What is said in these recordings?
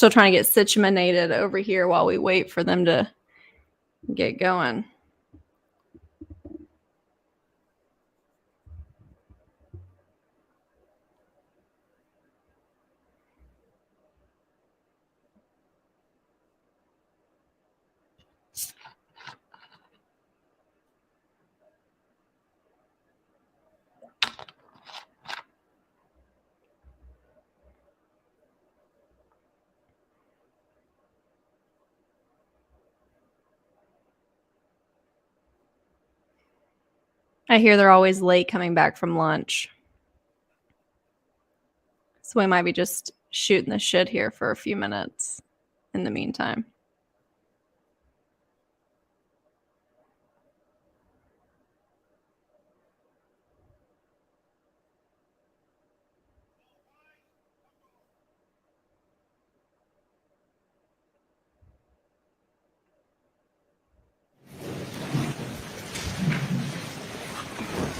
Still trying to get situated over here while we wait for them to get going. I hear they're always late coming back from lunch. So we might be just shooting the shit here for a few minutes in the meantime.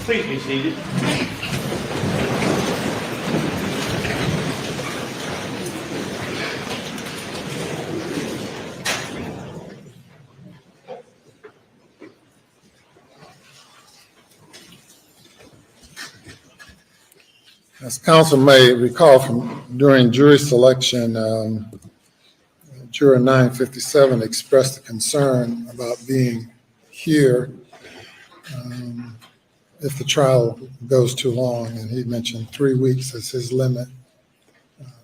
Please be seated. As council may recall from during jury selection, juror 957 expressed a concern about being here if the trial goes too long, and he mentioned 3 weeks as his limit.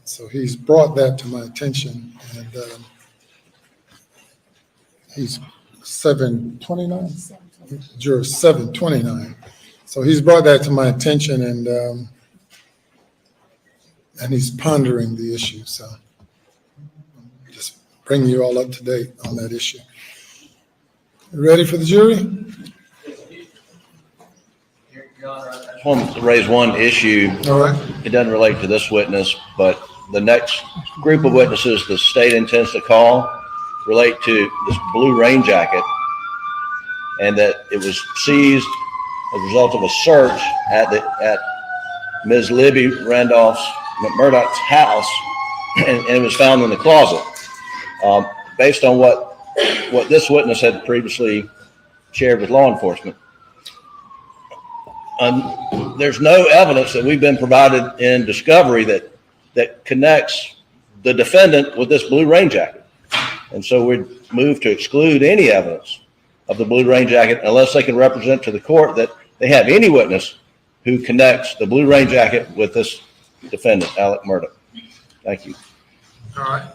So he's brought that to my attention, and he's 729? Juror 729. So he's brought that to my attention, and he's pondering the issue. So just bring you all up to date on that issue. Ready for the jury? I just want to raise one issue. All right. It doesn't relate to this witness, but the next group of witnesses the state intends to call relate to this blue rain jacket, and that it was seized as a result of a search at Ms. Libby Randolph's Murdaugh's house, and it was found in the closet. Based on what this witness had previously shared with law enforcement, there's no evidence that we've been provided in discovery that connects the defendant with this blue rain jacket. And so we'd move to exclude any evidence of the blue rain jacket unless they can represent to the court that they have any witness who connects the blue rain jacket with this defendant, Alec Murdaugh. Thank you. All right.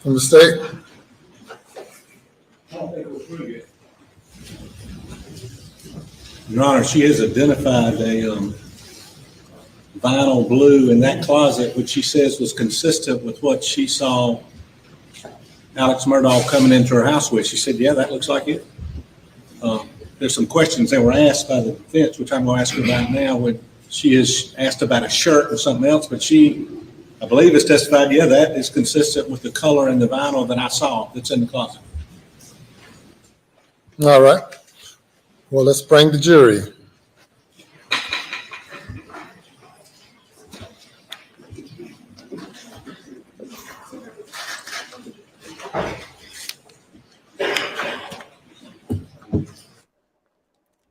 From the state? I don't think it was through yet. Your Honor, she has identified a vinyl blue in that closet, which she says was consistent with what she saw Alex Murdaugh coming into her house with. She said, yeah, that looks like it. There's some questions that were asked by the defense, which I'm going to ask her about now, when she is asked about a shirt or something else, but she, I believe, has testified, yeah, that is consistent with the color and the vinyl that I saw that's in the closet. All right. Well, let's bring the jury.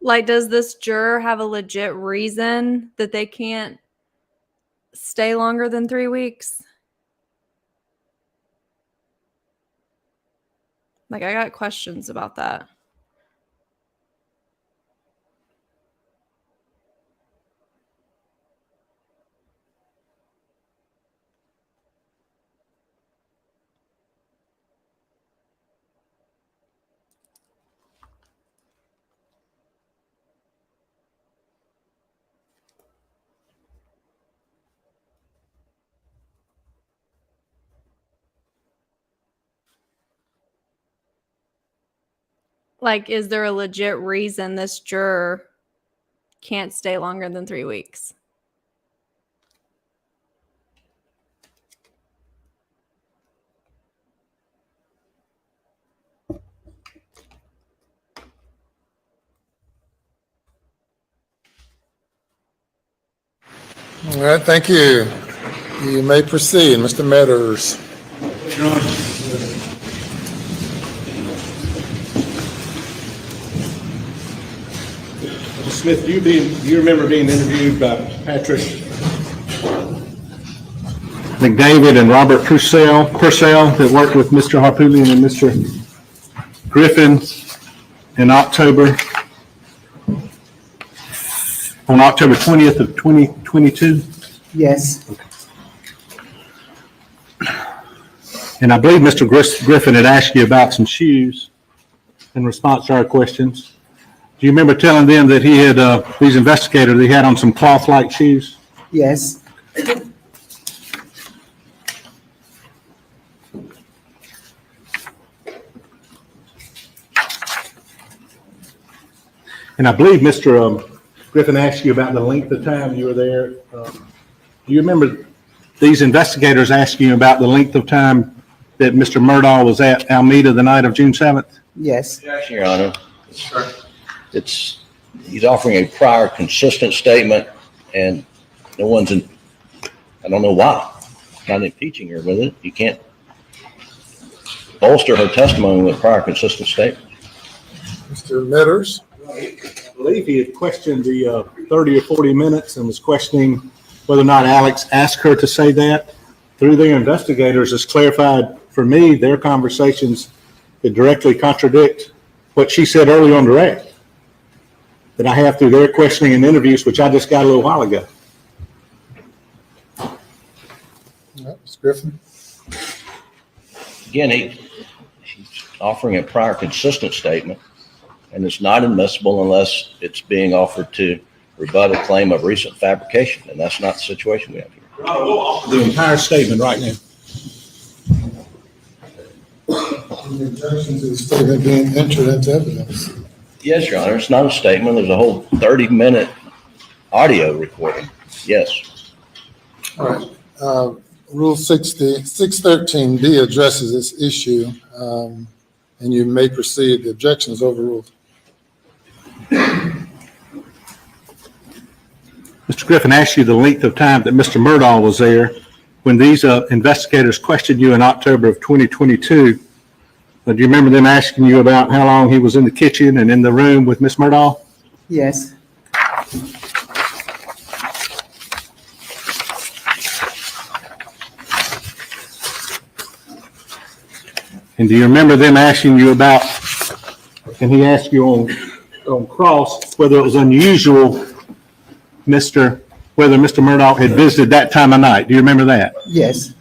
Like, does this juror have a legit reason that they can't stay longer than 3 weeks? Like, I got questions about that. Like, is there a legit reason this juror can't stay longer than 3 weeks? All right, thank you. You may proceed, Mr. Metters. Your Honor. Mr. Smith, do you remember being interviewed by Patrick McDavid and Robert Purcell that worked with Mr. Harpootlian and Mr. Griffin in October, on October 20th of 2022? Yes, And I believe Mr. Griffin had asked you about some shoes in response to our questions. Do you remember telling them that he had, these investigators, he had on some cloth-like shoes? yes, And I believe Mr. Griffin asked you about the length of time you were there. Do you remember these investigators asking you about the length of time that Mr. Murdaugh was at Alameda the night of June 7th? yes, Your Honor, he's offering a prior consistent statement, and no one's I don't know why, not impeaching her with it. You can't bolster her testimony with a prior consistent statement. Mr. Metters? I believe he had questioned the 30 or 40 minutes and was questioning whether or not Alex asked her to say that. Through their investigators, it's clarified for me, their conversations that directly contradict what she said early on direct, that I have through their questioning and interviews, which I just got a little while ago. All right, Mr. Griffin? Again, he's offering a prior consistent statement, and it's not admissible unless it's being offered to rebut a claim of recent fabrication, and that's not the situation we have here. We'll offer the entire statement right now. The objection to the statement being entered into evidence. Yes, Your Honor, it's not a statement. There's a whole 30-minute audio recording. Yes. All right. Rule 613D addresses this issue, and you may proceed. The objection is overruled. Mr. Griffin asked you the length of time that Mr. Murdaugh was there when these investigators questioned you in October of 2022. Do you remember them asking you about how long he was in the kitchen and in the room with Miss Murdaugh? yes, And do you remember them asking you about, and he asked you on cross, whether it was unusual, whether Mr. Murdaugh had visited that time of night? Do you remember that? yes,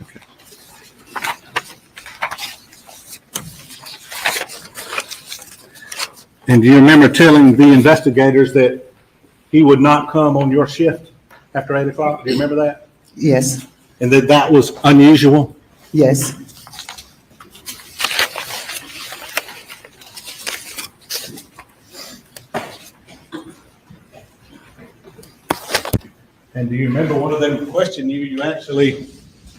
And do you remember telling the investigators that he would not come on your shift after 8 o'clock? Do you remember that? yes, And that that was unusual? yes, And do you remember one of them questioned you, you actually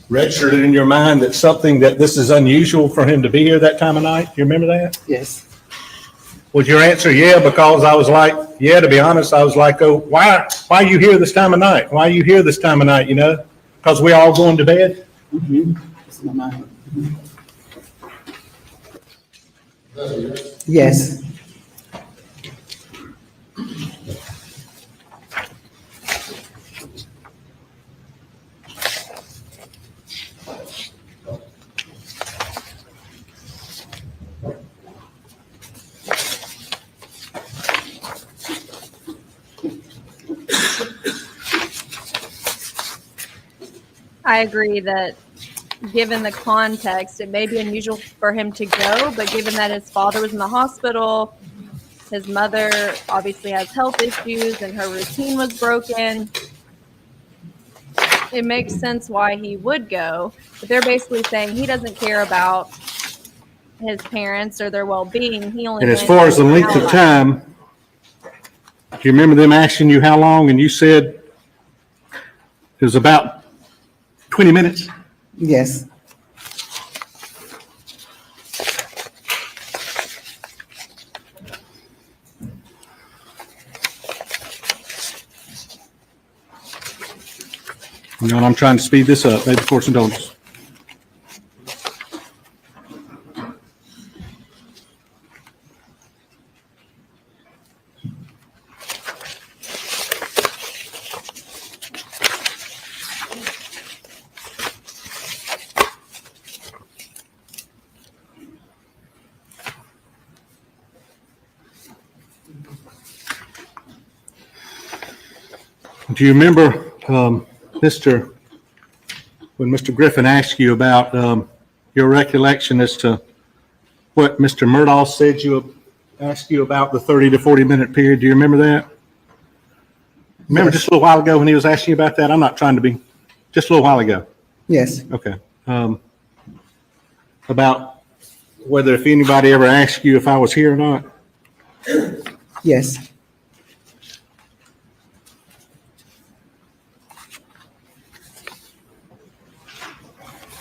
registered it in your mind that this is unusual for him to be here that time of night? Do you remember that? yes, Was your answer, yeah, because I was like, yeah, to be honest, I was like, oh, why are you here this time of night? Why are you here this time of night, you know? Because we all going to bed? It's my mind. Yes, I agree that given the context, it may be unusual for him to go, but given that his father was in the hospital, his mother obviously has health issues and her routine was broken, it makes sense why he would go. But they're basically saying he doesn't care about his parents or their well-being. He only And as went far as the for length of hours. time, do you remember them asking you how long? And you said it was about 20 minutes? yes, You know, and I'm trying to speed this up, maybe for some indulgence. Do you remember, when Mr. Griffin asked you about your recollection as to what Mr. Murdaugh said asked you about the 30 to 40-minute period? Do you remember that? Remember just a little while ago when he was asking you about that? I'm not trying to be, just a little while ago. Yes, Okay. About whether if anybody ever asked you if I was here or not? yes,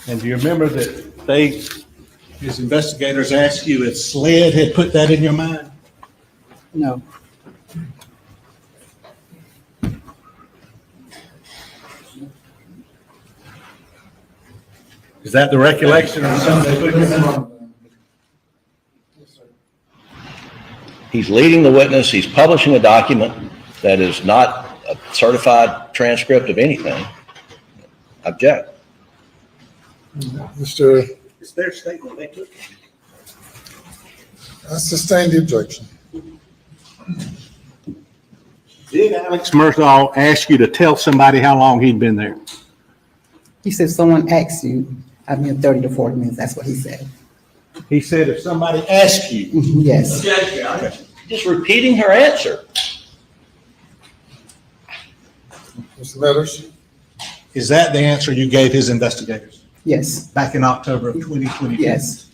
And do you remember that his investigators asked you if SLED had put that in your mind? no, Is that the recollection or something they put in your mind? He's leading the witness. He's publishing a document that is not a certified transcript of anything. Object. Mr. It's their statement they took. I sustain the objection. Did Alex Murdaugh ask you to tell somebody how long he'd been there? he said someone asked you, I mean, 30 to 40 minutes, that's what he said. He said if somebody asked you. Yes, Just repeating her answer. Mr. Metters? Is that the answer you gave his investigators yes, back in October of 2022? yes,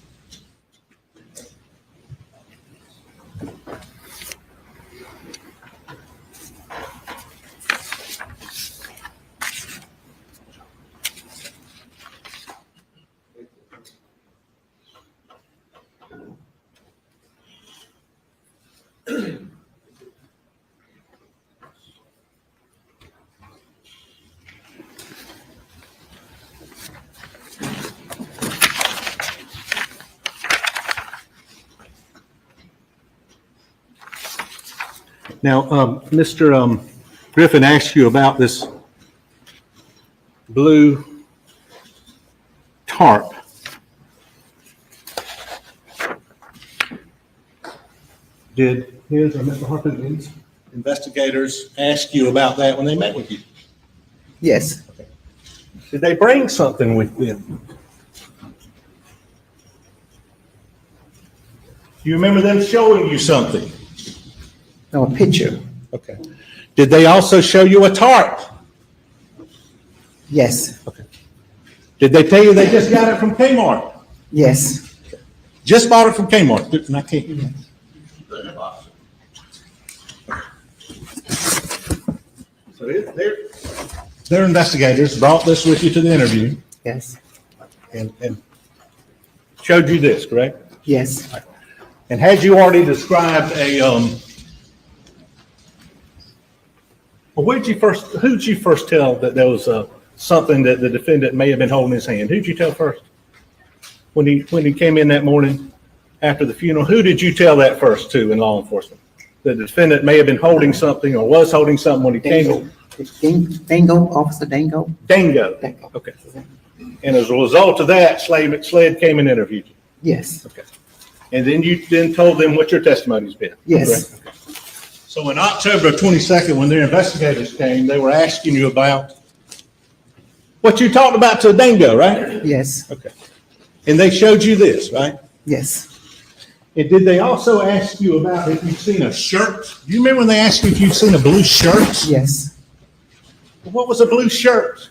Now, Mr. Griffin asked you about this blue tarp. Did his or Mr. Harpen's investigators ask you about that when they met with you? yes, Did they bring something with them? Do you remember them showing you something? no, a picture, Okay. Did they also show you a tarp? yes, Did they tell you they just got it from Kmart? yes, Just bought it from Kmart? And I can't. So their investigators brought this with you to the interview yes, and showed you this, correct? yes, And had you already described well, who'd you first tell that there was something that the defendant may have been holding in his hand? Who'd you tell first? When he came in that morning after the funeral, who did you tell that first to in law enforcement? The defendant may have been holding something or was holding something when he came. Dango, Officer Dango, Dango. Dango, Okay. And as a result of that, SLED came and interviewed you. yes, Okay. And then you told them what your testimony's been. yes, Correct? Okay. So in October of 22nd, when their investigators came, they were asking you about what you talked about to Dango, right? yes, Okay. And they showed you this, right? yes, And did they also ask you about if you've seen a shirt? Do you remember when they asked you if you'd seen a blue shirt? yes, What was a blue shirt?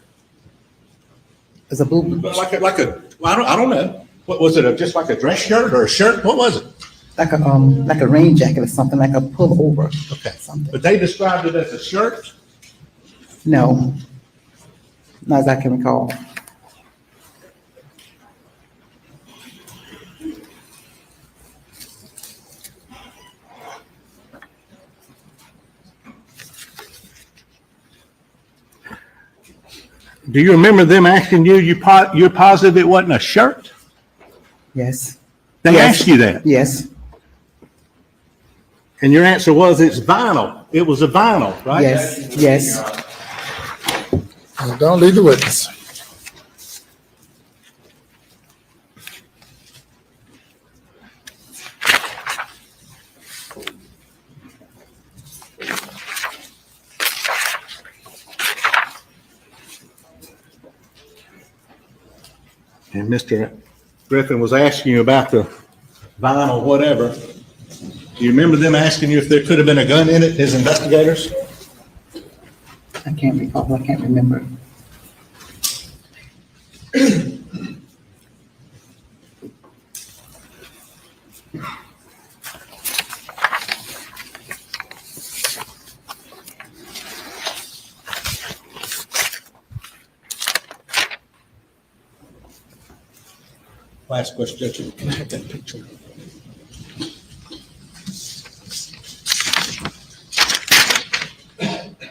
there's a blue, Well, I don't know. What was it? Just like a dress shirt or a shirt? What was it? like a rain jacket or something, like a pullover, Okay. something, But they described it as a shirt? no, not as I can recall. Do you remember them asking you, you're positive it wasn't a shirt? Yes, They Yes. asked you that, yes, and your answer was it's vinyl. It was a vinyl, right? yes, yes. Don't leave the witness. And Mr. Griffin was asking you about the vinyl, whatever. Do you remember them asking you if there could have been a gun in it, his investigators? I can't recall, I can't remember. Last question, Judge. Can I have that picture?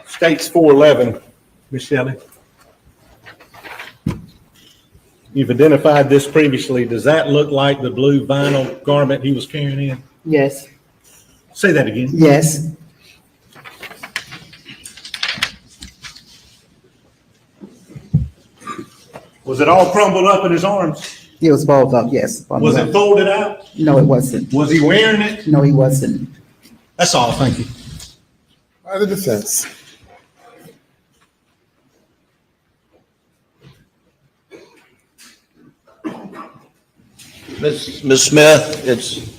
States 411, Ms. Shelley. You've identified this previously. Does that look like the blue vinyl garment he was carrying in? Yes, Say that again. yes, Was it all crumbled up in his arms? it was balled up, yes. Was it folded out? No, it wasn't. Was he wearing it? No, he wasn't. That's all, thank you. By the defense. Ms. Smith, it's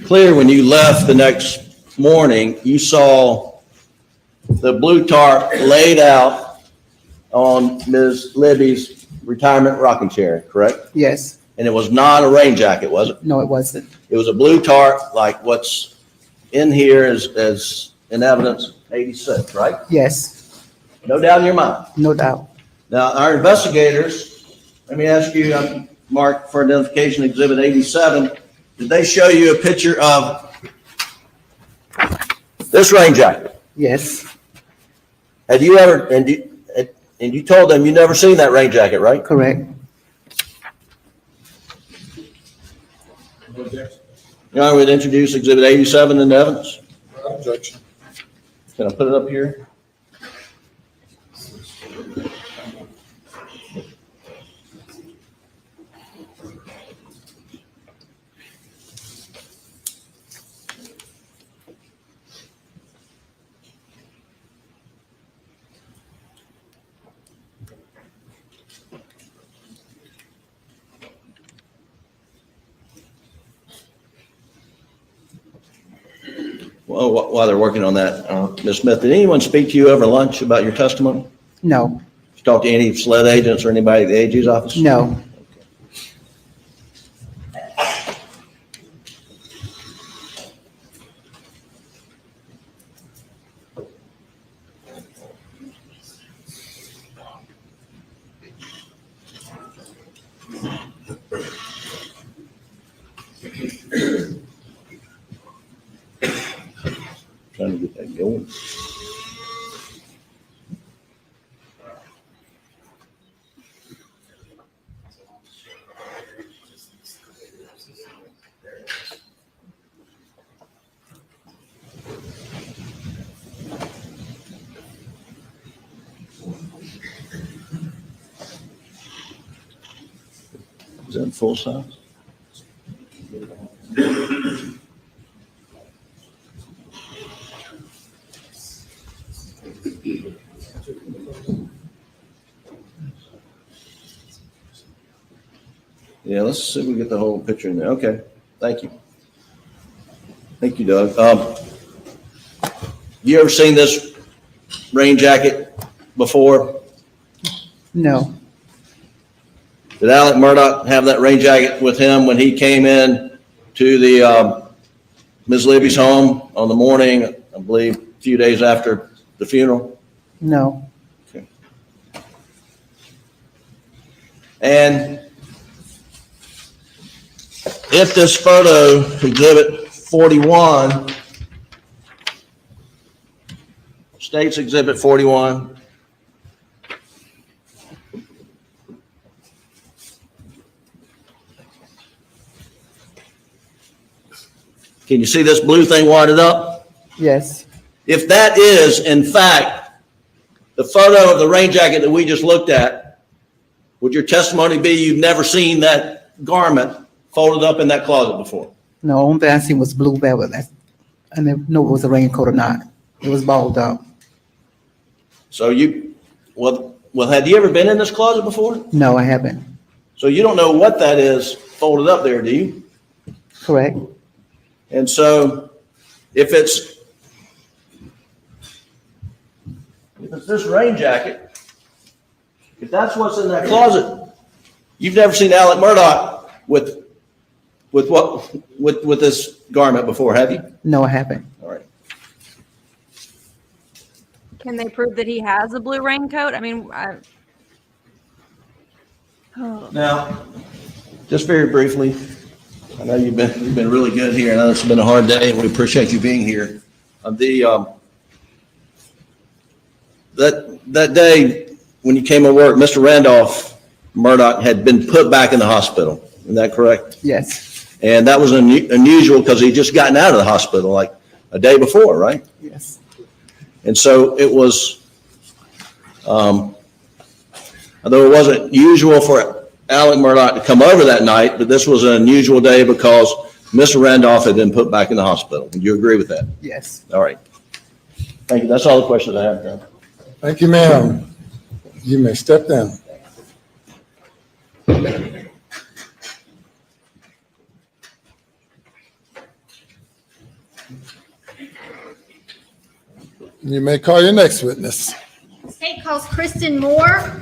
clear when you left the next morning, you saw the blue tarp laid out on Ms. Libby's retirement rocking chair, correct? Yes, And it was not a rain jacket, was it? no, it wasn't. It was a blue tarp, like what's in here as in evidence 86, right? Yes, No doubt in your mind. no doubt. Now, our investigators, let me ask you, I'm marked for identification exhibit 87. Did they show you a picture of this rain jacket? Yes, Have you ever, and you told them you never seen that rain jacket, right? correct. You know, I would introduce exhibit 87 in evidence. Objection. Can I put it up here? Well, while they're working on that, Ms. Smith, did anyone speak to you over lunch about your testimony? No, Did you talk to any SLED agents or anybody at the AG's office? no, Trying to get that going. Is that full size? Yeah, let's see if we get the whole picture in there. Okay, thank you. Thank you, Doug. You ever seen this rain jacket before? no, Did Alec Murdaugh have that rain jacket with him when he came in to the Ms. Libby's home on the morning, I believe, a few days after the funeral? no, And if this photo, exhibit 41, states exhibit 41, Can you see this blue thing wadded up? Yes, If that is, in fact, the photo of the rain jacket that we just looked at, would your testimony be you've never seen that garment folded up in that closet before? no, only thing I seen was blue velvet. I didn't know it was a raincoat or not. It was balled up. So well, had you ever been in this closet before? No, I haven't. So you don't know what that is folded up there, do you? Correct. And so if it's this rain jacket, if that's what's in that closet, you've never seen Alec Murdaugh with this garment before, have you? No, I haven't. All right. Can they prove that he has a blue raincoat? I mean, Now, just very briefly, I know you've been really good here. I know it's been a hard day, and we appreciate you being here. That day when you came to work, Mr. Randolph Murdaugh had been put back in the hospital. Is that correct? Yes, And that was unusual because he'd just gotten out of the hospital like a day before, right? yes. And so it was, although it wasn't usual for Alec Murdaugh to come over that night, but this was an unusual day because Mr. Randolph had been put back in the hospital. Do you agree with that? Yes. All right. Thank you. That's all the questions I have, John. Thank you, ma'am. You may step down. You may call your next witness. The state calls Kristen Moore.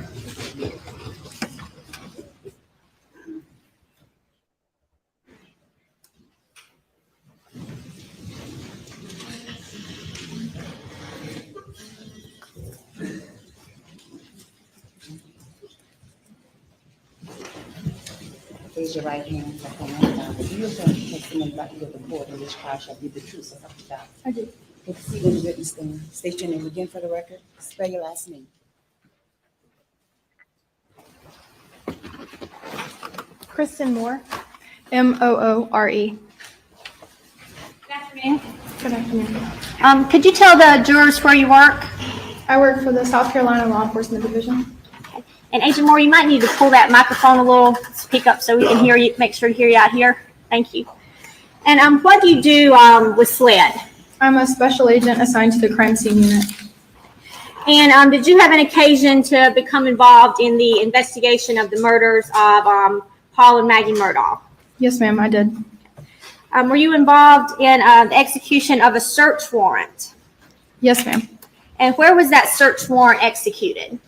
Raise your right hand and come on down. Do you affirm to testimony about to give the court in which trial shall be the truth, so help you God? I do. Take a seat in the witness stand. State your name again for the record. Spell your last name. Kristen Moore. Moore. Good afternoon. Good afternoon. Could you tell the jurors where you work? I work for the South Carolina Law Enforcement Division. And Agent Moore, you might need to pull that microphone a little, speak up so we can hear you, make sure to hear you out here. Thank you. And what do you do with SLED? I'm a special agent assigned to the crime scene unit. And did you have an occasion to become involved in the investigation of the murders of Paul and Maggie Murdaugh? Yes, ma'am, I did. Were you involved in the execution of a search warrant? Yes, ma'am. And where was that search warrant executed?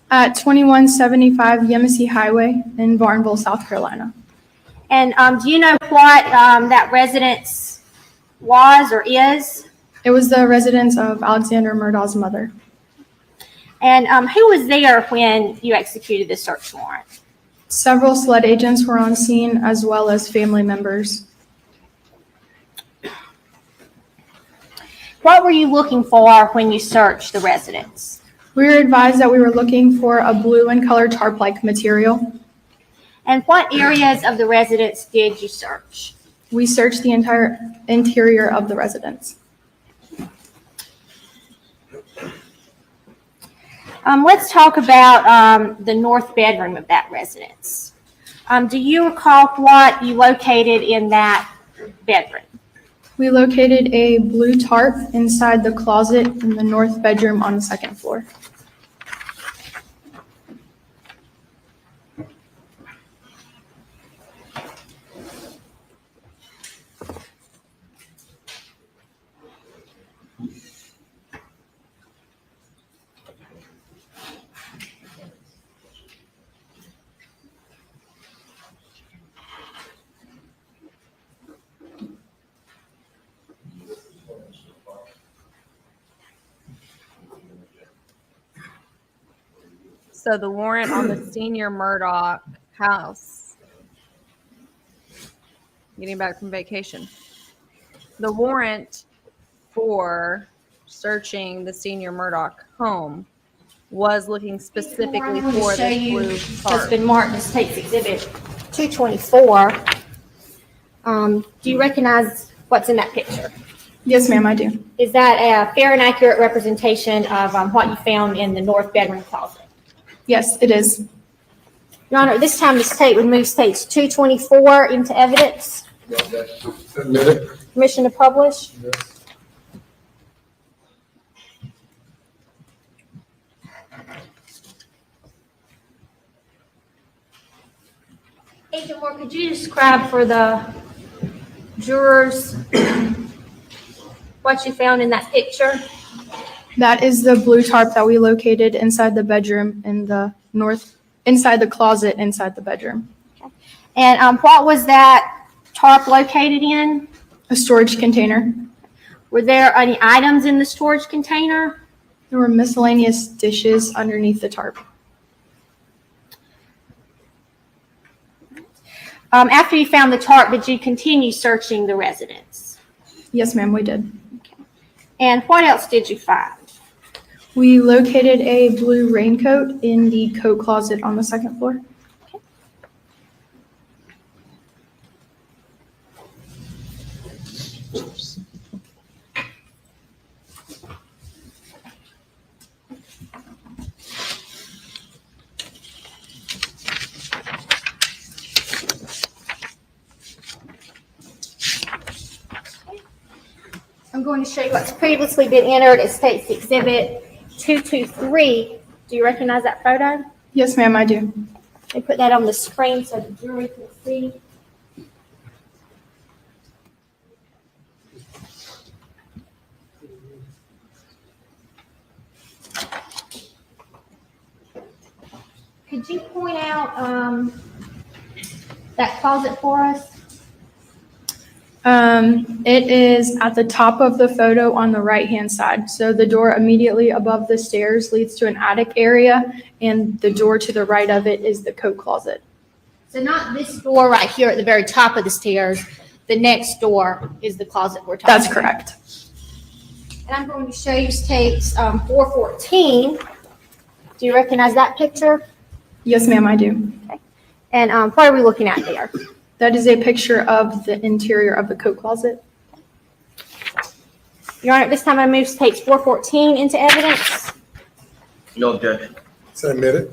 At 2175 Yemassee Highway in Barnville, South Carolina. And do you know what that residence was or is? It was the residence of Alexander Murdaugh's mother. And who was there when you executed the search warrant? Several SLED agents were on scene as well as family members. What were you looking for when you searched the residence? We were advised that we were looking for a blue and colored tarp-like material. And what areas of the residence did you search? We searched the entire interior of the residence. Let's talk about the north bedroom of that residence. Do you recall what you located in that bedroom? We located a blue tarp inside the closet in the north bedroom on the second floor. So the warrant on the senior Murdaugh house, getting back from vacation, the warrant for searching the senior Murdaugh home was looking specifically for this blue tarp. Husband Martin State's Exhibit 224. Do you recognize what's in that picture? Yes, ma'am, I do. Is that a fair and accurate representation of what you found in the north bedroom closet? Yes, it is. Your Honor, at this time, Ms. Tate would move States 224 into evidence. Submitted. Permission to publish. Agent Moore, could you describe for the jurors what you found in that picture? That is the blue tarp that we located inside the bedroom inside the closet inside the bedroom. And what was that tarp located in? A storage container. Were there any items in the storage container? There were miscellaneous dishes underneath the tarp. After you found the tarp, did you continue searching the residence? Yes, ma'am, we did. And what else did you find? We located a blue raincoat in the coat closet on the second floor. I'm going to show you what's previously been entered as State's Exhibit 223. Do you recognize that photo? Yes, ma'am, I do. Let me put that on the screen so the jury can see. Could you point out that closet for us? It is at the top of the photo on the right-hand side. So the door immediately above the stairs leads to an attic area, and the door to the right of it is the coat closet. So not this door right here at the very top of the stairs. The next door is the closet we're talking about. That's correct. And I'm going to show you State's 414. Do you recognize that picture? Yes, ma'am, I do. Okay. And what are we looking at there? That is a picture of the interior of the coat closet. Your Honor, at this time I move State's 414 into evidence. No objection. Submitted.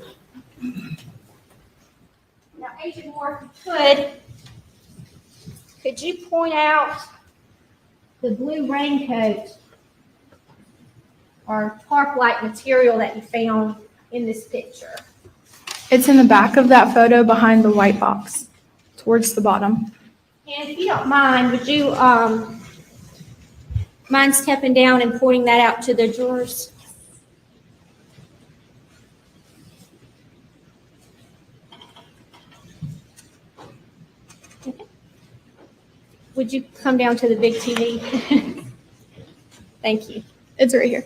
Now, Agent Moore, if you could you point out the blue raincoat or tarp-like material that you found in this picture? It's in the back of that photo behind the white box, towards the bottom. And if you don't mind, would you mind stepping down and pointing that out to the jurors? Okay. Would you come down to the big TV? Thank you. It's right here.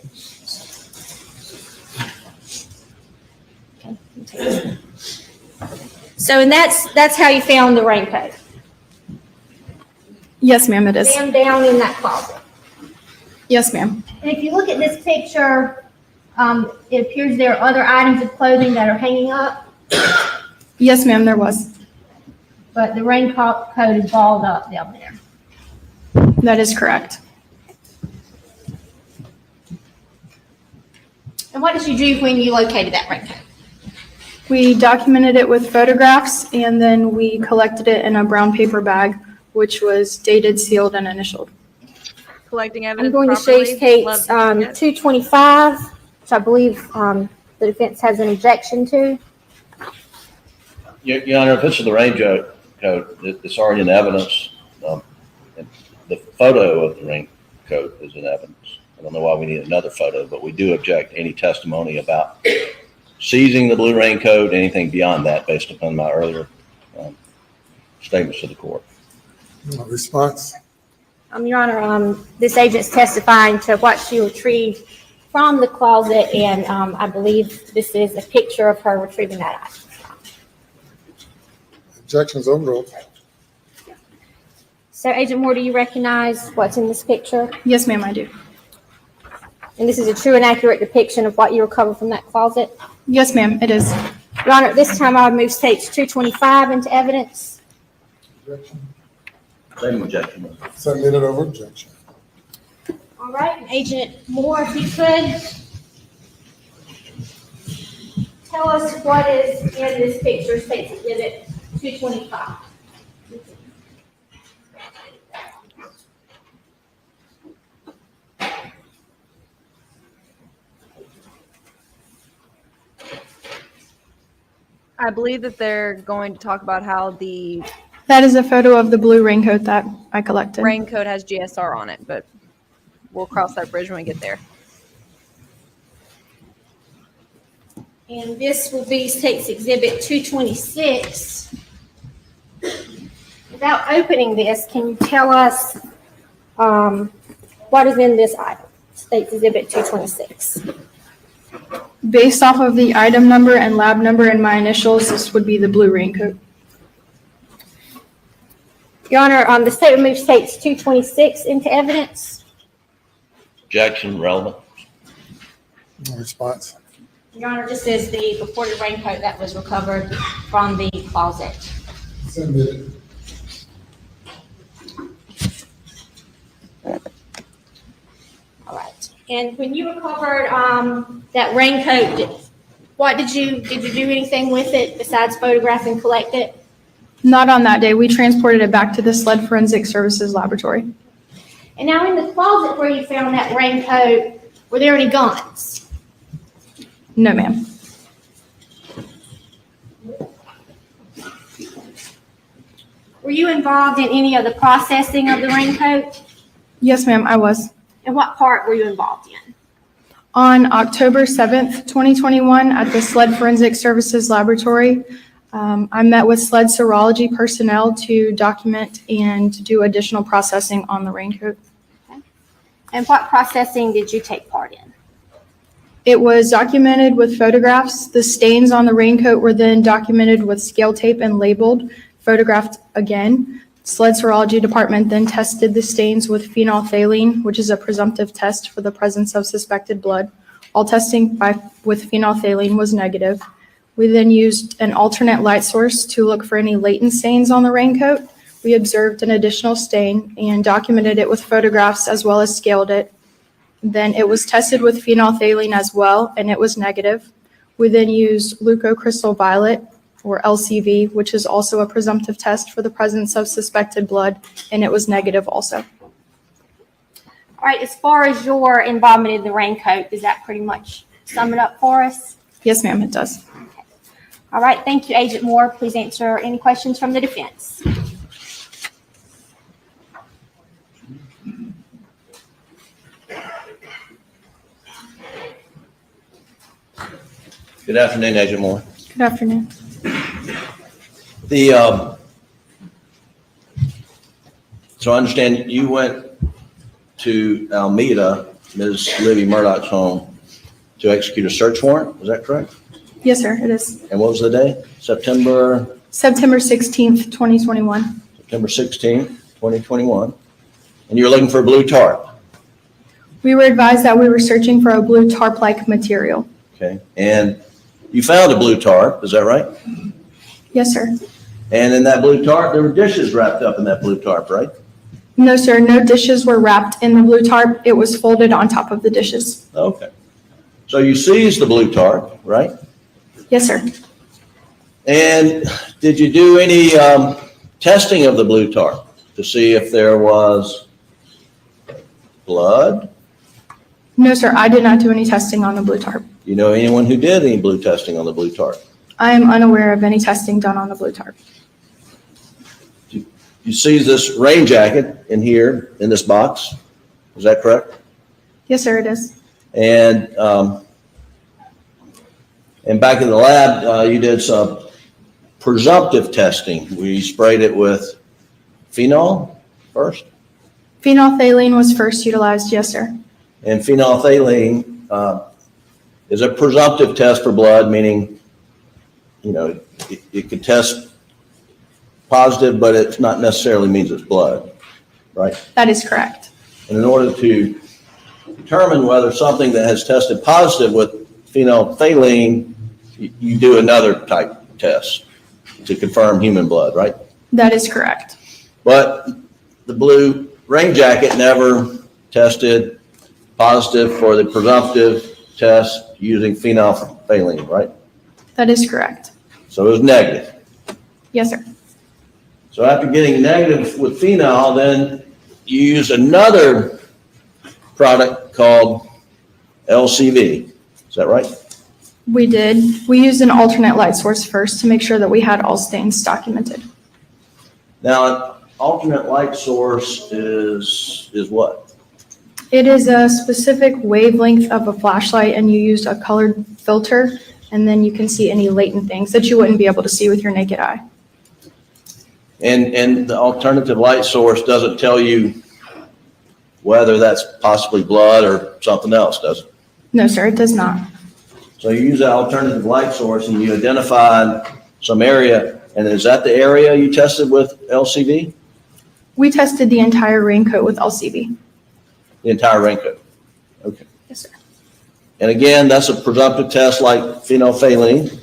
So, and that's how you found the raincoat? Yes, ma'am, it is. Down in that closet. Yes, ma'am. And if you look at this picture, it appears there are other items of clothing that are hanging up, Yes, ma'am, there was. but the raincoat is balled up down there. That is correct. And what did you do when you located that raincoat? We documented it with photographs, and then we collected it in a brown paper bag, which was dated, sealed, and initialed. Collecting evidence I'm going to show you properly. Love State's to see it. 225, which I believe the defense has an objection to. Your Honor, if this is the raincoat, it's already in evidence. And the photo of the raincoat is in evidence. I don't know why we need another photo, but we do object to any testimony about seizing the blue raincoat, anything beyond that, based upon my earlier statements to the court. Response? Your Honor, this agent's testifying to what she retrieved from the closet, and I believe this is a picture of her retrieving that item. Objections overruled. So, Agent Moore, do you recognize what's in this picture? Yes, ma'am, I do. And this is a true and accurate depiction of what you recovered from that closet? Yes, ma'am, it is. Your Honor, at this time I would move State's 225 into evidence. Objection. Same objection. Submitted over objection. All right, Agent Moore, if you could tell us what is in this picture, State's Exhibit 225. I believe that they're going to talk about how the That is a photo of the blue raincoat that I collected. raincoat has GSR on it, but we'll cross that bridge when we get there. And this will be State's Exhibit 226. Without opening this, can you tell us what is in this item, State's Exhibit 226? Based off of the item number and lab number and my initials, this would be the blue raincoat. Your Honor, the state removed State's 226 into evidence. Objection, relevant. No response. Your Honor, this is the purported raincoat that was recovered from the closet. Submitted. All right. And when you recovered that raincoat, did you do anything with it besides photograph and collect it? Not on that day. We transported it back to the SLED Forensic Services Laboratory. And now in the closet where you found that raincoat, were there any guns? No, ma'am. Were you involved in any of the processing of the raincoat? Yes, ma'am, I was. And what part were you involved in? On October 7th, 2021, at the SLED Forensic Services Laboratory, I met with SLED serology personnel to document and do additional processing on the raincoat. And what processing did you take part in? It was documented with photographs. The stains on the raincoat were then documented with scale tape and labeled, photographed again. SLED serology department then tested the stains with phenolphthalein, which is a presumptive test for the presence of suspected blood. All testing with phenolphthalein was negative. We then used an alternate light source to look for any latent stains on the raincoat. We observed an additional stain and documented it with photographs as well as scaled it. Then it was tested with phenolphthalein as well, and it was negative. We then used leucocrystal violet, or LCV, which is also a presumptive test for the presence of suspected blood, and it was negative also. All right, as far as your involvement in the raincoat, does that pretty much sum it up for us? Yes, ma'am, it does. Okay. All right, thank you, Agent Moore. Please answer any questions from the defense. Good afternoon, Agent Moore. Good afternoon. So I understand you went to Almeda, Ms. Libby Murdaugh's home, to execute a search warrant. Is that correct? Yes, sir, it is. And what was the day? September 16th, 2021. September 16th, 2021. And you were looking for a blue tarp. We were advised that we were searching for a blue tarp-like material. Okay. And you found a blue tarp. Is that right? Yes, sir. And in that blue tarp, there were dishes wrapped up in that blue tarp, right? No, sir, no dishes were wrapped in the blue tarp. It was folded on top of the dishes. Okay. So you seized the blue tarp, right? Yes, sir. And did you do any testing of the blue tarp to see if there was blood? No, sir, I did not do any testing on the blue tarp. You know anyone who did any blue testing on the blue tarp? I am unaware of any testing done on the blue tarp. You seized this rain jacket in here, in this box. Is that correct? Yes, sir, it is. And back in the lab, you did some presumptive testing. We sprayed it with phenol first. Phenolphthalein was first utilized, yes, sir. And phenolphthalein is a presumptive test for blood, meaning, you know, it could test positive, but it not necessarily means it's blood, right? That is correct. And in order to determine whether something that has tested positive with phenolphthalein, you do another type test to confirm human blood, right? That is correct. But the blue rain jacket never tested positive for the presumptive test using phenolphthalein, right? That is correct. So it was negative. Yes, sir. So after getting negative with phenol, then you use another product called LCV. Is that right? We did. We used an alternate light source first to make sure that we had all stains documented. Now, an alternate light source is what? It is a specific wavelength of a flashlight, and you used a colored filter, and then you can see any latent things that you wouldn't be able to see with your naked eye. And the alternative light source doesn't tell you whether that's possibly blood or something else, does it? No, sir, it does not. So you use that alternative light source and you identified some area, and is that the area you tested with LCV? We tested the entire raincoat with LCV. The entire raincoat? Okay. Yes, sir. And again, that's a presumptive test like phenolphthalein,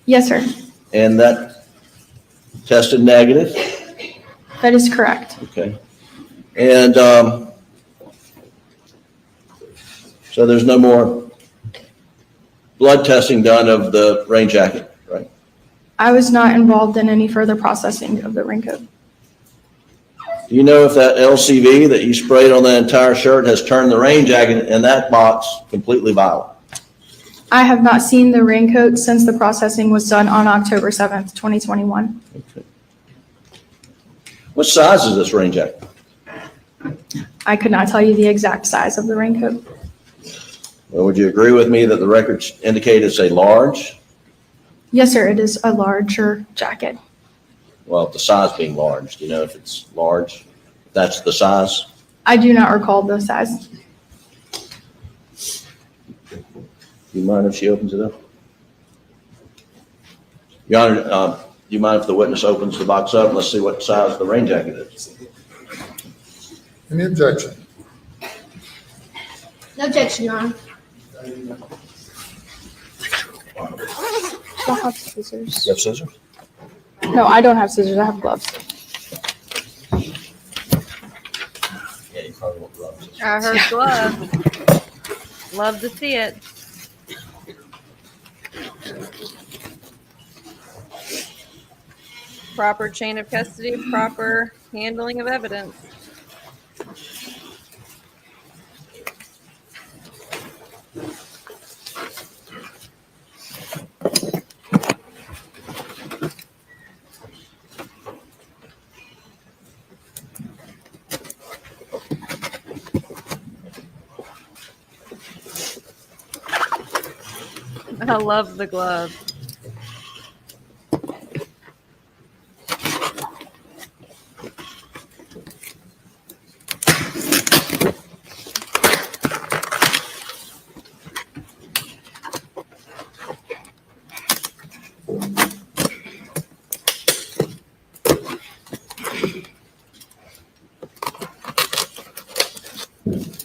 Yes, sir. and that tested negative. That is correct. Okay. And so there's no more blood testing done of the rain jacket, right? I was not involved in any further processing of the raincoat. Do you know if that LCV that you sprayed on the entire shirt has turned the rain jacket in that box completely violet? I have not seen the raincoat since the processing was done on October 7th, 2021. Okay. What size is this rain jacket? I could not tell you the exact size of the raincoat. Well, would you agree with me that the records indicate it's a large? Yes, sir, it is a larger jacket. Well, the size being large, do you know if it's large? That's the size? I do not recall the size. Do you mind if she opens it up? Your Honor, do you mind if the witness opens the box up? Let's see what size the rain jacket is. Any objection? No objection, Your Honor. I have scissors. You have scissors? No, I don't have scissors. I have gloves. Yeah, you probably want gloves. I heard glove. Love to see it. Proper chain of custody, proper handling of evidence. I love the glove.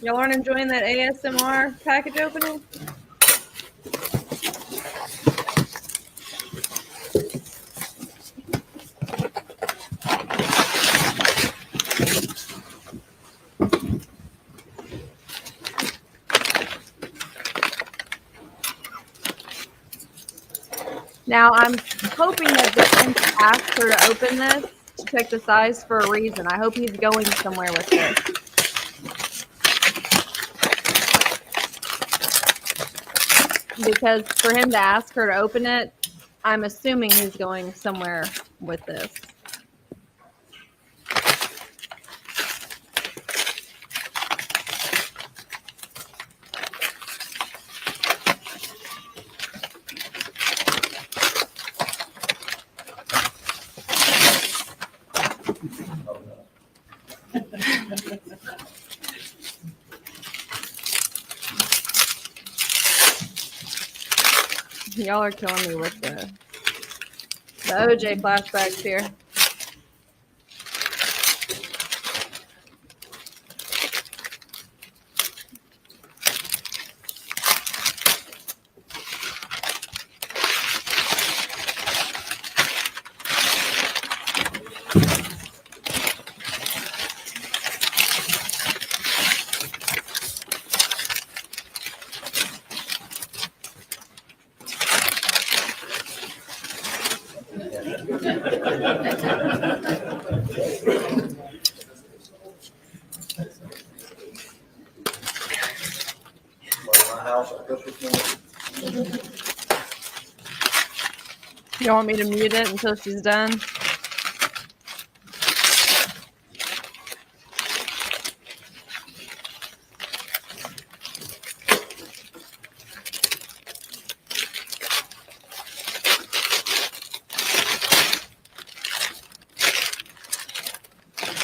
Y'all aren't enjoying that ASMR package opening? Now, I'm hoping that Dickens asked her to open this to check the size for a reason. I hope he's going somewhere with this. Because for him to ask her to open it, I'm assuming he's going somewhere with this. Y'all are killing me with the OJ flashbacks here. You don't want me to mute it until she's done?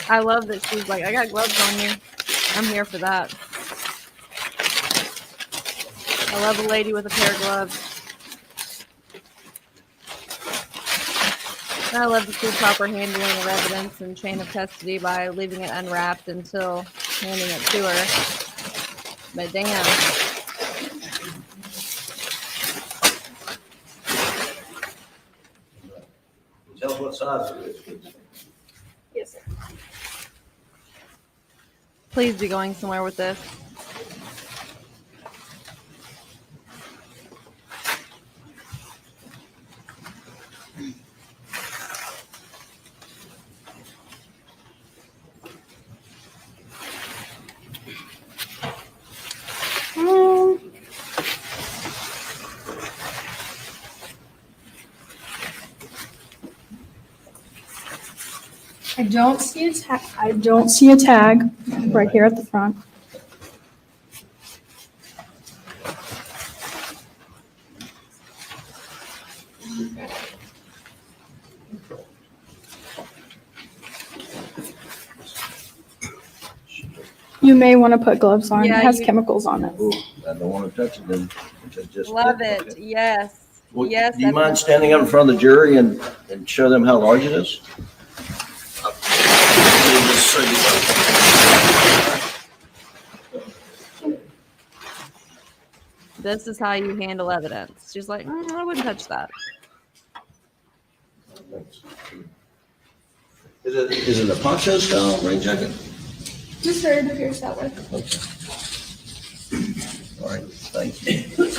I love that she's like, I got gloves on me. I'm here for that. I love a lady with a pair of gloves. And I love to see proper handling of evidence and chain of custody by leaving it unwrapped until handing it to her. But damn. Tell us what size it is. Yes, sir. Please be going somewhere with this. I don't see a tag. I don't see a tag right here at the front. You may want to put gloves on. Yeah, It has you- chemicals on it. Ooh, I don't want to touch it then. Just Love it. Yes. Well, Yes. do you mind standing up in front of the jury and show them how large it is? This is how you handle evidence. She's like, I wouldn't touch that. Is it a poncho style rain jacket? Just for it appears that way. Okay. All right, thank you.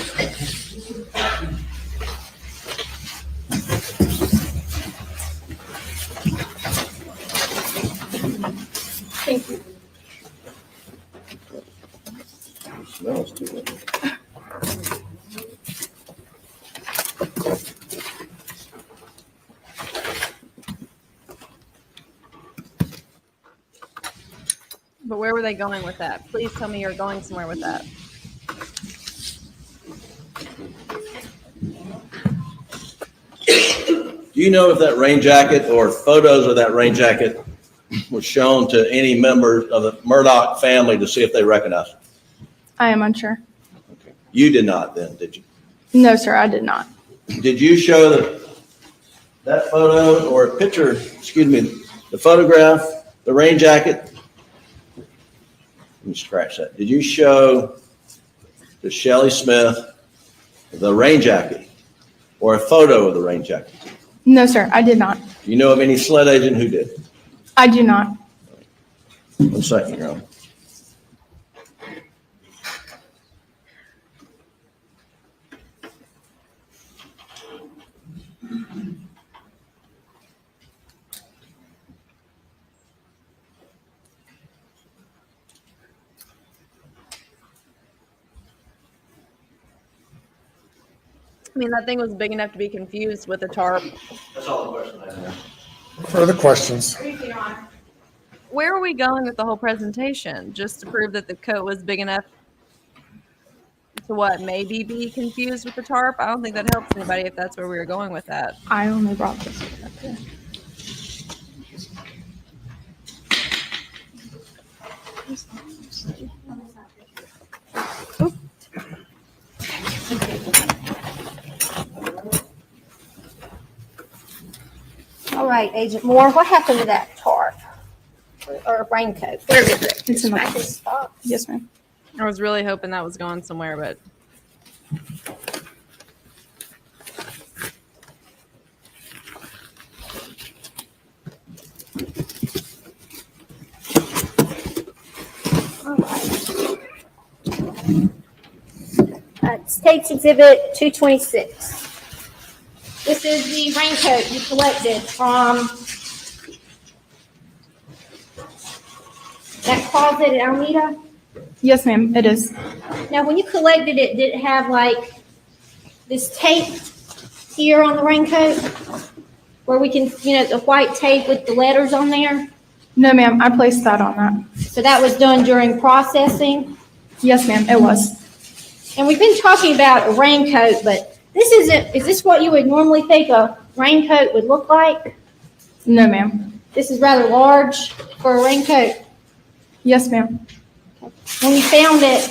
Thank you. It smells too good. But where were they going with that? Please tell me you're going somewhere with that. Do you know if that rain jacket or photos of that rain jacket was shown to any member of the Murdaugh family to see if they recognize it? I am unsure. You did not then, did you? No, sir, I did not. Did you show that photo or picture, excuse me, the photograph, the rain jacket? Let me scratch that. Did you show to Shelley Smith the rain jacket or a photo of the rain jacket? No, sir, I did not. Do you know of any SLED agent who did? I do not. 1 second, Your Honor. I mean, that thing was big enough to be confused with a tarp. That's all the question I have. Further questions? Where are we going with the whole presentation? Just to prove that the coat was big enough to what, maybe be confused with the tarp? I don't think that helps anybody if that's where we were going with that. I only brought this up here. All right, Agent Moore, what happened to that tarp or raincoat? Where is it? It's in the back in box. the box. Yes, ma'am. I was really hoping that was going somewhere, but All right. State's Exhibit 226. This is the raincoat you collected from that closet at Almeida. Yes, ma'am, it is. Now, when you collected it, did it have like this tape here on the raincoat? Where we can, the white tape with the letters on there? No, ma'am, I placed that on that. So that was done during processing? Yes, ma'am, it was. And we've been talking about a raincoat, but is this what you would normally think a raincoat would look like? No, ma'am. This is rather large for a raincoat. Yes, ma'am. When you found it,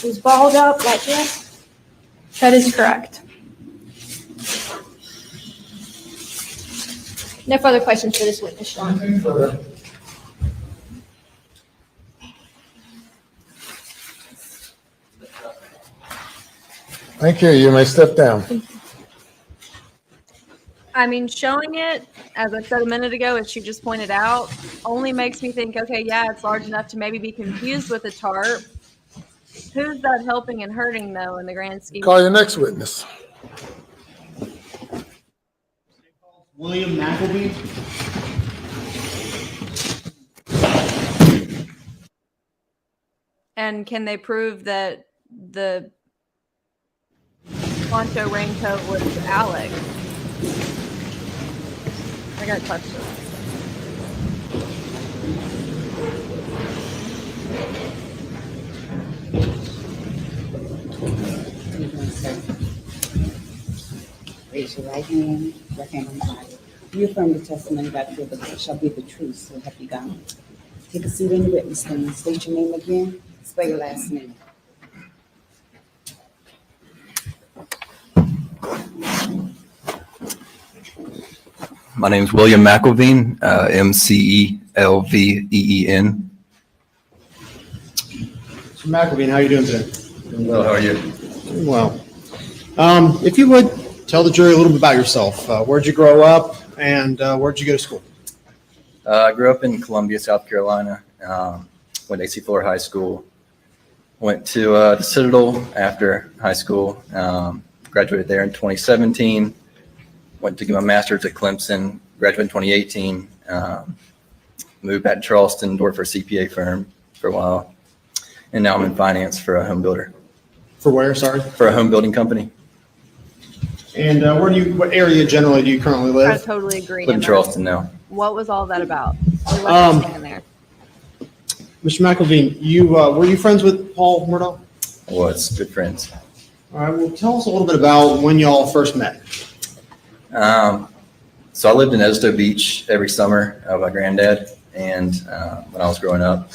it was balled up like this? That is correct. No further questions for this witness, Sean. Thank you. You may step down. I mean, showing it, as I said a minute ago, as she just pointed out, only makes me think, okay, yeah, it's large enough to maybe be confused with a tarp. Who's that helping and hurting, though, in the grand scheme? Call your next witness. William McElveen. And can they prove that the poncho raincoat was Alex? I got questions. Raise your right hand, left hand on the Bible. You affirm the testimony about you shall be the truth, so help you God. Take a seat in the witness stand. State your name again. Spell your last name. My name is William McElveen, McElveen. Mr. McElveen, how are you doing today? Doing well, how are you? Doing well. If you would, tell the jury a little bit about yourself. Where'd you grow up, and where'd you go to school? I grew up in Columbia, South Carolina. Went to AC Fuller High School. Went to the Citadel after high school. Graduated there in 2017. Went to get my master's at Clemson. Graduated in 2018. Moved back to Charleston, worked for a CPA firm for a while. And now I'm in finance for a home builder. For where, sorry? For a home building company. And what area generally do you currently I live? totally agree. Live in Charleston now. What was all that about? We left it in there. Mr. McElveen, were you friends with Paul Murdaugh? Was good friends. All right, well, tell us a little bit about when y'all first met. So I lived in Edisto Beach every summer with my granddad, and when I was growing up,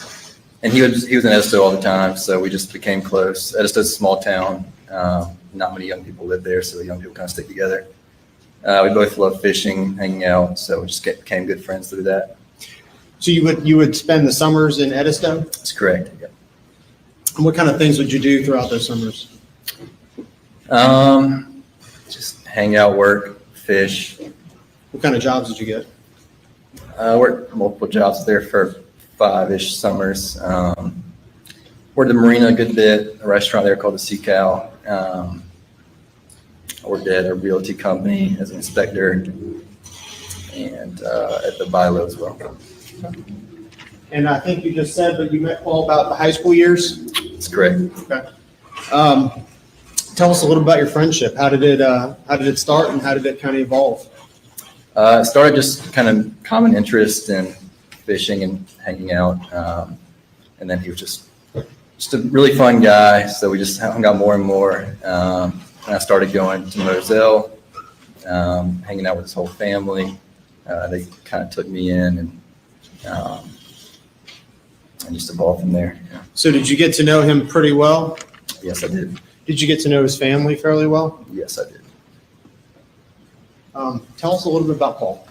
and he was in Edisto all the time, so we just became close. Edisto's a small town, not many young people live there, so the young people kind of stick together. We both love fishing, hanging out, so we just became good friends through that. So you would spend the summers in Edisto? That's correct. Yeah. And what kind of things would you do throughout those summers? Just hang out, work, fish. What kind of jobs did you get? Worked multiple jobs there for 5-ish summers. Worked at the marina a good bit, a restaurant there called the Sea Cow. I worked at a realty company as an inspector and at the Bilo as well. And I think you just said, but you met Paul about the high school years? That's correct. Okay. Tell us a little about your friendship. How did it start, and how did it kind of evolve? It started just kind of common interest in fishing and hanging out. And then he was just a really fun guy. So we just hung out more and more. And I started going to Murdaugh, hanging out with his whole family. They kind of took me in and just evolved from there. Yeah. So did you get to know him pretty well? Yes, I did. Did you get to know his family fairly well? Yes, I did. Tell us a little bit about Paul.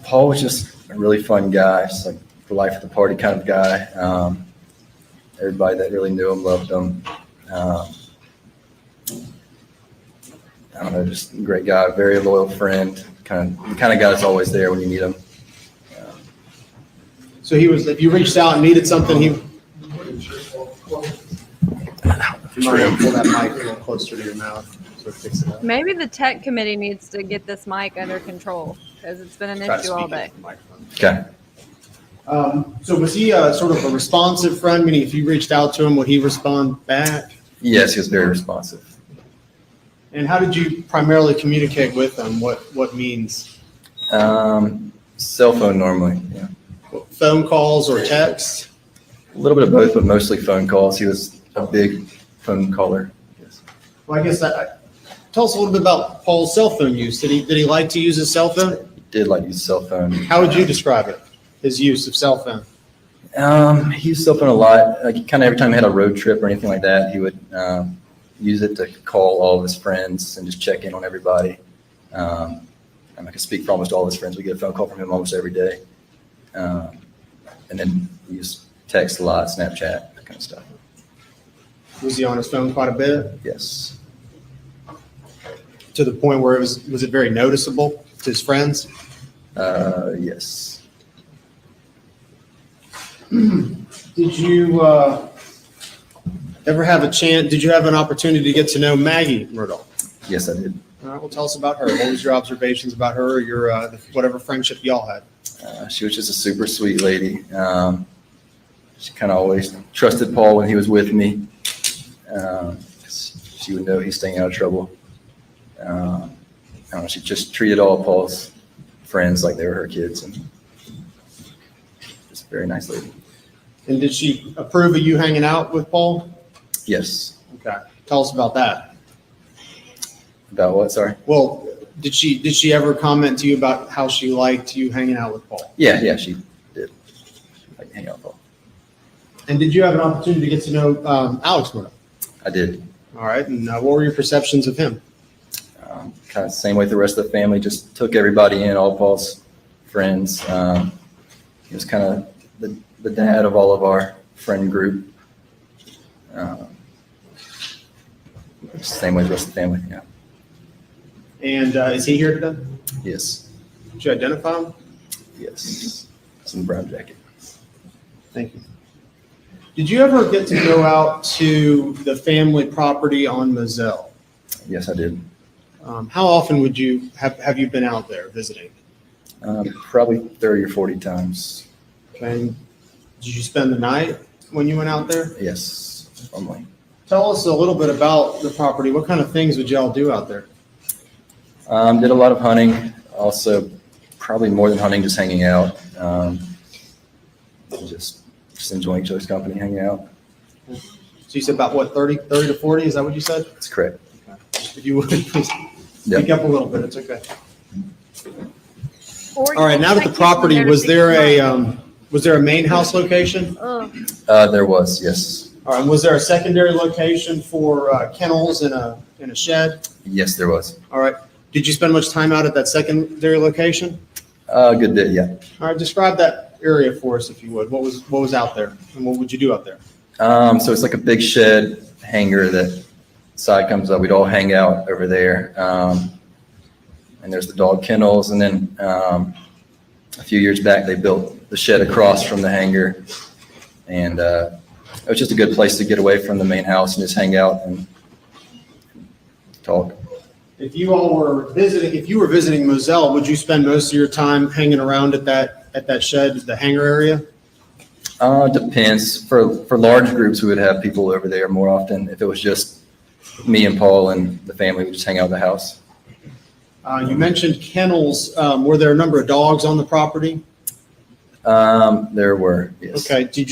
Paul was just a really fun guy, just like the life of the party kind of guy. Everybody that really knew him loved him. I don't know, just a great guy, very loyal friend, the kind of guy that's always there when you need him. So if you reached out and needed something, You might want to pull that mic a little closer to your mouth so it picks it up. Maybe the tech committee needs to get this mic under control because it's been an Try to issue all speak day. into the microphone. Okay. So was he sort of a responsive friend? Meaning, if you reached out to him, would he respond back? Yes, he was very responsive. And how did you primarily communicate with him? What means? Cell phone normally, yeah. Phone calls or texts? A little bit of both, but mostly phone calls. He was a big phone caller. Yes. Well, I guess tell us a little bit about Paul's cell phone use. Did he like to use his cell phone? He did like to use cell phone. How would you describe it? His use of cell phone? He used cell phone a lot. Like kind of every time he had a road trip or anything like that, he would use it to call all of his friends and just check in on everybody. I can speak for almost all his friends. We get a phone call from him almost every day. And then he used text a lot, Snapchat, that kind of stuff. Was he on his phone quite a bit? Yes. To the point where was it very noticeable to his friends? Yes. Did you ever have did you have an opportunity to get to know Maggie Murdaugh? Yes, I did. All right, well, tell us about her. What was your observations about her, or your whatever friendship y'all had? She was just a super sweet lady. She kind of always trusted Paul when he was with me. She would know he's staying out of trouble. I don't know, she just treated all Paul's friends like they were her kids, and just a very nice lady. And did she approve of you hanging out with Paul? Yes. Okay, tell us about that. About what? Sorry. Well, did she ever comment to you about how she liked you hanging out with Paul? Yeah, she did. Like hang out with Paul. And did you have an opportunity to get to know Alex Murdaugh? I did. All right, and what were your perceptions of him? Kind of the same way with the rest of the family. Just took everybody in, all Paul's friends. He was kind of the dad of all of our friend group. Same way with the rest of the family. Yeah. And is he here today? Yes. Did you identify him? Yes. It's in the brown jacket. Thank you. Did you ever get to go out to the family property on Moselle? Yes, I did. How often would you have you been out there visiting? Probably 30 or 40 times. Okay. Did you spend the night when you went out there? Yes, normally. Tell us a little bit about the property. What kind of things would y'all do out there? Did a lot of hunting. Also, probably more than hunting, just hanging out. Just enjoying each other's company, hanging out. So you said about what, 30 to 40? Is that what you said? That's correct. Okay. If you would, please speak up a little bit. It's okay. All right. Now that the property, was there a main house location? There was, yes. All right. Was there a secondary location for kennels and a shed? Yes, there was. All right. Did you spend much time out at that secondary location? A good bit, yeah. All right. Describe that area for us, if you would. What was out there, and what would you do out there? So it's like a big shed hangar that side comes up. We'd all hang out over there. And there's the dog kennels. And then a few years back, they built the shed across from the hangar. And it was just a good place to get away from the main house and just hang out and talk. If you were visiting Moselle, would you spend most of your time hanging around at that shed, the hangar area? Depends. For large groups, we would have people over there more often. If it was just me and Paul and the family, we just hang out at the house. You mentioned kennels. Were there a number of dogs on the property? There were, yes. Okay. Do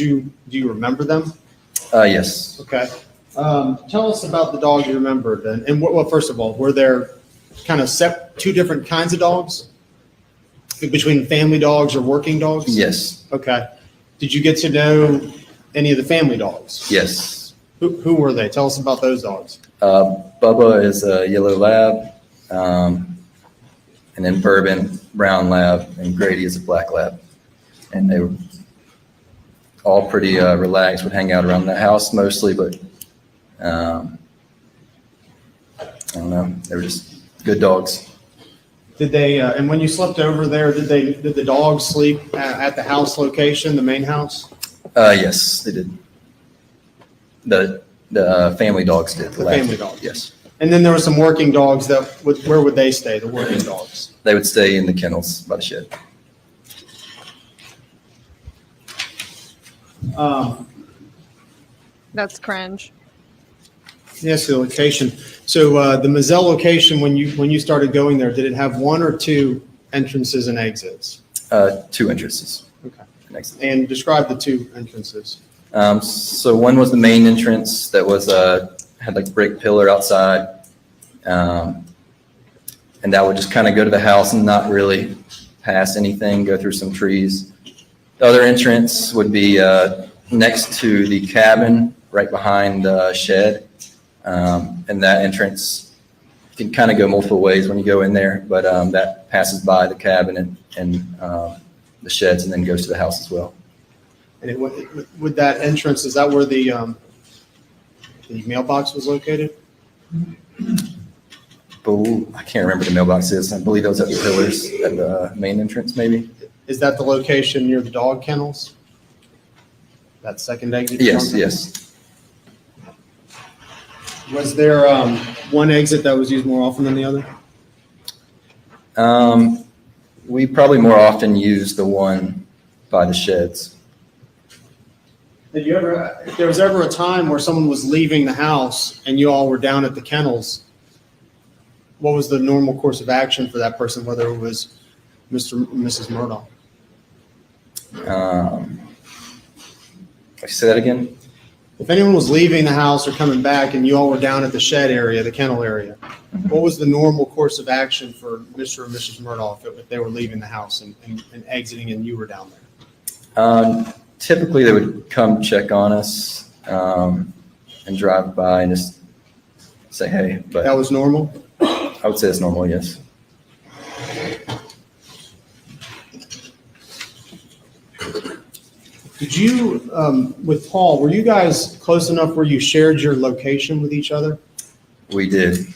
you remember them? Yes. Okay. Tell us about the dogs you remembered. And well, first of all, were there kind of two different kinds of dogs between family dogs or working dogs? Yes. Okay. Did you get to know any of the family dogs? Yes. Who were they? Tell us about those dogs. Bubba is a yellow lab, and then Bourbon, brown lab, and Grady is a black lab. And they were all pretty relaxed, would hang out around the house mostly, but I don't know, they were just good dogs. Did they, and when you slept over there, did the dogs sleep at the house location, the main house? Yes, they did. The family dogs did. The family dogs? Yes. And then there were some working dogs where would they stay, the working dogs? They would stay in the kennels by the shed. That's cringe. Yes, the location. So the Mazzell location, when you started going there, did it have one or two entrances and exits? 2 entrances. Okay. and exits. And describe the two entrances. So one was the main entrance that was had like a brick pillar outside, and that would just kind of go to the house and not really pass anything, go through some trees. The other entrance would be next to the cabin, right behind the shed, and that entrance can kind of go multiple ways when you go in there, but that passes by the cabin and the sheds and then goes to the house as well. And with that entrance, is that where the mailbox was located? But I can't remember the mailbox is. I believe it was at the pillars at the main entrance, maybe. Is that the location near the dog kennels? That second exit? Yes, yes. Was there one exit that was used more often than the other? We probably more often use the one by the sheds. Did you ever, if there was ever a time where someone was leaving the house and you all were down at the kennels, what was the normal course of action for that person, whether it was Mr. and Mrs. Murdaugh? Say that again? If anyone was leaving the house or coming back and you all were down at the shed area, the kennel area, what was the normal course of action for Mr. and Mrs. Murdaugh if they were leaving the house and exiting and you were down there? Typically, they would come check on us and drive by and just say, hey. But that was normal? I would say it's normal, yes. Did you, with Paul, were you guys close enough where you shared your location with each other? We did.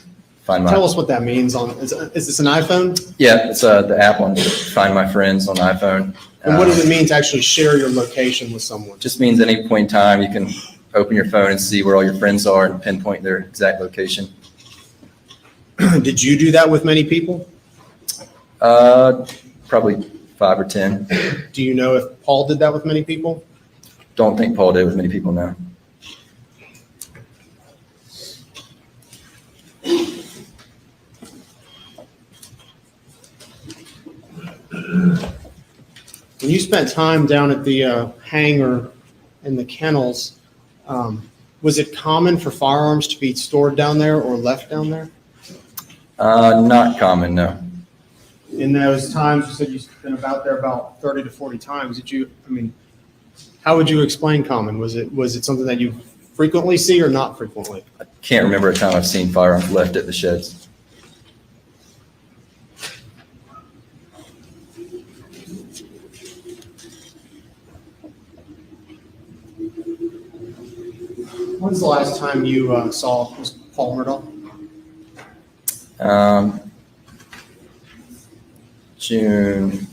Tell us what that means. Is this an iPhone? Yeah, it's the app on Find My Friends on iPhone. And what does it mean to actually share your location with someone? Just means at any point in time you can open your phone and see where all your friends are and pinpoint their exact location. Did you do that with many people? Probably 5 or 10. Do you know if Paul did that with many people? Don't think Paul did with many people now. When you spent time down at the hangar in the kennels, was it common for firearms to be stored down there or left down there? Not common, no. In those times, you said you've been about there about 30 to 40 times. How would you explain common? Was it something that you frequently see or not frequently? I can't remember a time I've seen firearms left at the sheds. When's the last time you saw Paul Murdaugh? June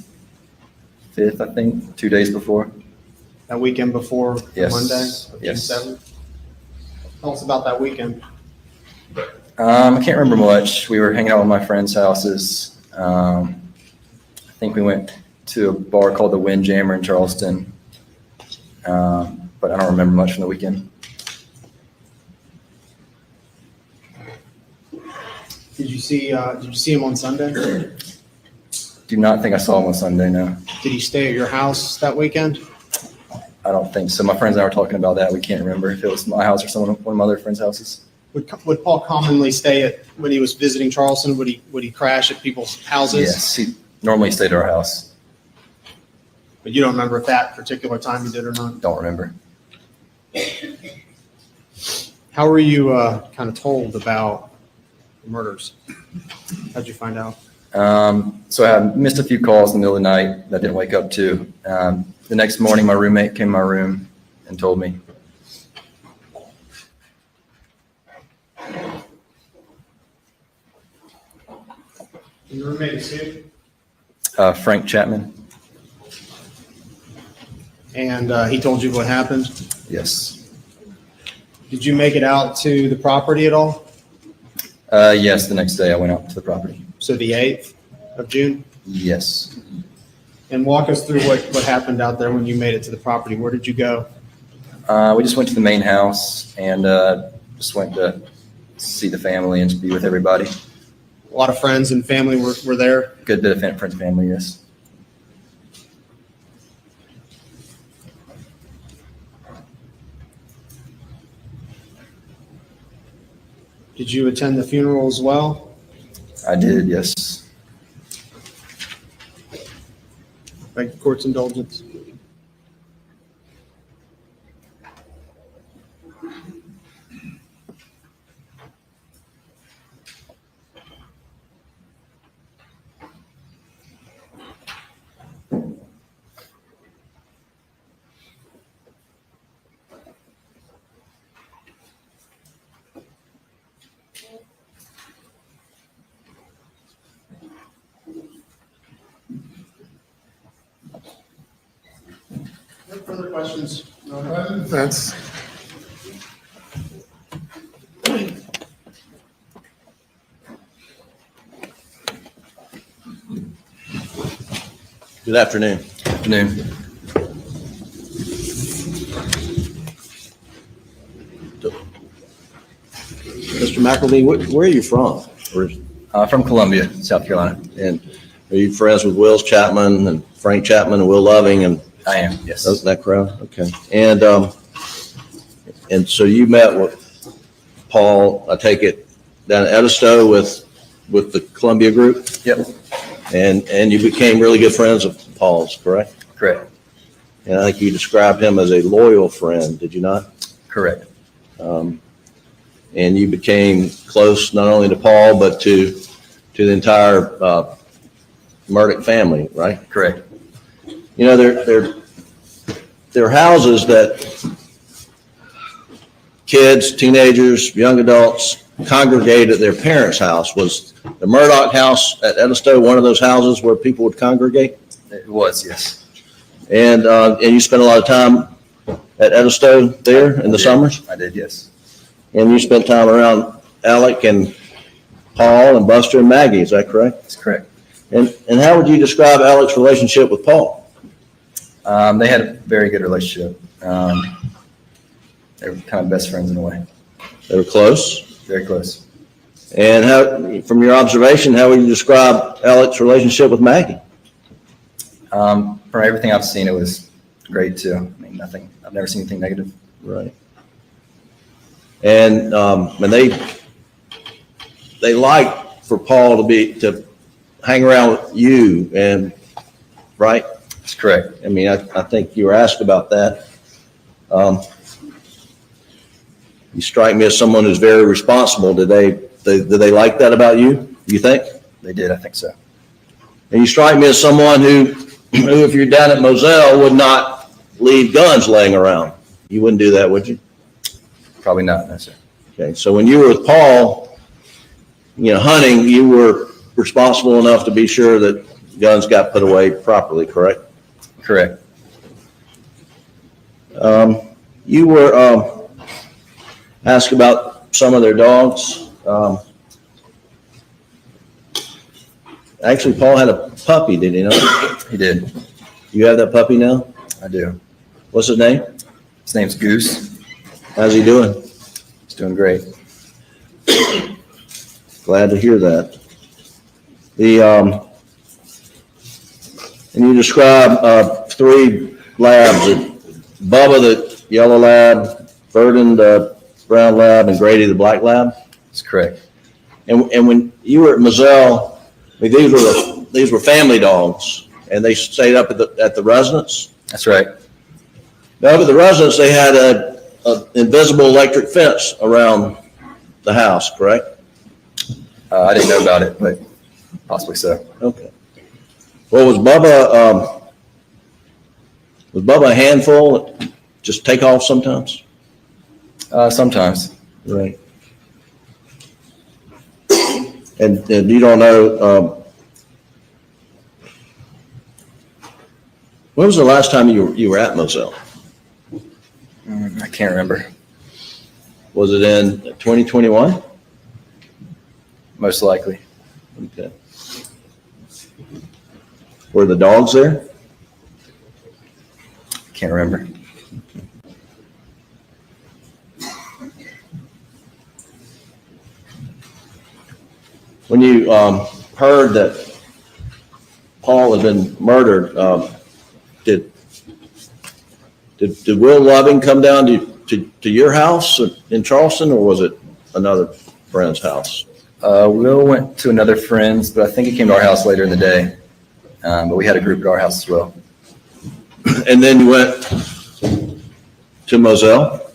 5th, I think, 2 days before. That weekend before Yes. Monday, June Yes. 7th? Tell us about that weekend. I can't remember much. We were hanging out with my friends' houses. I think we went to a bar called the Windjammer in Charleston, but I don't remember much from the weekend. Did you see him on Sunday? Do not think I saw him on Sunday, no. Did he stay at your house that weekend? I don't think so. My friends and I were talking about that. We can't remember if it was my house or one of my other friends' houses. Would Paul commonly stay at, when he was visiting Charleston, would he crash at people's houses? Yes, he normally stayed at our house. But you don't remember if that particular time he did or not? Don't remember. How were you kind of told about the murders? How'd you find out? So I missed a few calls in the middle of the night that I didn't wake up to. The next morning, my roommate came in my room and told me. And your roommate is who? Frank Chapman. And he told you what happened? Yes. Did you make it out to the property at all? Yes, the next day I went out to the property. So the 8th of June? Yes. And walk us through what happened out there when you made it to the property. Where did you go? We just went to the main house and just went to see the family and be with everybody. A lot of friends and family were there. Good bit of friends and family, yes. Did you attend the funeral as well? I did, yes. Beg the court's indulgence. No further questions? That's, Good afternoon. Afternoon. Mr. McElveen, where are you from? From Columbia, South Carolina. And are you friends with Will Chapman and Frank Chapman and Will Loving and I am, yes. that crowd? Okay. And so you met with Paul, I take it, down at Edisto with the Columbia group? Yep, And you became really good friends of Paul's, correct? correct, And I think you described him as a loyal friend, did you not? correct. And you became close not only to Paul, but to the entire Murdaugh family, right? Correct. You know, there are houses that kids, teenagers, young adults congregate at their parents' house. Was the Murdaugh house at Edisto one of those houses where people would congregate? It was, yes. And you spent a lot of time at Edisto there in the summers? I did, yes. And you spent time around Alec and Paul and Buster and Maggie, is that correct? That's correct. And how would you describe Alec's relationship with Paul? They had a very good relationship. They were kind of best friends in a way. They were close. Very close. And how, from your observation, how would you describe Alec's relationship with Maggie? From everything I've seen, it was great too. I mean, nothing. I've never seen anything negative. Right. And they like for Paul to hang around with you, and right? That's correct. I mean, I think you were asked about that. You strike me as someone who's very responsible. Did they like that about you, you think? They did, I think so. And you strike me as someone who if you're down at Moselle, would not leave guns laying around. You wouldn't do that, would you? Probably not, no, sir. Okay, so when you were with Paul, hunting, you were responsible enough to be sure that guns got put away properly, correct? Correct. You were asked about some of their dogs. Actually, Paul had a puppy, did he not? He did. You have that puppy now? I do. What's his name? His name's Goose. How's he doing? He's doing great. Glad to hear that. And you describe three labs: Bubba, the yellow lab, Verdon, the brown lab, and Grady, the black lab. That's correct. And when you were at Moselle, I mean, these were family dogs, and they stayed up at the residence. That's right. Now, up at the residence, they had a invisible electric fence around the house, correct? I didn't know about it, but possibly so. Okay. Well, was Bubba a handful? Just take off sometimes? Sometimes. Right. And you don't know, when was the last time you were at Moselle? I can't remember. Was it in 2021? Most likely. Okay. Were the dogs there? Can't remember. When you heard that Paul had been murdered, did Will Loving come down to your house in Charleston, or was it another friend's house? Will went to another friend's, but I think he came to our house later in the day. But we had a group at our house as well. And then you went to Moselle?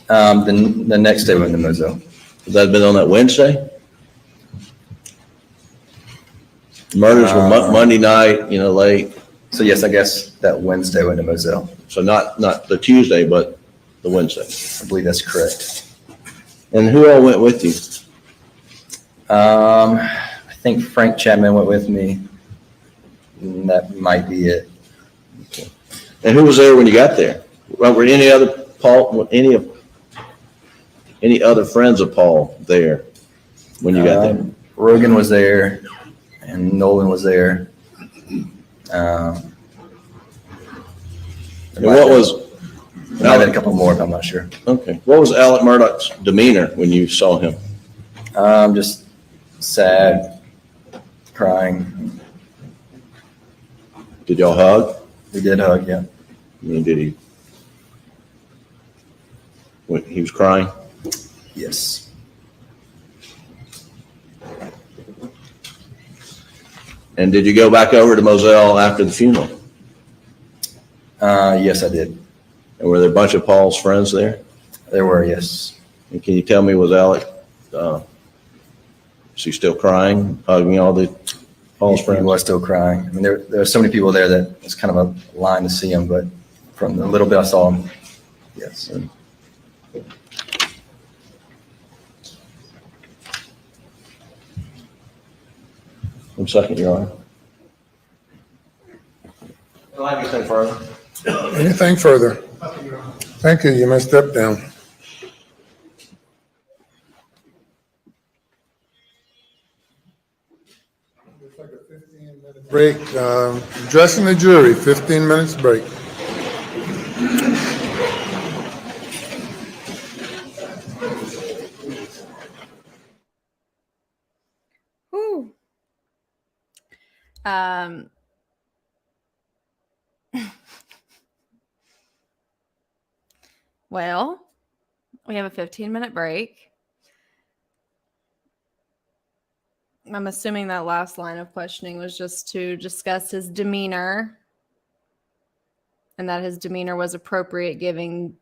The next day we went to Moselle. Would that have been on that Wednesday? Murders were Monday night, late. So yes, I guess that Wednesday we went to Moselle. So not the Tuesday, but the Wednesday. I believe that's correct. And who all went with you? I think Frank Chapman went with me. And that might be it. Okay. And who was there when you got there? Were any other Paul? Any other friends of Paul there when you got there? Rogan was there, and Nolan was there. And what was? Might have been a couple more, but I'm not sure. Okay. What was Alec Murdaugh's demeanor when you saw him? Just sad, crying. Did y'all hug? We did hug, yeah. I mean, did he? When he was crying? Yes. And did you go back over to Moselle after the funeral? Yes, I did. And were there a bunch of Paul's friends there? There were, yes. And can you tell me, was Alec, is he still crying, hugging all the Paul's friends? He was still crying. I mean, there were so many people there that it's kind of a line to see him, but from the little bit I saw him, yes. One second, Your Honor. Do I have anything further? Anything further? Thank you. You may step down. Looks like a 15-minute break. Addressing the jury, 15 minutes break. Whew. Well, we have a 15-minute break. I'm assuming that last line of questioning was just to discuss his demeanor and that his demeanor was appropriate given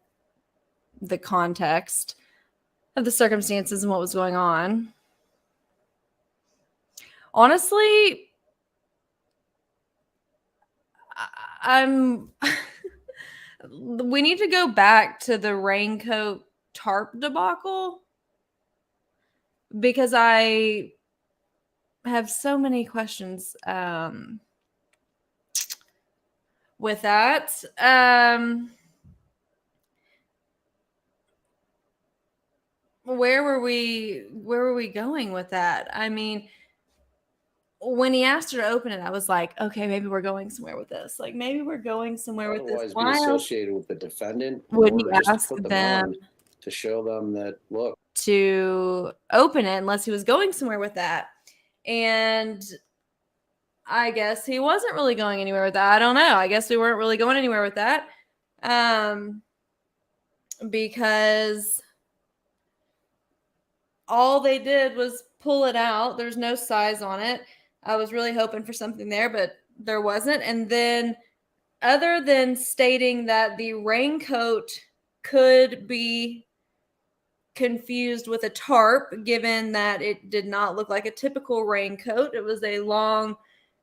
the context of the circumstances and what was going on. Honestly, we need to go back to the raincoat tarp debacle because I have so many questions with that. Where were we going with that? I mean, when he asked her to open it, I was like, okay, maybe we're going somewhere with this. Like, maybe we're going somewhere with this. Otherwise be associated with the defendant. Would he or just to ask put them on to show them that, look, to open it unless he was going somewhere with that? And I guess he wasn't really going anywhere with that. I don't know. I guess we weren't really going anywhere with that. Because all they did was pull it out. There's no size on it. I was really hoping for something there, but there wasn't. And then other than stating that the raincoat could be confused with a tarp, given that it did not look like a typical raincoat. It was a long,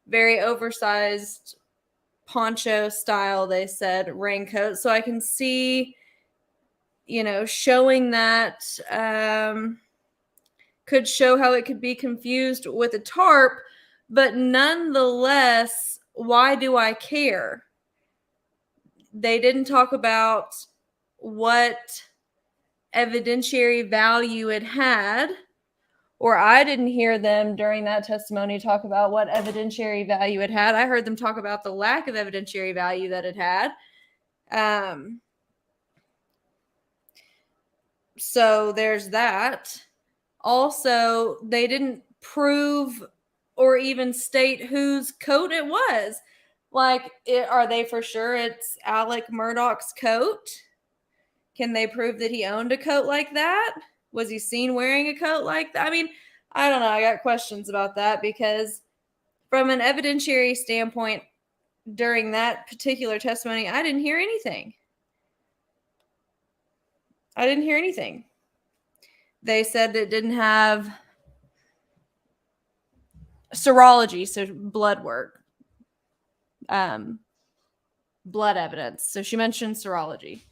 very oversized poncho style, they said, raincoat. So I can see, showing that could show how it could be confused with a tarp, but nonetheless, why do I care? They didn't talk about what evidentiary value it had, or I didn't hear them during that testimony talk about what evidentiary value it had. I heard them talk about the lack of evidentiary value that it had. So there's that. Also, they didn't prove or even state whose coat it was. Like, are they for sure it's Alec Murdaugh's coat? Can they prove that he owned a coat like that? Was he seen wearing a coat like that? I mean, I don't know. I got questions about that because from an evidentiary standpoint, during that particular testimony, I didn't hear anything. They said it didn't have serology, so blood work, blood evidence. So she mentioned serology.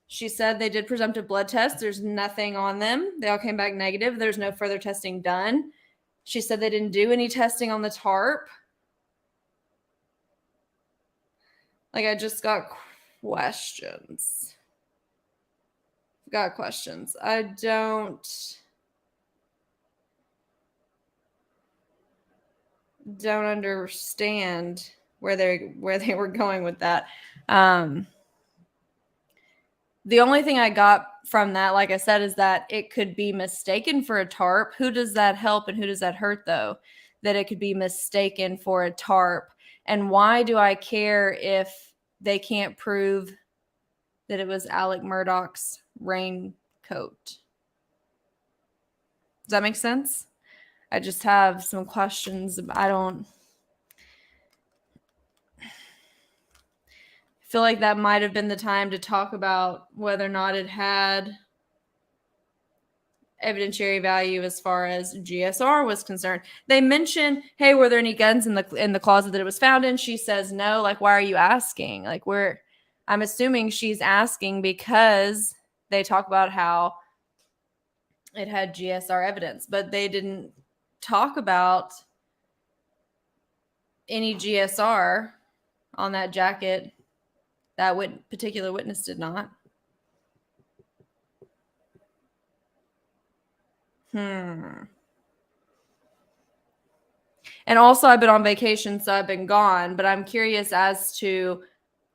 She said they did presumptive blood tests. There's nothing on them. They all came back negative. There's no further testing done. She said they didn't do any testing on the tarp. Like, I just got questions. I don't understand where they were going with that. The only thing I got from that, like I said, is that it could be mistaken for a tarp. Who does that help and who does that hurt, though? That it could be mistaken for a tarp. And why do I care if they can't prove that it was Alec Murdaugh's raincoat? Does that make sense? I just have some questions. I don't feel like that might have been the time to talk about whether or not it had evidentiary value as far as GSR was concerned. They mentioned, hey, were there any guns in the closet that it was found in? She says no. Like, why are you asking? Like, I'm assuming she's asking because they talk about how it had GSR evidence, but they didn't talk about any GSR on that jacket. That particular witness did not. And also, I've been on vacation, so I've been gone, but I'm curious as to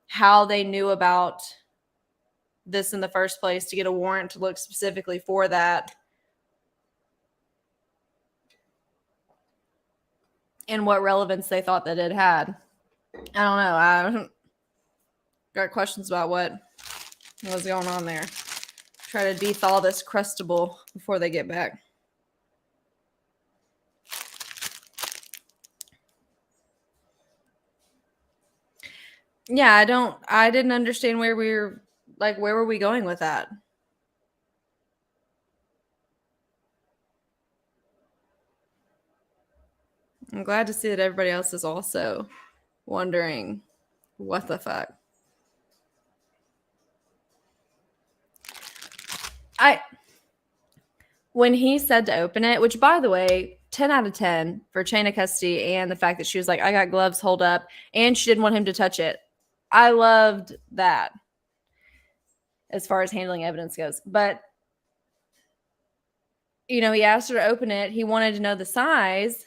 how they knew about this in the first place to get a warrant to look specifically for that. And what relevance they thought that it had. I don't know. I got questions about what was going on there. Try to dethaw this crustable before they get back. Yeah, I didn't understand where where were we going with that? I'm glad to see that everybody else is also wondering what the fuck. When he said to open it, which by the way, 10 out of 10 for chain of custody and the fact that she was like, I got gloves, hold up, and she didn't want him to touch it. I loved that as far as handling evidence goes. But, he asked her to open it. He wanted to know the size.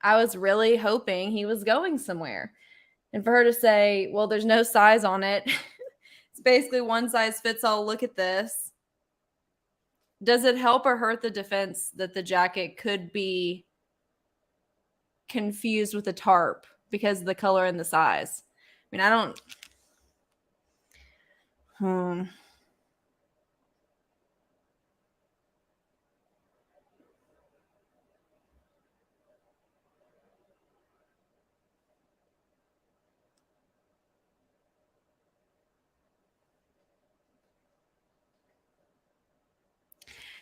I was really hoping he was going somewhere. And for her to say, well, there's no size on it. It's basically one size fits all. Look at this. Does it help or hurt the defense that the jacket could be confused with a tarp because of the color and the size? I mean, I don't.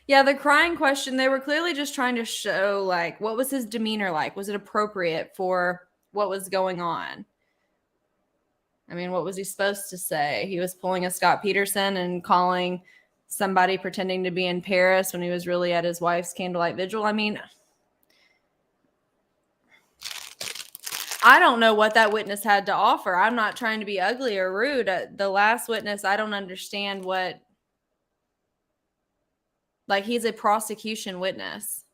Yeah, the crying question, they were clearly just trying to show, what was his demeanor like? Was it appropriate for what was going on? I mean, what was he supposed to say? He was pulling a Scott Peterson and calling somebody pretending to be in Paris when he was really at his wife's candlelight vigil. I mean, I don't know what that witness had to offer. I'm not trying to be ugly or rude. The last witness, I don't understand what Like, he's a prosecution witness.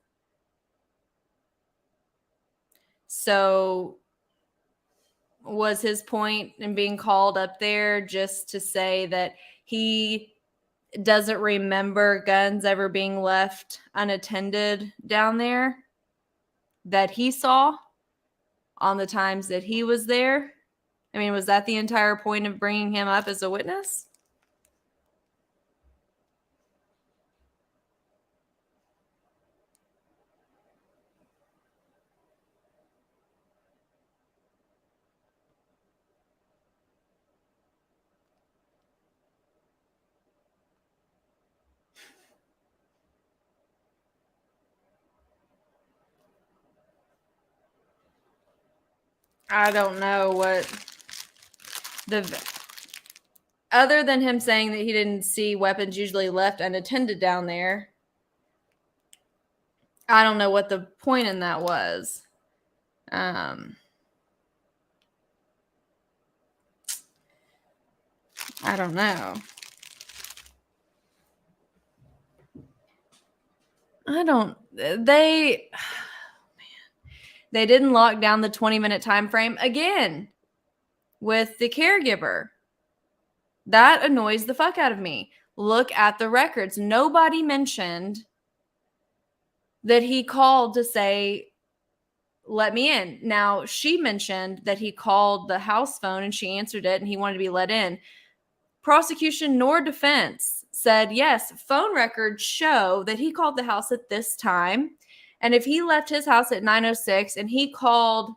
So was his point in being called up there just to say that he doesn't remember guns ever being left unattended down there that he saw on the times that he was there? I mean, was that the entire point of bringing him up as a witness? I don't know what other than him saying that he didn't see weapons usually left unattended down there. I don't know what the point in that was. I don't know. They didn't lock down the 20-minute time frame again with the caregiver. That annoys the fuck out of me. Look at the records. Nobody mentioned that he called to say, let me in. Now, she mentioned that he called the house phone and she answered it and he wanted to be let in. Prosecution nor defense said, yes, phone records show that he called the house at this time. And if he left his house at 9:06 and he called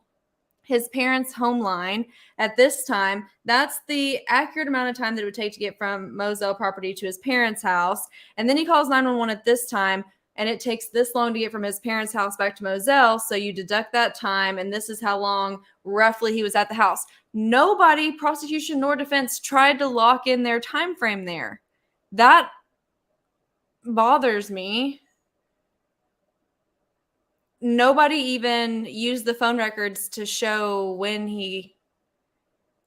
his parents' home line at this time, that's the accurate amount of time that it would take to get from Moselle property to his parents' house. And then he calls 911 at this time, and it takes this long to get from his parents' house back to Moselle. So you deduct that time, and this is how long roughly he was at the house. Nobody, prosecution nor defense, tried to lock in their time frame there. That bothers me. Nobody even used the phone records to show when he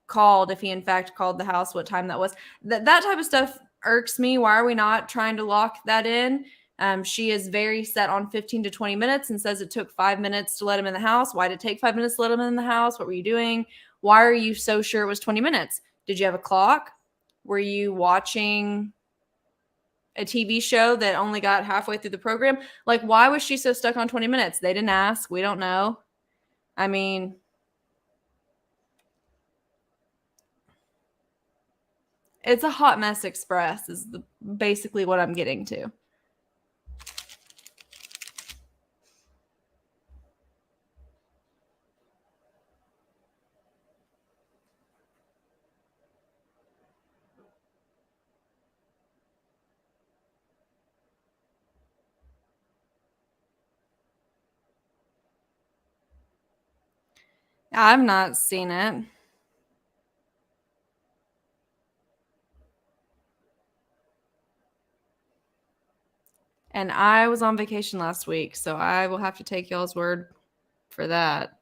called, if he in fact called the house, what time that was. That type of stuff irks me. Why are we not trying to lock that in? She is very set on 15 to 20 minutes and says it took 5 minutes to let him in the house. Why did it take 5 minutes to let him in the house? What were you doing? Why are you so sure it was 20 minutes? Did you have a clock? Were you watching a TV show that only got halfway through the program? Like, why was she so stuck on 20 minutes? They didn't ask. We don't know. I mean, it's a hot mess express is basically what I'm getting to. I've not seen it. And I was on vacation last week, so I will have to take y'all's word for that.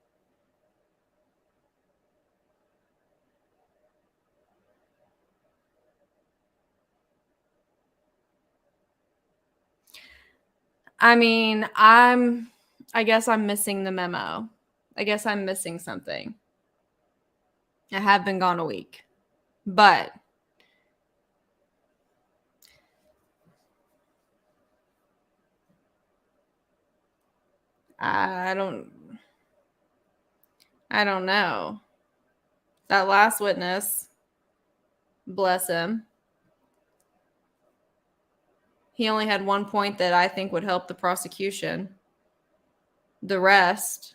I mean, I guess I'm missing the memo. I guess I'm missing something. I have been gone a week. But I don't know. That last witness, bless him, he only had one point that I think would help the prosecution. The rest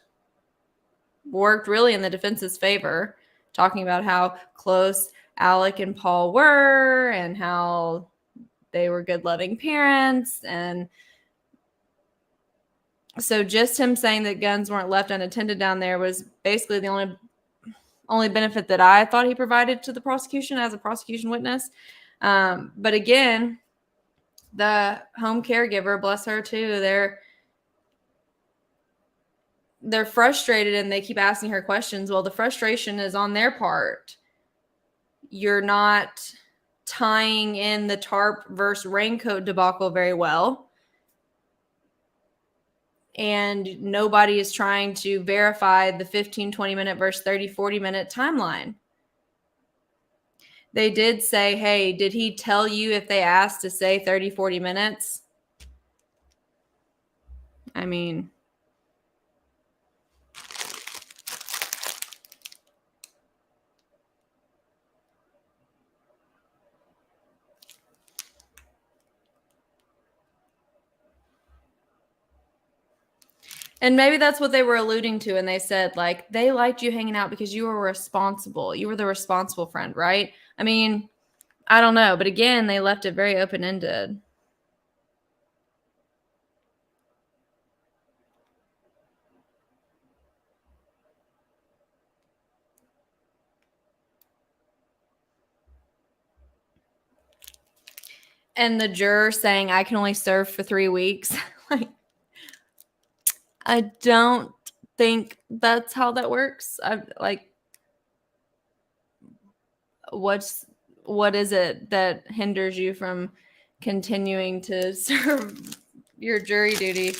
worked really in the defense's favor, talking about how close Alec and Paul were and how they were good, loving parents. And so just him saying that guns weren't left unattended down there was basically the only benefit that I thought he provided to the prosecution as a prosecution witness. But again, the home caregiver, bless her too, they're frustrated and they keep asking her questions. Well, the frustration is on their part. You're not tying in the tarp versus raincoat debacle very well. and nobody is trying to verify the 15, 20-minute versus 30, 40-minute timeline. They did say, hey, did he tell you if they asked to say 30, 40 minutes? I mean, and maybe that's what they were alluding to. And they said, like, they liked you hanging out because you were responsible. You were the responsible friend, right? I mean, I don't know. But again, they left it very open-ended. And the juror saying, I can only serve for 3 weeks. Like, I don't think that's how that works. What is it that hinders you from continuing to serve your jury duty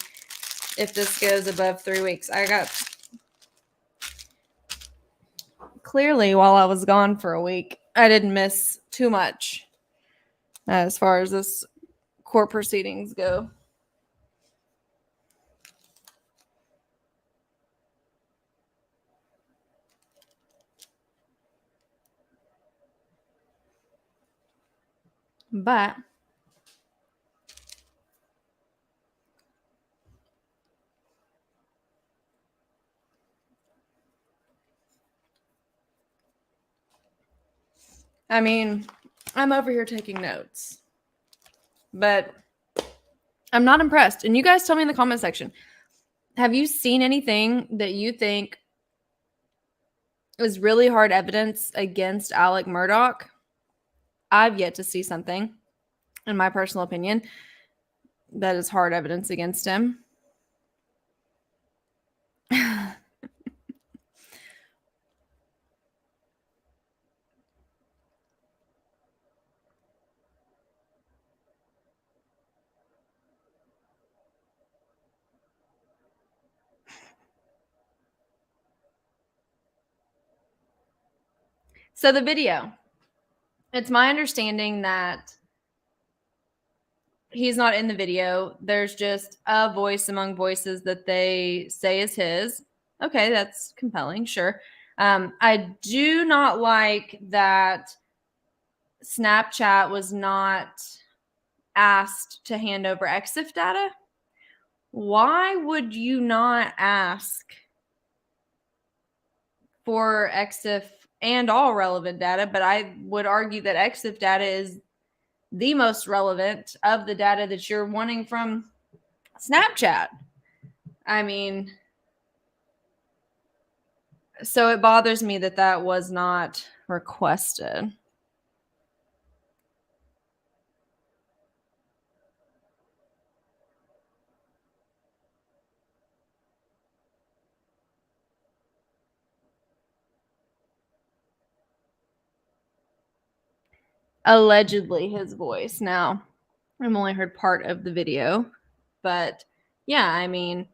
if this goes above 3 weeks? I got clearly while I was gone for a week, I didn't miss too much as far as this court proceedings go. But I mean, I'm over here taking notes, but I'm not impressed. And you guys tell me in the comment section, have you seen anything that you think is really hard evidence against Alec Murdaugh? I've yet to see something, in my personal opinion, that is hard evidence against him. So the video, it's my understanding that he's not in the video. There's just a voice among voices that they say is his. Okay, that's compelling, sure. I do not like that Snapchat was not asked to hand over EXIF data. Why would you not ask for EXIF and all relevant data? But I would argue that EXIF data is the most relevant of the data that you're wanting from Snapchat. I mean, so it bothers me that that was not requested. Allegedly his voice. Now, I've only heard part of the video, but yeah, I mean,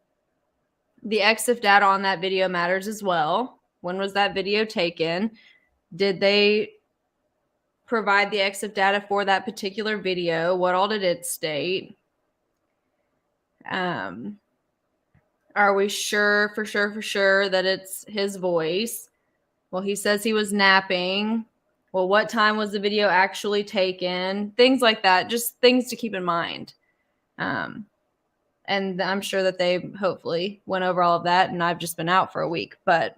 the EXIF data on that video matters as well. When was that video taken? Did they provide the EXIF data for that particular video? What all did it state? Are we sure for sure that it's his voice? Well, he says he was napping. Well, what time was the video actually taken? Things like that, just things to keep in mind. And I'm sure that they hopefully went over all of that, and I've just been out for a week. But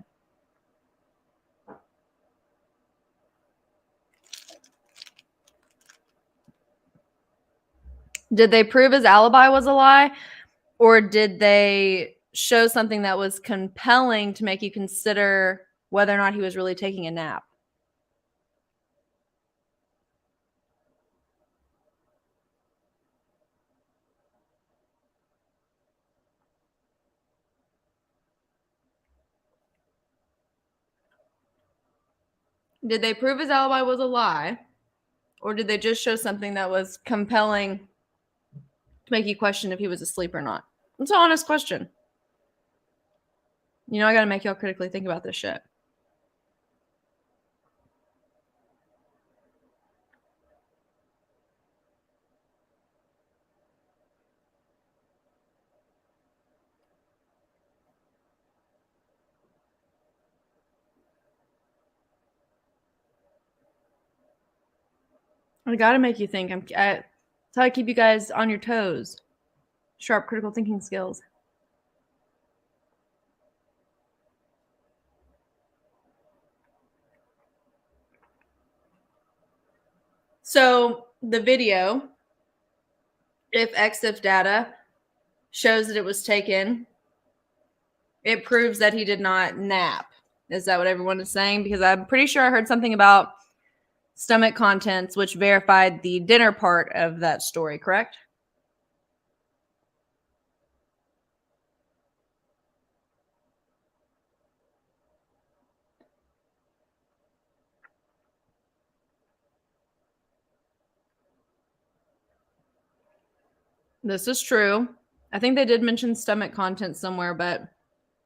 did they prove his alibi was a lie? Or did they show something that was compelling to make you consider whether or not he was really taking a nap? Did they prove his alibi was a lie? Or did they just show something that was compelling to make you question if he was asleep or not? It's an honest question. You know, I got to make y'all critically think about this shit. I got to make you think. That's how I keep you guys on your toes. Sharp critical thinking skills. So the video, if EXIF data shows that it was taken, it proves that he did not nap. Is that what everyone is saying? Because I'm pretty sure I heard something about stomach contents, which verified the dinner part of that story, correct? This is true. I think they did mention stomach contents somewhere, but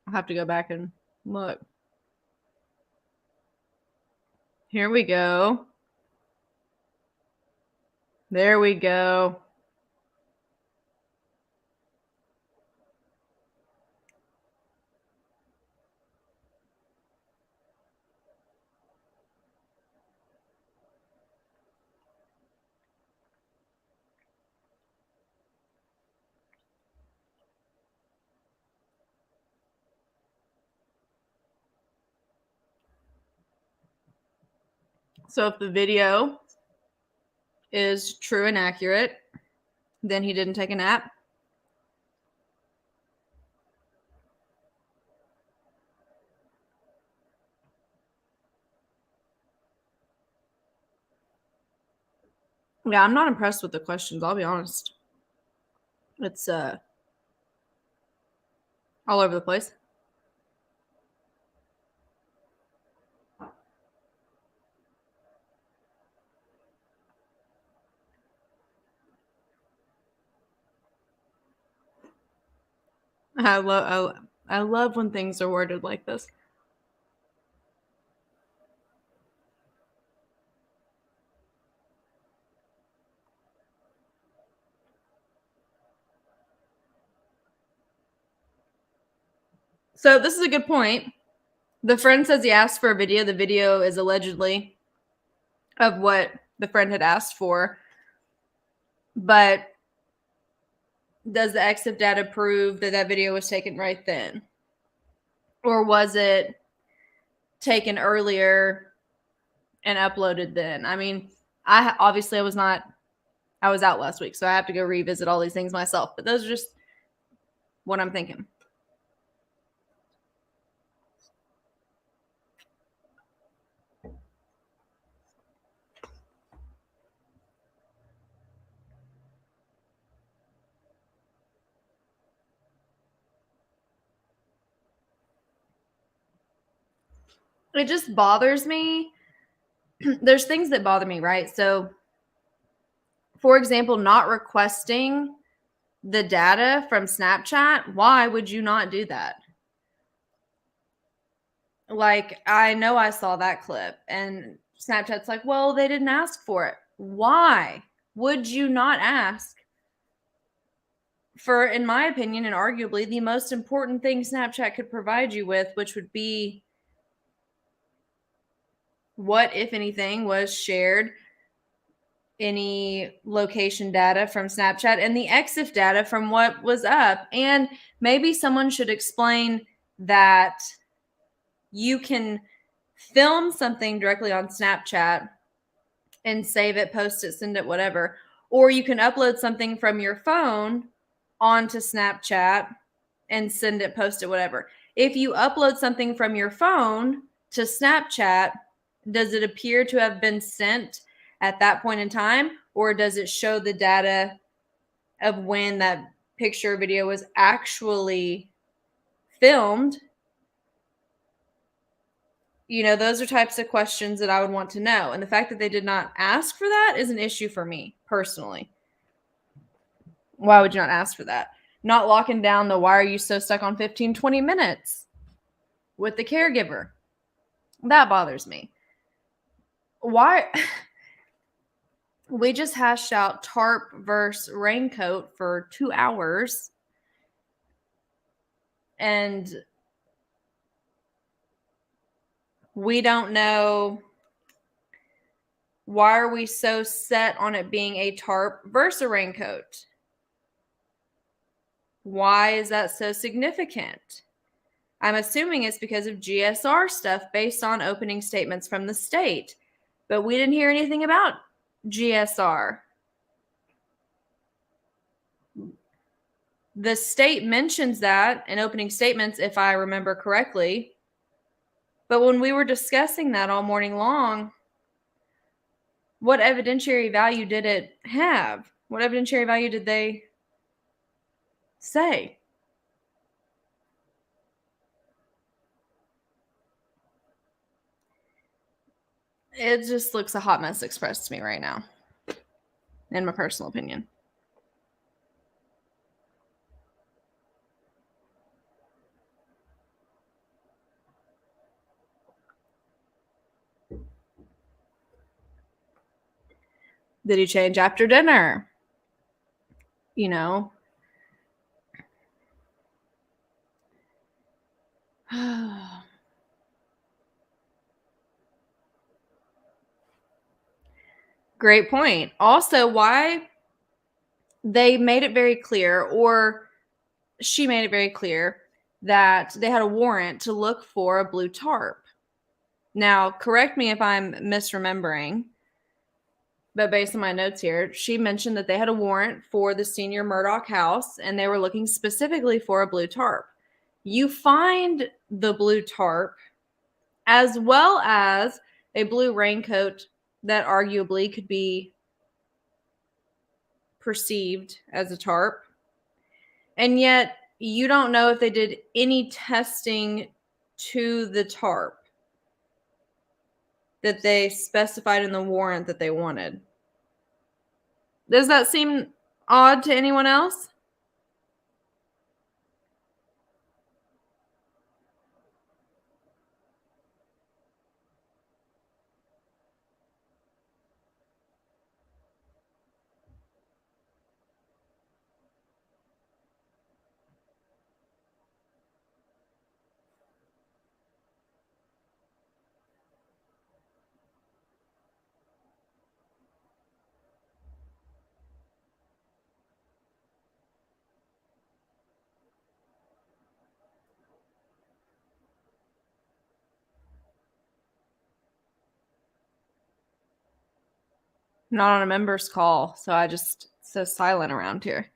I'll have to go back and look. Here we go. There we go. So if the video is true and accurate, then he didn't take a nap. Yeah, I'm not impressed with the questions, I'll be honest. It's all over the place. I love when things are worded like this. So this is a good point. The friend says he asked for a video. The video is allegedly of what the friend had asked for. But does the EXIF data prove that that video was taken right then? Or was it taken earlier and uploaded then? I mean, I was out last week, so I have to go revisit all these things myself. But those are just what I'm thinking. It just bothers me. There's things that bother me, right? So, for example, not requesting the data from Snapchat. Why would you not do that? Like, I know I saw that clip and Snapchat's like, well, they didn't ask for it. Why would you not ask for, in my opinion, and arguably the most important thing Snapchat could provide you with, which would be what, if anything, was shared, any location data from Snapchat, and the EXIF data from what was up. And maybe someone should explain that you can film something directly on Snapchat and save it, post it, send it, whatever. Or you can upload something from your phone onto Snapchat and send it, post it, whatever. If you upload something from your phone to Snapchat, does it appear to have been sent at that point in time? Or does it show the data of when that picture or video was actually filmed? You know, those are types of questions that I would want to know. And the fact that they did not ask for that is an issue for me personally. Why would you not ask for that? not locking down the why are you so stuck on 15, 20 minutes with the caregiver. That bothers me. Why? We just hashed out tarp versus raincoat for 2 hours. And we don't know, why are we so set on it being a tarp versus a raincoat? Why is that so significant? I'm assuming it's because of GSR stuff based on opening statements from the state. But we didn't hear anything about GSR. The state mentions that in opening statements, if I remember correctly. But when we were discussing that all morning long, what evidentiary value did it have? What evidentiary value did they say? It just looks a hot mess expressed to me right now, in my personal opinion. Did he change after dinner? You know? Great point. Also, why they made it very clear, or she made it very clear, that they had a warrant to look for a blue tarp. Now, correct me if I'm misremembering, but based on my notes here, she mentioned that they had a warrant for the senior Murdaugh house, and they were looking specifically for a blue tarp. You find the blue tarp as well as a blue raincoat that arguably could be perceived as a tarp. And yet you don't know if they did any testing to the tarp that they specified in the warrant that they wanted. Does that seem odd to anyone else? Not on a member's call, so I just so silent around here.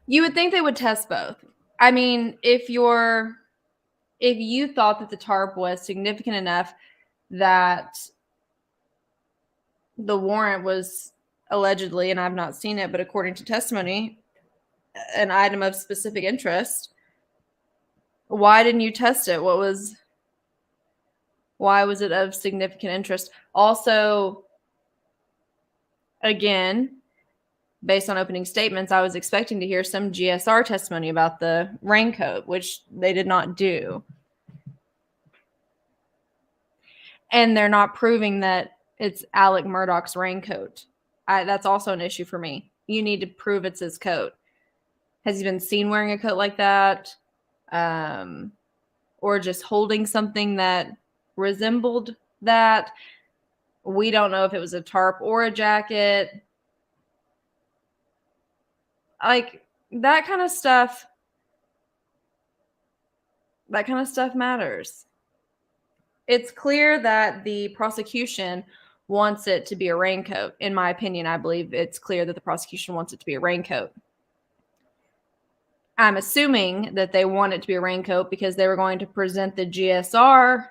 You would think they would test both. I mean, if you thought that the tarp was significant enough that the warrant was allegedly, and I've not seen it, but according to testimony, an item of specific interest, why didn't you test it? Why was it of significant interest? Also, again, based on opening statements, I was expecting to hear some GSR testimony about the raincoat, which they did not do. And they're not proving that it's Alec Murdaugh's raincoat. That's also an issue for me. You need to prove it's his coat. Has he been seen wearing a coat like that? Or just holding something that resembled that? We don't know if it was a tarp or a jacket. Like, that kind of stuff matters. It's clear that the prosecution wants it to be a raincoat. In my opinion, I believe it's clear that the prosecution wants it to be a raincoat. I'm assuming that they want it to be a raincoat because they were going to present the GSR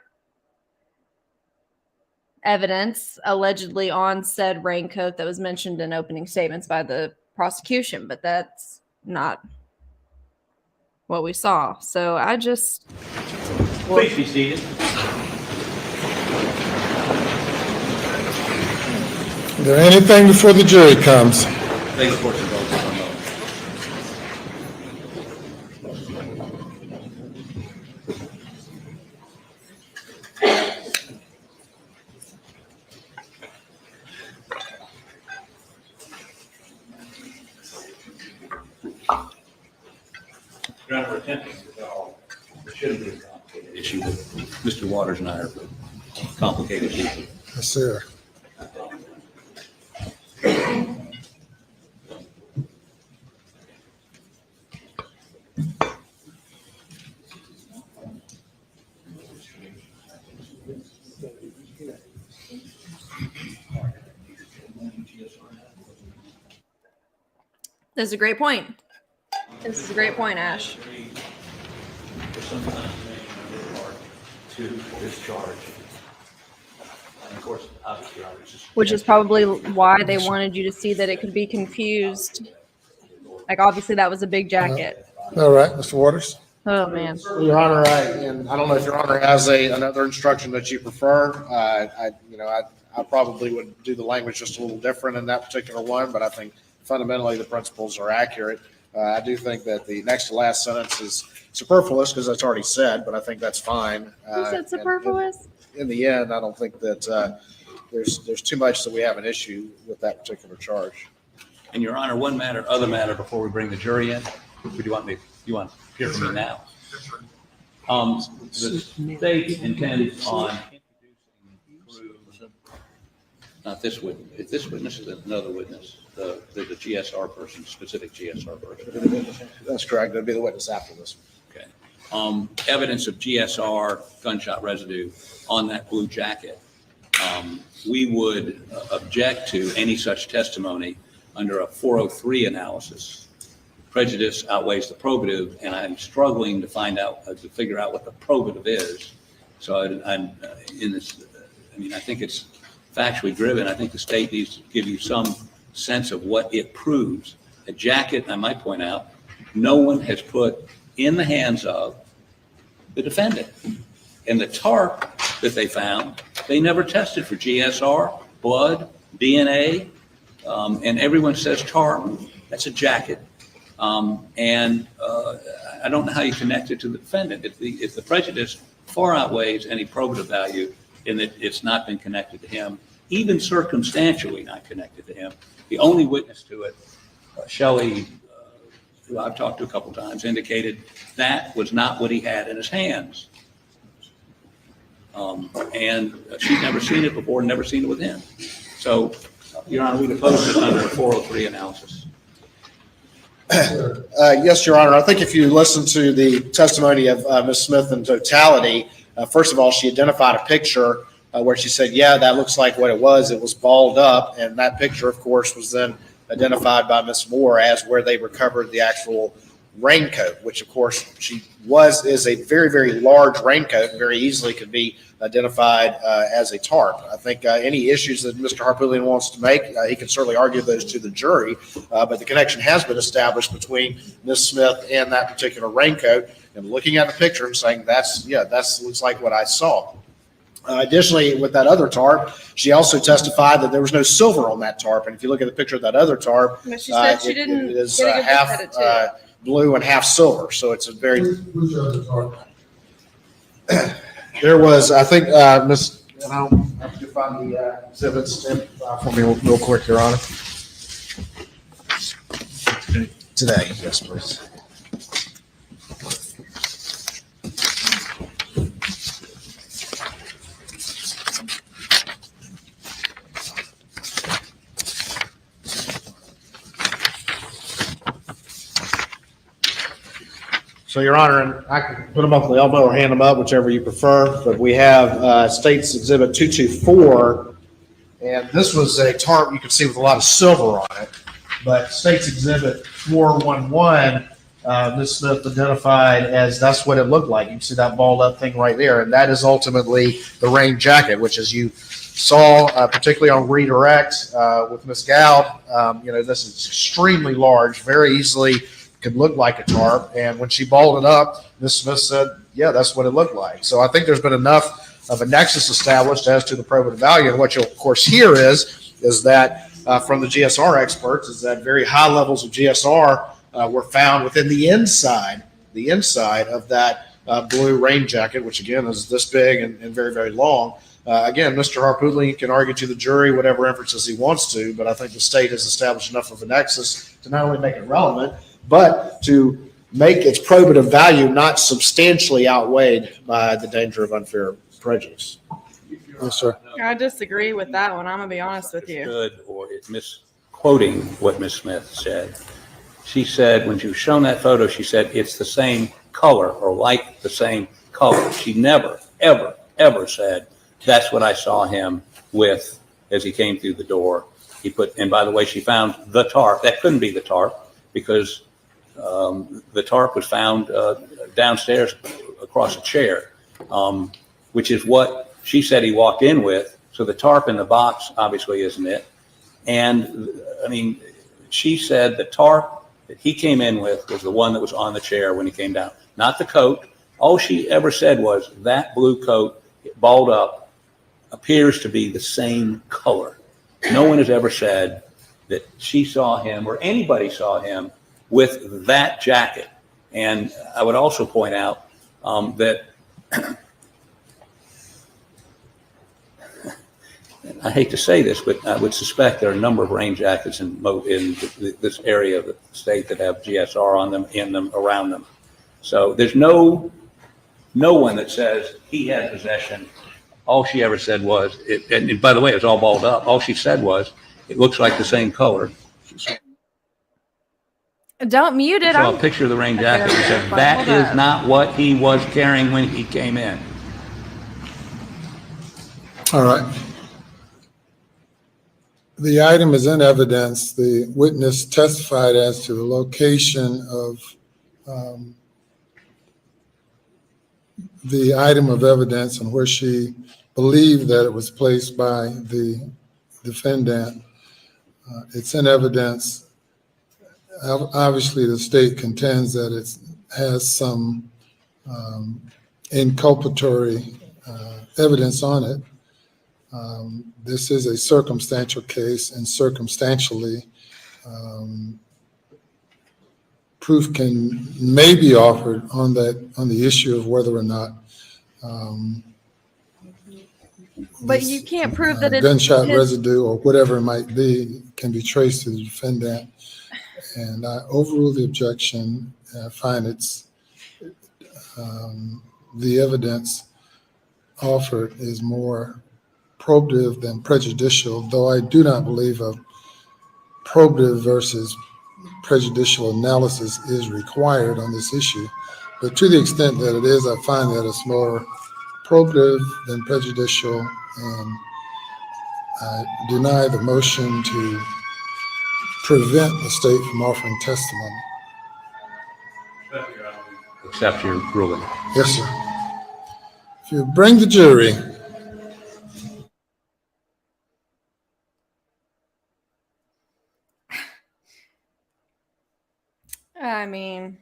evidence allegedly on said raincoat that was mentioned in opening statements by the prosecution, but that's not what we saw. So I just... Please be seated. Is there anything before the jury comes? Thanks for your vote. Your Honor, we're attempting to resolve, it shouldn't be a complicated issue, but Mr. Waters and I are complicated people. Yes, sir. This is a great point. This is a great point, Ash. To discharge. And of course, obviously, Which is probably why they wanted you to see that it could be confused. Like, obviously, that was a big jacket. All right, Mr. Waters. Oh, man. Your Honor, and I don't know if Your Honor has another instruction that you prefer. I probably would do the language just a little different in that particular one, but I think fundamentally the principles are accurate. I do think that the next to last sentence is superfluous because that's already said, but I think that's fine. Who said superfluous? In the end, I don't think that there's too much that we have an issue with that particular charge. And Your Honor, other matter before we bring the jury in, or do you want to hear from me now? The state intends on introducing through, not this witness, if this witness is another witness, the GSR person, specific GSR person. That's correct. That'd be the witness after this. Okay. Evidence of GSR gunshot residue on that blue jacket. We would object to any such testimony under a 403 analysis. Prejudice outweighs the probative, and I'm struggling to figure out what the probative is. So I'm in this. I mean, I think it's factually driven. I think the state needs to give you some sense of what it proves. A jacket, I might point out, no one has put in the hands of the defendant. And the tarp that they found, they never tested for GSR, blood, DNA, and everyone says tarp. That's a jacket. I don't know how you connect it to the defendant. If the prejudice far outweighs any probative value in that it's not been connected to him, even circumstantially not connected to him. The only witness to it, Shelley, who I've talked to a couple times, indicated that was not what he had in his hands. And she'd never seen it before, never seen it with him. So, Your Honor, we'd oppose it under a 403 analysis. Yes, Your Honor. I think if you listen to the testimony of Ms. Smith in totality, first of all, she identified a picture where she said, yeah, that looks like what it was. It was balled up. And that picture, of course, was then identified by Ms. Moore as where they recovered the actual raincoat, which, of course, is a very, very large raincoat and very easily could be identified as a tarp. I think any issues that Mr. Harpootlian wants to make, he can certainly argue those to the jury, but the connection has been established between Ms. Smith and that particular raincoat, and looking at the picture and saying, that looks like what I saw. Additionally, with that other tarp, she also testified that there was no silver on that tarp, and if you look at the picture of that other tarp, But she said she didn't it is get a good look half at it, too. blue and half silver, so it's a very. Which other tarp? There was, I think, Miss, and I don't have to find the exhibits for me real quick, Your Honor. Today, yes, please. So, Your Honor, and I can put them up on the elbow or hand them up, whichever you prefer, but we have State's Exhibit 224, and this was a tarp you can see with a lot of silver on it, but State's Exhibit 411, Ms. Smith identified as that's what it looked like. You can see that balled up thing right there, and that is ultimately the rain jacket, which, as you saw, particularly on redirect with Ms. Goud, this is extremely large, very easily could look like a tarp. And when she balled it up, Ms. Smith said, yeah, that's what it looked like. So I think there's been enough of a nexus established as to the probative value. And what you'll, of course, hear is that from the GSR experts is that very high levels of GSR were found within the inside the inside of that blue rain jacket, which again is this big and very, very long. Again, Mr. Harpootlian can argue to the jury whatever inferences he wants to, but I think the state has established enough of a nexus to not only make it relevant, but to make its probative value not substantially outweighed by the danger of unfair prejudice. Yes, sir. I disagree with that one. I'm gonna be honest with you. Good, or it's misquoting what Ms. Smith said. She said, when she was shown that photo, she said, it's the same color or like the same color. She never, ever, ever said, that's what I saw him with as he came through the door. And by the way, she found the tarp. That couldn't be the tarp because the tarp was found downstairs across a chair, which is what she said he walked in with. So the tarp in the box obviously isn't it. And I mean, she said the tarp that he came in with was the one that was on the chair when he came down, not the coat. All she ever said was that blue coat, balled up, appears to be the same color. No one has ever said that she saw him or anybody saw him with that jacket. And I would also point out that I hate to say this, but I would suspect there are a number of rain jackets in this area of the state that have GSR on them, in them, around them. So there's no one that says he had possession. All she ever said was, and by the way, it was all balled up. All she said was, it looks like the same color. Don't mute it. I saw a picture of the rain jacket and said, that is not what he was carrying when he came in. All right. The item is in evidence. The witness testified as to the location of the item of evidence and where she believed that it was placed by the defendant. It's in evidence. Obviously, the state contends that it has some inculpatory evidence on it. This is a circumstantial case, and circumstantially, proof may be offered on the issue of whether or not But you can't prove that it's gunshot his. residue or whatever it might be can be traced to the defendant. And I overrule the objection. And I find it's the evidence offered is more probative than prejudicial, though I do not believe a probative versus prejudicial analysis is required on this issue. But to the extent that it is, I find that it's more probative than prejudicial, and I deny the motion to prevent the state from offering testimony. Accept your ruling. Yes, sir. If you bring the jury. I mean,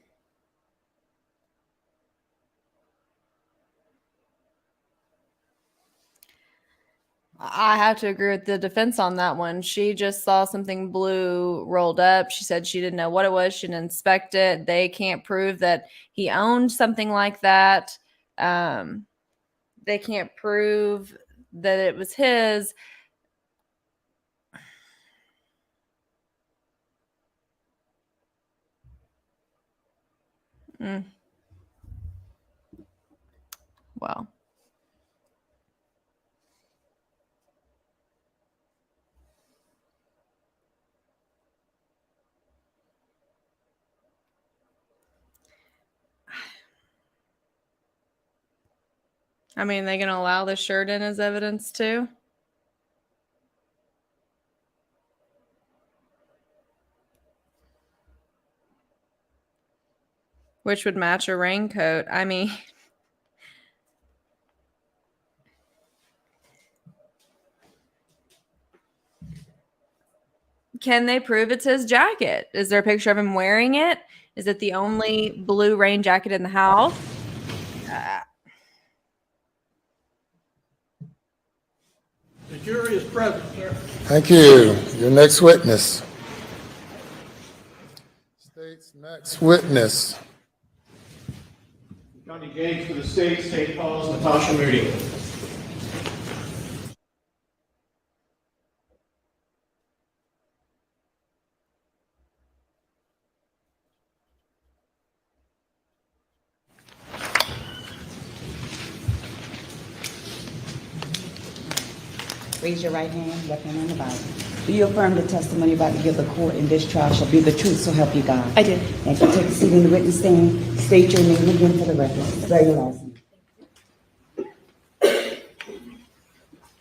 I have to agree with the defense on that one. She just saw something blue rolled up. She said she didn't know what it was. She didn't inspect it. They can't prove that he owned something like that. They can't prove that it was his. Well. I mean, they gonna allow the shirt in as evidence too? Which would match a raincoat. I mean, can they prove it's his jacket? Is there a picture of him wearing it? Is it the only blue rain jacket in the house? The jury is present, sir. Thank you. Your next witness. State's next witness. County James for the state calls Natasha Moody. Raise your right hand, left hand on the Bible. Do you affirm the testimony about to give the court in this trial shall be the truth, so help you God? I do. And to take a seat in the witness stand, state your name again for the record. Spell your last name.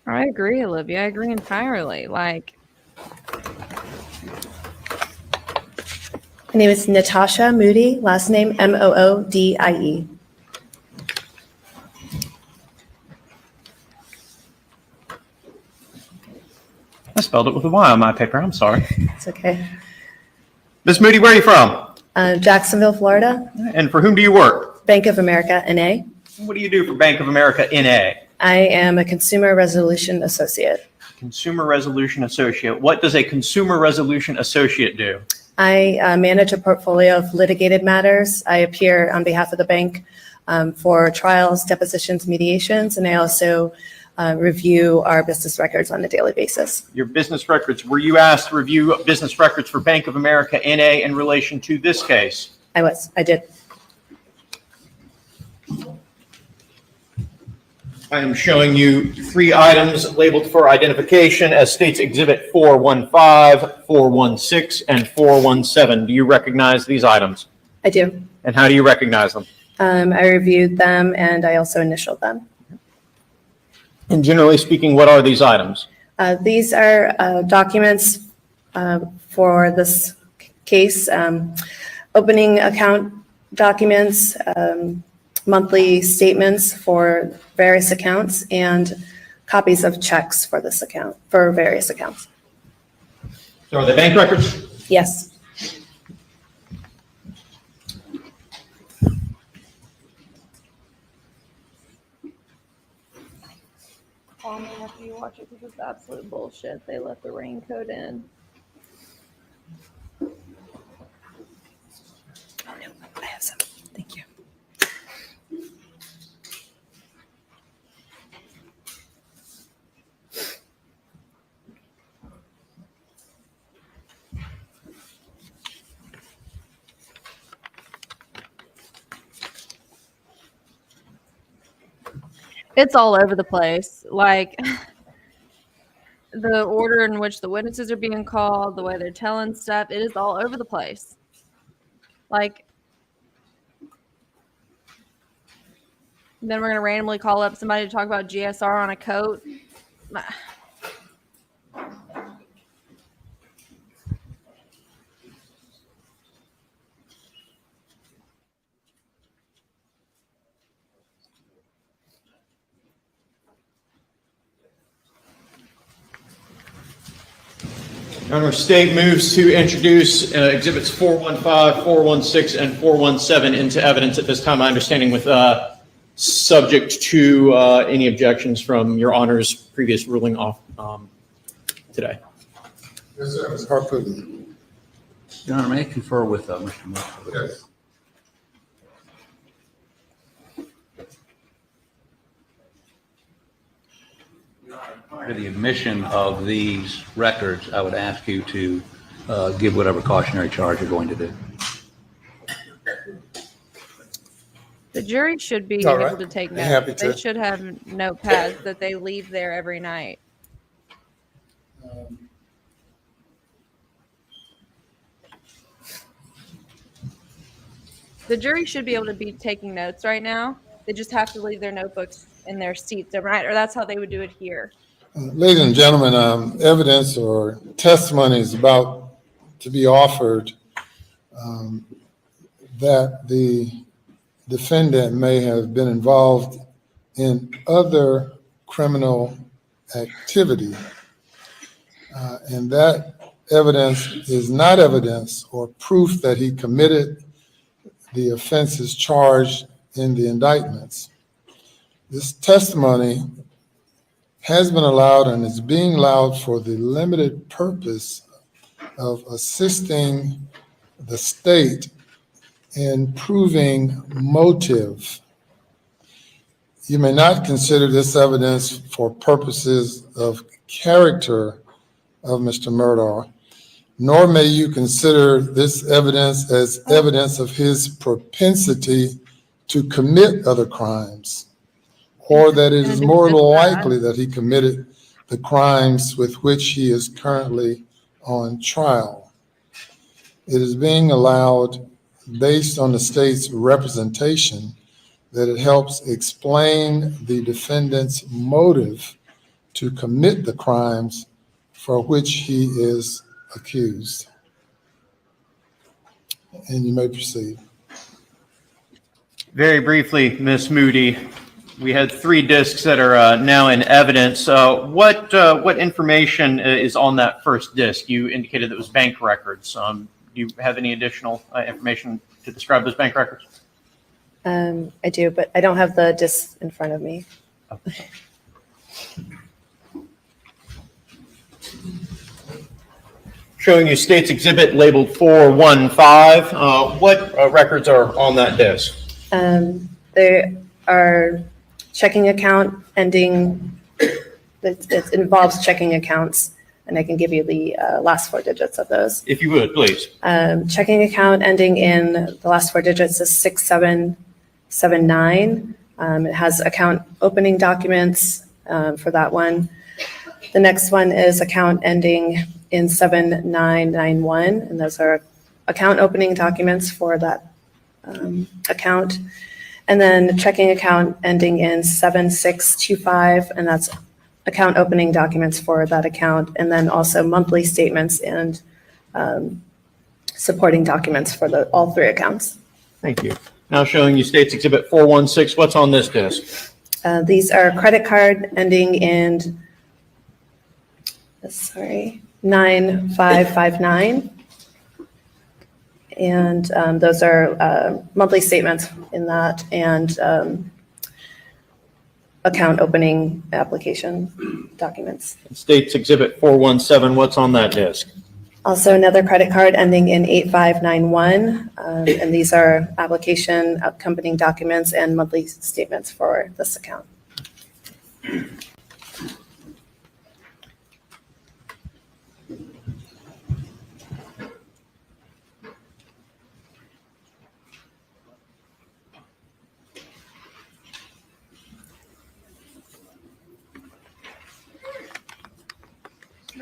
I agree, Olivia. I agree entirely. Like, My name is Natasha Moody, last name Moodie. I spelled it with a Y on my paper. I'm sorry. It's okay. Miss Moody, where are you from? Jacksonville, Florida, And for whom do you work? Bank of America, NA. What do you do for Bank of America NA? I am a consumer resolution associate. Consumer Resolution Associate. What does a Consumer Resolution Associate do? I manage a portfolio of litigated matters. I appear on behalf of the bank for trials, depositions, mediations, and I also review our business records on a daily basis. Your business records. Were you asked to review business records for Bank of America NA in relation to this case? I did. I am showing you 3 items labeled for identification as State's Exhibit 415, 416, and 417. Do you recognize these items? I do. And how do you recognize them? I reviewed them and I also initialed them. And generally speaking, what are these items? These are documents for this case, opening account documents, monthly statements for various accounts, and copies of checks for this account, for various accounts. So are they bank records? Yes. call me after you watch it because it's absolute bullshit. They let the raincoat in. Oh no, I have some. Thank you. It's all over the place. Like the order in which the witnesses are being called, the way they're telling stuff, it is all over the place. Like, then we're going to randomly call up somebody to talk about GSR on a coat. Your Honor, State moves to introduce Exhibits 415, 416, and 417 into evidence at this time, my understanding, with subject to any objections from Your Honor's previous ruling off today. Yes, sir. Ms. Hartford. Your Honor, may I confer with Mr. Murdaugh? Yes. Prior to the admission of these records, I would ask you to give whatever cautionary charge you're going to do. The jury should be All able right. to take I'm happy notes. to. They should have notepads that they leave there every night. The jury should be able to be taking notes right now. They just have to leave their notebooks in their seats every night, or that's how they would do it here. Ladies and gentlemen, evidence or testimony is about to be offered that the defendant may have been involved in other criminal activity. And that evidence is not evidence or proof that he committed the offenses charged in the indictments. This testimony has been allowed and is being allowed for the limited purpose of assisting the state in proving motive You may not consider this evidence for purposes of character of Mr. Murdaugh, nor may you consider this evidence as evidence of his propensity to commit other crimes, or that it is more likely that he committed the crimes with which he is currently on trial. It is being allowed based on the state's representation that it helps explain the defendant's motive to commit the crimes for which he is accused. And you may proceed. Very briefly, Ms. Moody, we had 3 discs that are now in evidence. What information is on that first disc? You indicated that it was bank records. Do you have any additional information to describe those bank records? I do, but I don't have the disc in front of me. Okay. Showing you State's Exhibit labeled 415. What records are on that disc? There are checking account ending, it involves checking accounts, and I can give you the last 4 digits of those. If you would, please. Checking account ending in the last 4 digits is 6779. It has account opening documents for that one. The next one is account ending in 7991, and those are account opening documents for that account. And then checking account ending in 7625, and that's account opening documents for that account, and then also monthly statements and supporting documents for all 3 accounts. Thank you. Now showing you State's Exhibit 416. What's on this disc? These are credit card ending in 9559. And those are monthly statements in that, and account opening application documents. State's Exhibit 417. What's on that disc? Also another credit card ending in 8591. And these are application accompanying documents and monthly statements for this account.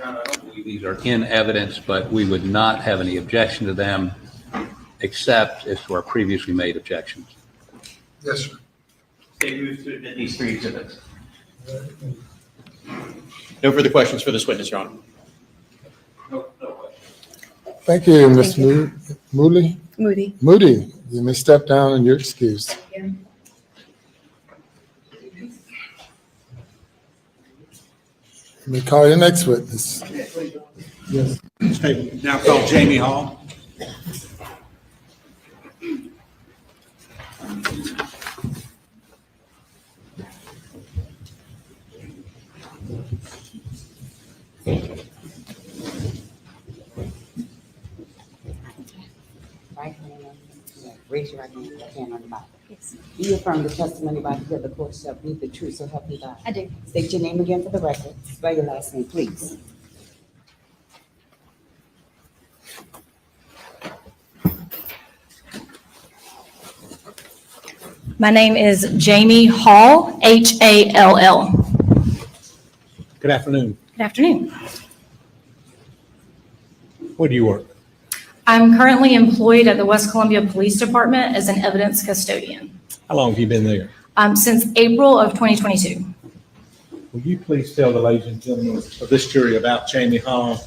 I don't believe these are in evidence, but we would not have any objection to them except as to our previously made objections. Yes, sir. State moves to admit these 3 exhibits. No further questions for this witness, Your Honor. Thank you, Ms. Moody. Moody. Moody, you may step down and you're excused. Let me call your next witness. Yes. Now call Jamie Hall. Right hand on raise your right hand, left hand on the Bible. Yes. Do you affirm the testimony about to give the court shall be the truth, so help you God? I do. State your name again for the record. Spell your last name, please. My name is Jamie Hall, Hall. Good afternoon. Good afternoon. Where do you work? I'm currently employed at the West Columbia Police Department as an evidence custodian How long have you been there? since April of 2022. Will you please tell the ladies and gentlemen of this jury about Jamie Hall?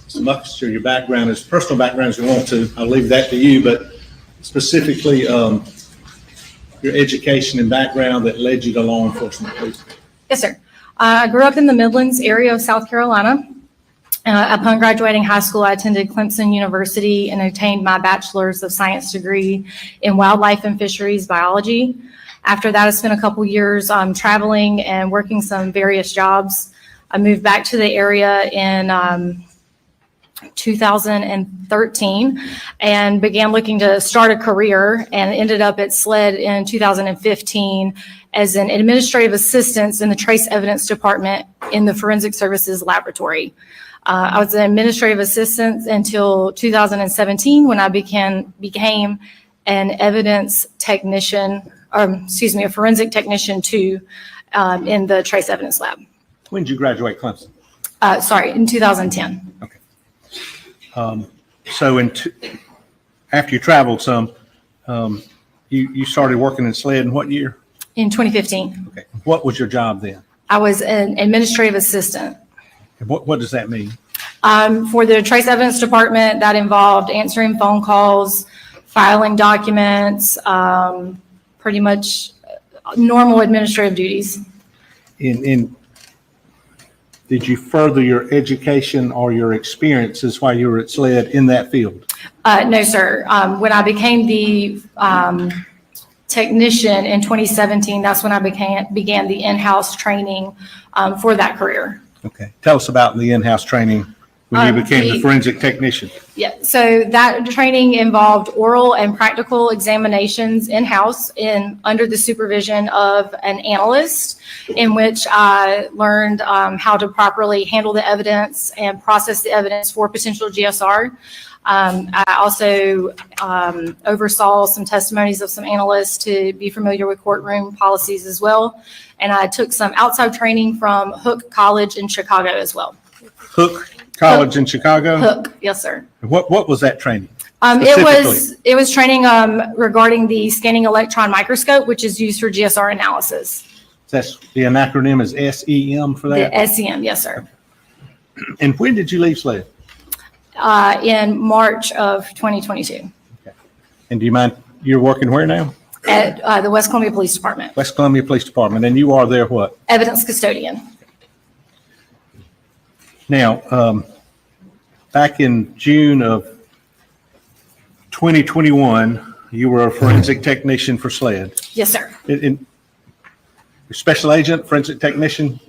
So much of your background, as personal background as you want to, I'll leave that to you, but specifically your education and background that led you to law enforcement, please. Yes, sir. I grew up in the Midlands area of South Carolina. Upon graduating high school, I attended Clemson University and obtained my bachelor's of science degree in wildlife and fisheries biology. After that, I spent a couple years traveling and working some various jobs. I moved back to the area in 2013 and began looking to start a career and ended up at SLED in 2015 as an administrative assistant in the trace evidence department in the forensic services laboratory. I was an administrative assistant until 2017 when I became an evidence technician, a forensic technician too, in the trace evidence lab. When did you graduate Clemson? In 2010. Okay. So after you traveled some, you started working in SLED in what year? In 2015. Okay. What was your job then? I was an administrative assistant. And what does that mean? For the trace evidence department, that involved answering phone calls, filing documents, pretty much normal administrative duties. Did you further your education or your experiences while you were at SLED in that field? No, sir. When I became the technician in 2017, that's when I began the in-house training for that career. Okay. Tell us about the in-house training when you became the forensic technician. Yeah, so that training involved oral and practical examinations in-house under the supervision of an analyst, in which I learned how to properly handle the evidence and process the evidence for potential GSR. I also oversaw some testimonies of some analysts to be familiar with courtroom policies as well. And I took some outside training from Hook College in Chicago as well. Hook College in Chicago? Hook, yes, sir. What was that training? It was training regarding the scanning electron microscope, which is used for GSR analysis. That's the acronym is SEM for that? The SEM, yes, sir. And when did you leave SLED? In March of 2022. Okay. And do you mind, you're working where now? At the West Columbia Police Department. West Columbia Police Department. And you are there what? Evidence custodian. Now, back in June of 2021, you were a forensic technician for SLED. Yes, sir. Special agent, forensic technician?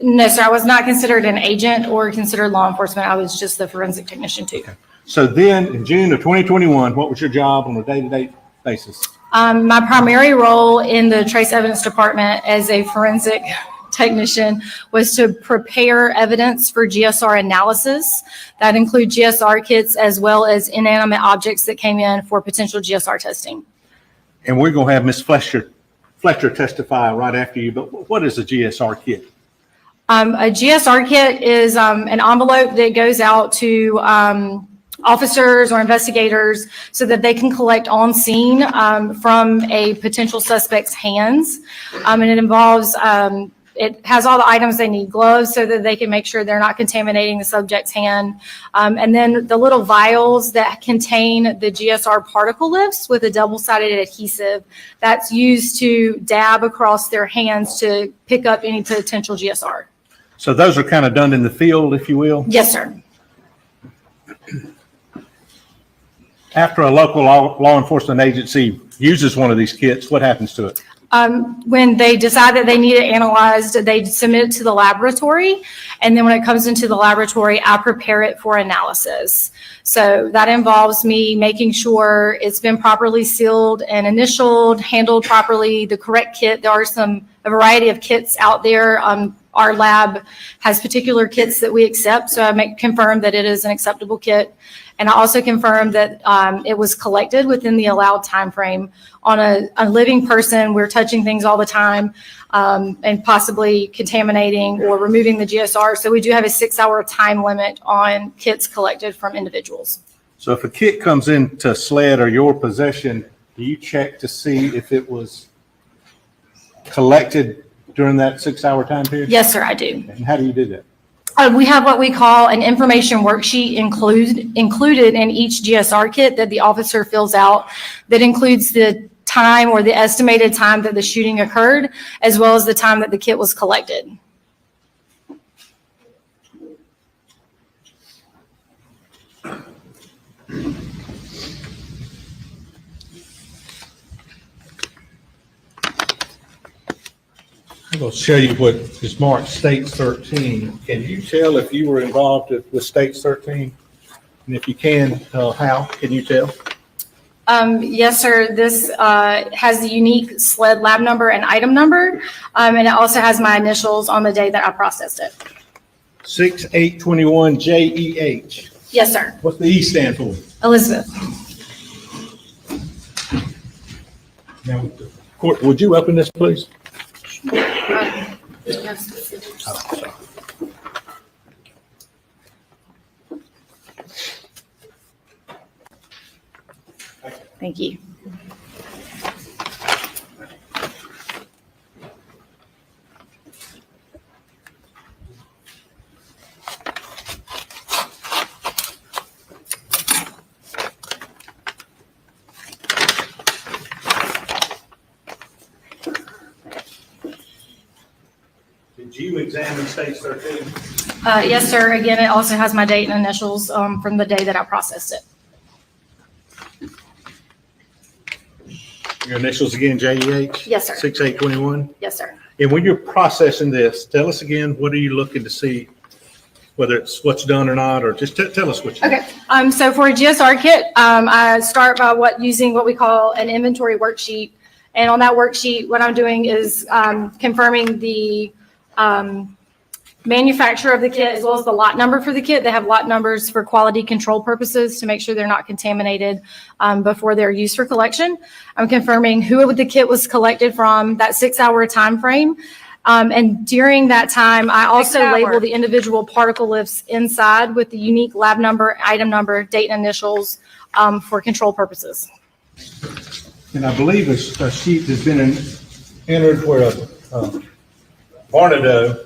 No, sir. I was not considered an agent or considered law enforcement. I was just the forensic technician too. Okay. So then in June of 2021, what was your job on a day-to-day basis? My primary role in the trace evidence department as a forensic technician was to prepare evidence for GSR analysis. That includes GSR kits as well as inanimate objects that came in for potential GSR testing. And we're going to have Ms. Fletcher testify right after you, but what is a GSR kit? A GSR kit is an envelope that goes out to officers or investigators so that they can collect on scene from a potential suspect's hands. And it involves, it has all the items they need: gloves so that they can make sure they're not contaminating the subject's hand. And then the little vials that contain the GSR particle lifts with a double-sided adhesive that's used to dab across their hands to pick up any potential GSR. So those are kind of done in the field, if you will? Yes, sir. After a local law enforcement agency uses one of these kits, what happens to it? When they decide that they need it analyzed, they submit it to the laboratory. And then when it comes into the laboratory, I prepare it for analysis. So that involves me making sure it's been properly sealed and initialed, handled properly, the correct kit. There are a variety of kits out there. Our lab has particular kits that we accept. So I confirm that it is an acceptable kit. And I also confirm that it was collected within the allowed time frame. On a living person, we're touching things all the time and possibly contaminating or removing the GSR. So we do have a 6-hour time limit on kits collected from individuals. So if a kit comes into SLED or your possession, do you check to see if it was collected during that 6-hour time period? Yes, sir, I do. And how do you do that? We have what we call an information worksheet included in each GSR kit that the officer fills out that includes the time or the estimated time that the shooting occurred, as well as the time that the kit was collected. I'm going to show you what is marked States 13. Can you tell if you were involved with States 13? And if you can, how can you tell? Yes, sir. This has the unique SLED lab number and item number, and it also has my initials on the day that I processed it. 6821 JEH. Yes, sir. What's the E stand for? Elizabeth. Now, court, would you open this, please? Thank you. Did you examine stage 13? Yes, sir. Again, it also has my date and initials from the day that I processed it. Your initials again, JEH? Yes, sir. 6821? Yes, sir. And when you're processing this, tell us again, what are you looking to see? Whether it's what's done or not, or just tell us what you Okay. So for a GSR kit, I start by using what we call an inventory worksheet. And on that worksheet, what I'm doing is confirming the manufacturer of the kit as well as the lot number for the kit. They have lot numbers for quality control purposes to make sure they're not contaminated before they're used for collection. I'm confirming who the kit was collected from, that 6-hour time frame. And during that time, I also label the individual particle lifts inside with the unique lab number, item number, date and initials for control purposes. And I believe a sheet has been entered where Murdaugh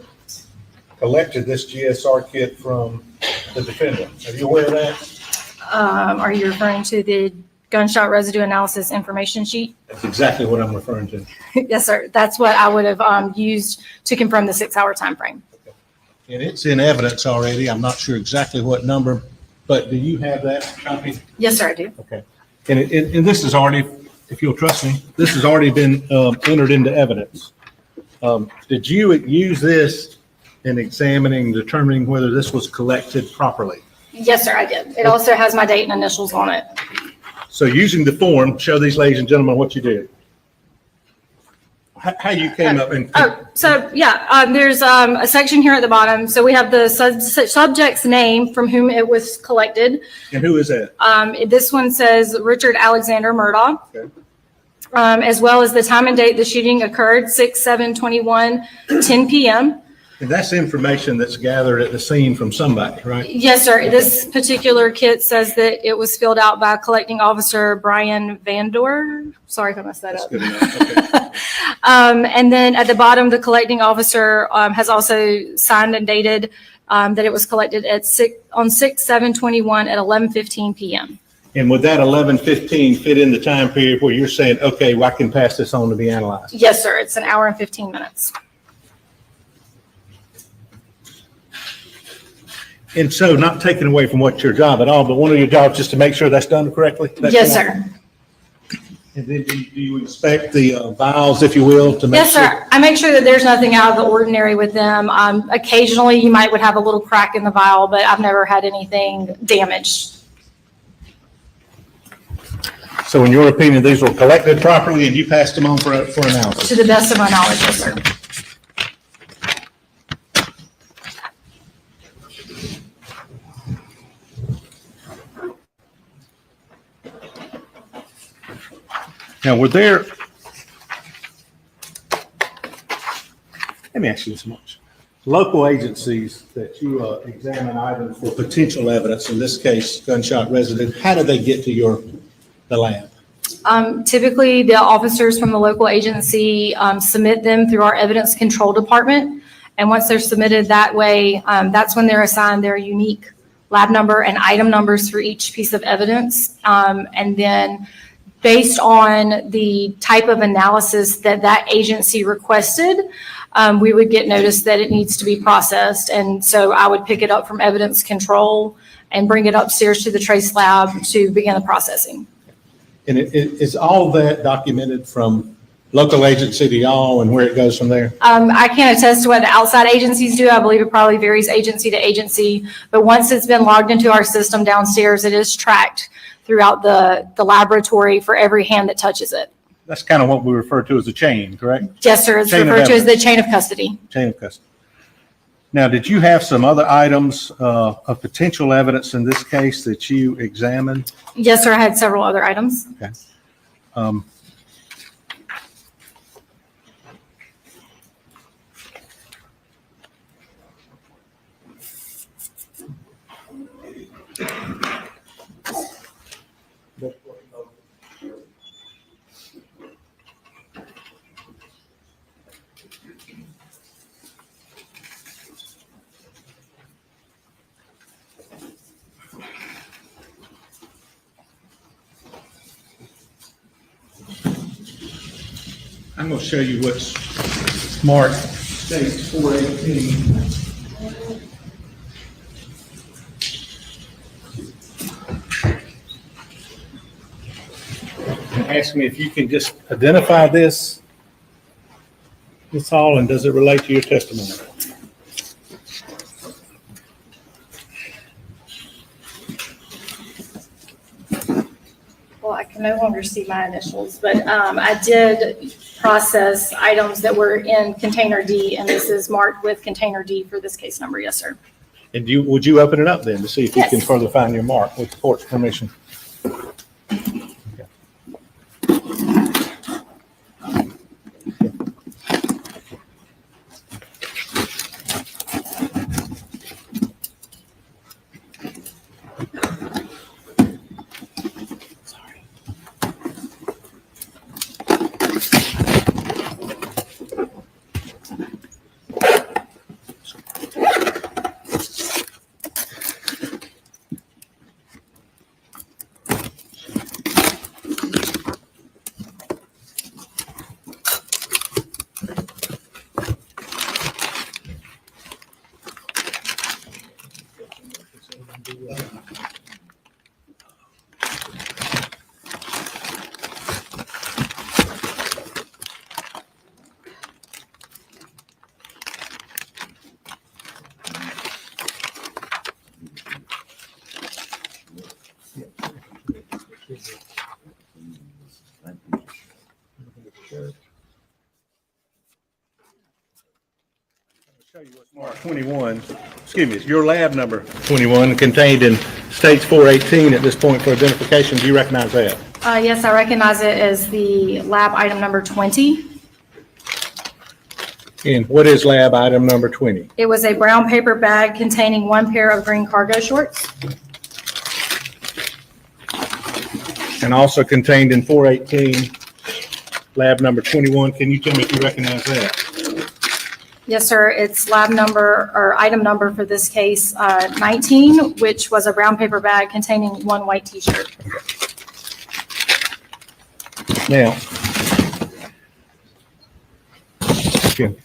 collected this GSR kit from the defendant. Are you aware of that? Are you referring to the gunshot residue analysis information sheet? That's exactly what I'm referring to. Yes, sir. That's what I would have used to confirm the 6-hour time frame. And it's in evidence already. I'm not sure exactly what number, but do you have that copy? Yes, sir, I do. Okay. And this is already, if you'll trust me, this has already been entered into evidence. Did you use this in examining, determining whether this was collected properly? Yes, sir, I did. It also has my date and initials on it. So using the form, show these ladies and gentlemen what you did. How you came up and. There's a section here at the bottom. So we have the subject's name from whom it was collected. And who is that? This one says Richard Alexander Murdaugh. Okay. As well as the time and date the shooting occurred, 6/7/21, 10 p.m. And that's information that's gathered at the scene from somebody, right? Yes, sir. Okay. This particular kit says that it was filled out by collecting officer Brian Vandor. Sorry if I messed that up. Good enough. Okay. And then at the bottom, the collecting officer has also signed and dated that it was collected at 6/7/21 at 11:15 p.m. And would that 11:15 fit in the time period where you're saying, okay, well, I can pass this on to be analyzed? Yes, sir. It's an hour and 15 minutes. And so, not taking away from what's your job at all, but one of your jobs is to make sure that's done correctly? Yes, sir. And then do you inspect the vials, if you will, to make Yes, sure? sir. I make sure that there's nothing out of the ordinary with them. Occasionally, you might would have a little crack in the vial, but I've never had anything damaged. So in your opinion, these were collected properly and you passed them on for analysis? To the best of my knowledge, yes, sir. Now, were there, let me ask you this much. Local agencies that you examine items for potential evidence, in this case, gunshot residue, how do they get to the lab? Typically, the officers from the local agency submit them through our evidence control department. And once they're submitted that way, that's when they're assigned their unique lab number and item numbers for each piece of evidence. And then based on the type of analysis that agency requested, we would get notice that it needs to be processed. And so I would pick it up from evidence control and bring it upstairs to the trace lab to begin the processing. And is all that documented from local agency to y'all and where it goes from there? I can't attest to what the outside agencies do. I believe it probably varies agency to agency. But once it's been logged into our system downstairs, it is tracked throughout the laboratory for every hand that touches it. That's kind of what we refer to as a chain, correct? Yes, sir. It's Chain of referred to as the evidence. chain of custody. Chain of custody. Now, did you have some other items of potential evidence in this case that you examined? Yes, sir. I had several other items. Okay. Um, I'm going to show you what's marked states 418. Ask me if you can just identify this. That's all, and does it relate to your testimony? Well, I can no longer see my initials, but I did process items that were in container D, and this is marked with container D for this case number. Yes, sir. And would you open it up then to see if you Yes. can further find your mark with the court's permission? Show you what's marked 21, excuse me, it's your lab number 21 contained in states 418 at this point for identification. Do you recognize that? Yes, I recognize it as the lab item number 20. And what is lab item number 20? It was a brown paper bag containing one pair of green cargo shorts. And also contained in 418, lab number 21. Can you tell me if you recognize that? Yes, sir. It's lab number or item number for this case 19, which was a brown paper bag containing one white T-shirt. Now, okay.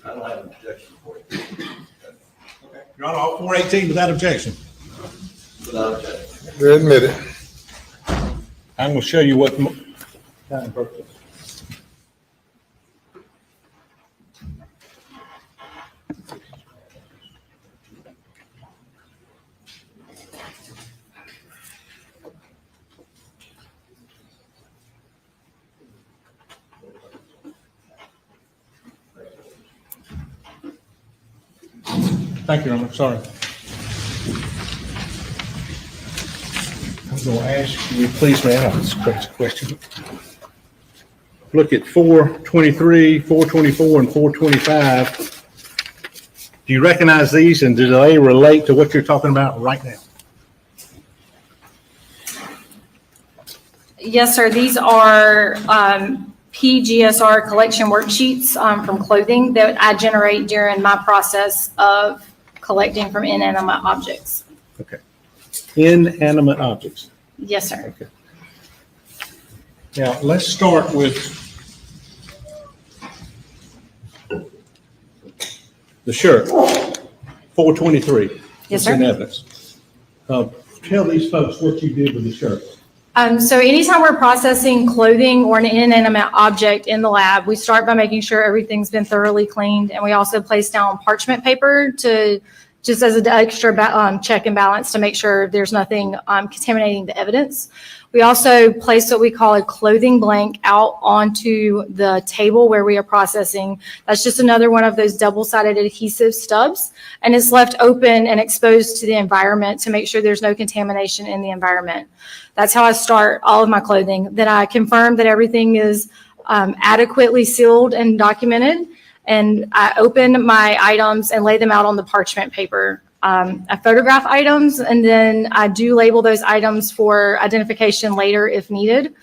I don't have an objection for it. You're on all 418 without objection. Without objection. You're admitted. I'm going to show you what. Thank you, I'm sorry. I'm going to ask you, please, man, this is a crazy question. Look at 423, 424, and 425. Do you recognize these, and do they relate to what you're talking about right now? Yes, sir. These are PGSR collection worksheets from clothing that I generate during my process of collecting from inanimate objects. Okay. Inanimate objects. Yes, sir. Okay. Now, let's start with The shirt, 423. Yes, It's in sir. evidence. Tell these folks what you did with the shirt. So anytime we're processing clothing or an inanimate object in the lab, we start by making sure everything's been thoroughly cleaned. And we also place down parchment paper to just as an extra check and balance to make sure there's nothing contaminating the evidence. We also place what we call a clothing blank out onto the table where we are processing. That's just another one of those double-sided adhesive stubs, and it's left open and exposed to the environment to make sure there's no contamination in the environment. That's how I start all of my clothing. Then I confirm that everything is adequately sealed and documented, and I open my items and lay them out on the parchment paper. I photograph items, and then I do label those items for identification later if needed.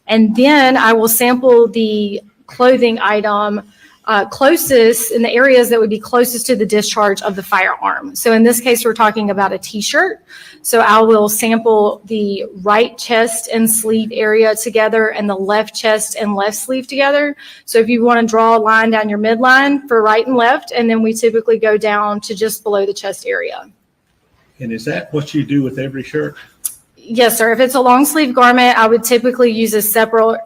And then I will sample the clothing item closest in the areas that would be closest to the discharge of the firearm. So in this case, we're talking about a t-shirt. So I will sample the right chest and sleeve area together and the left chest and left sleeve together. So if you want to draw a line down your midline for right and left, and then we typically go down to just below the chest area. And is that what you do with every shirt? Yes, sir. If it's a long sleeve garment, I would typically use a separate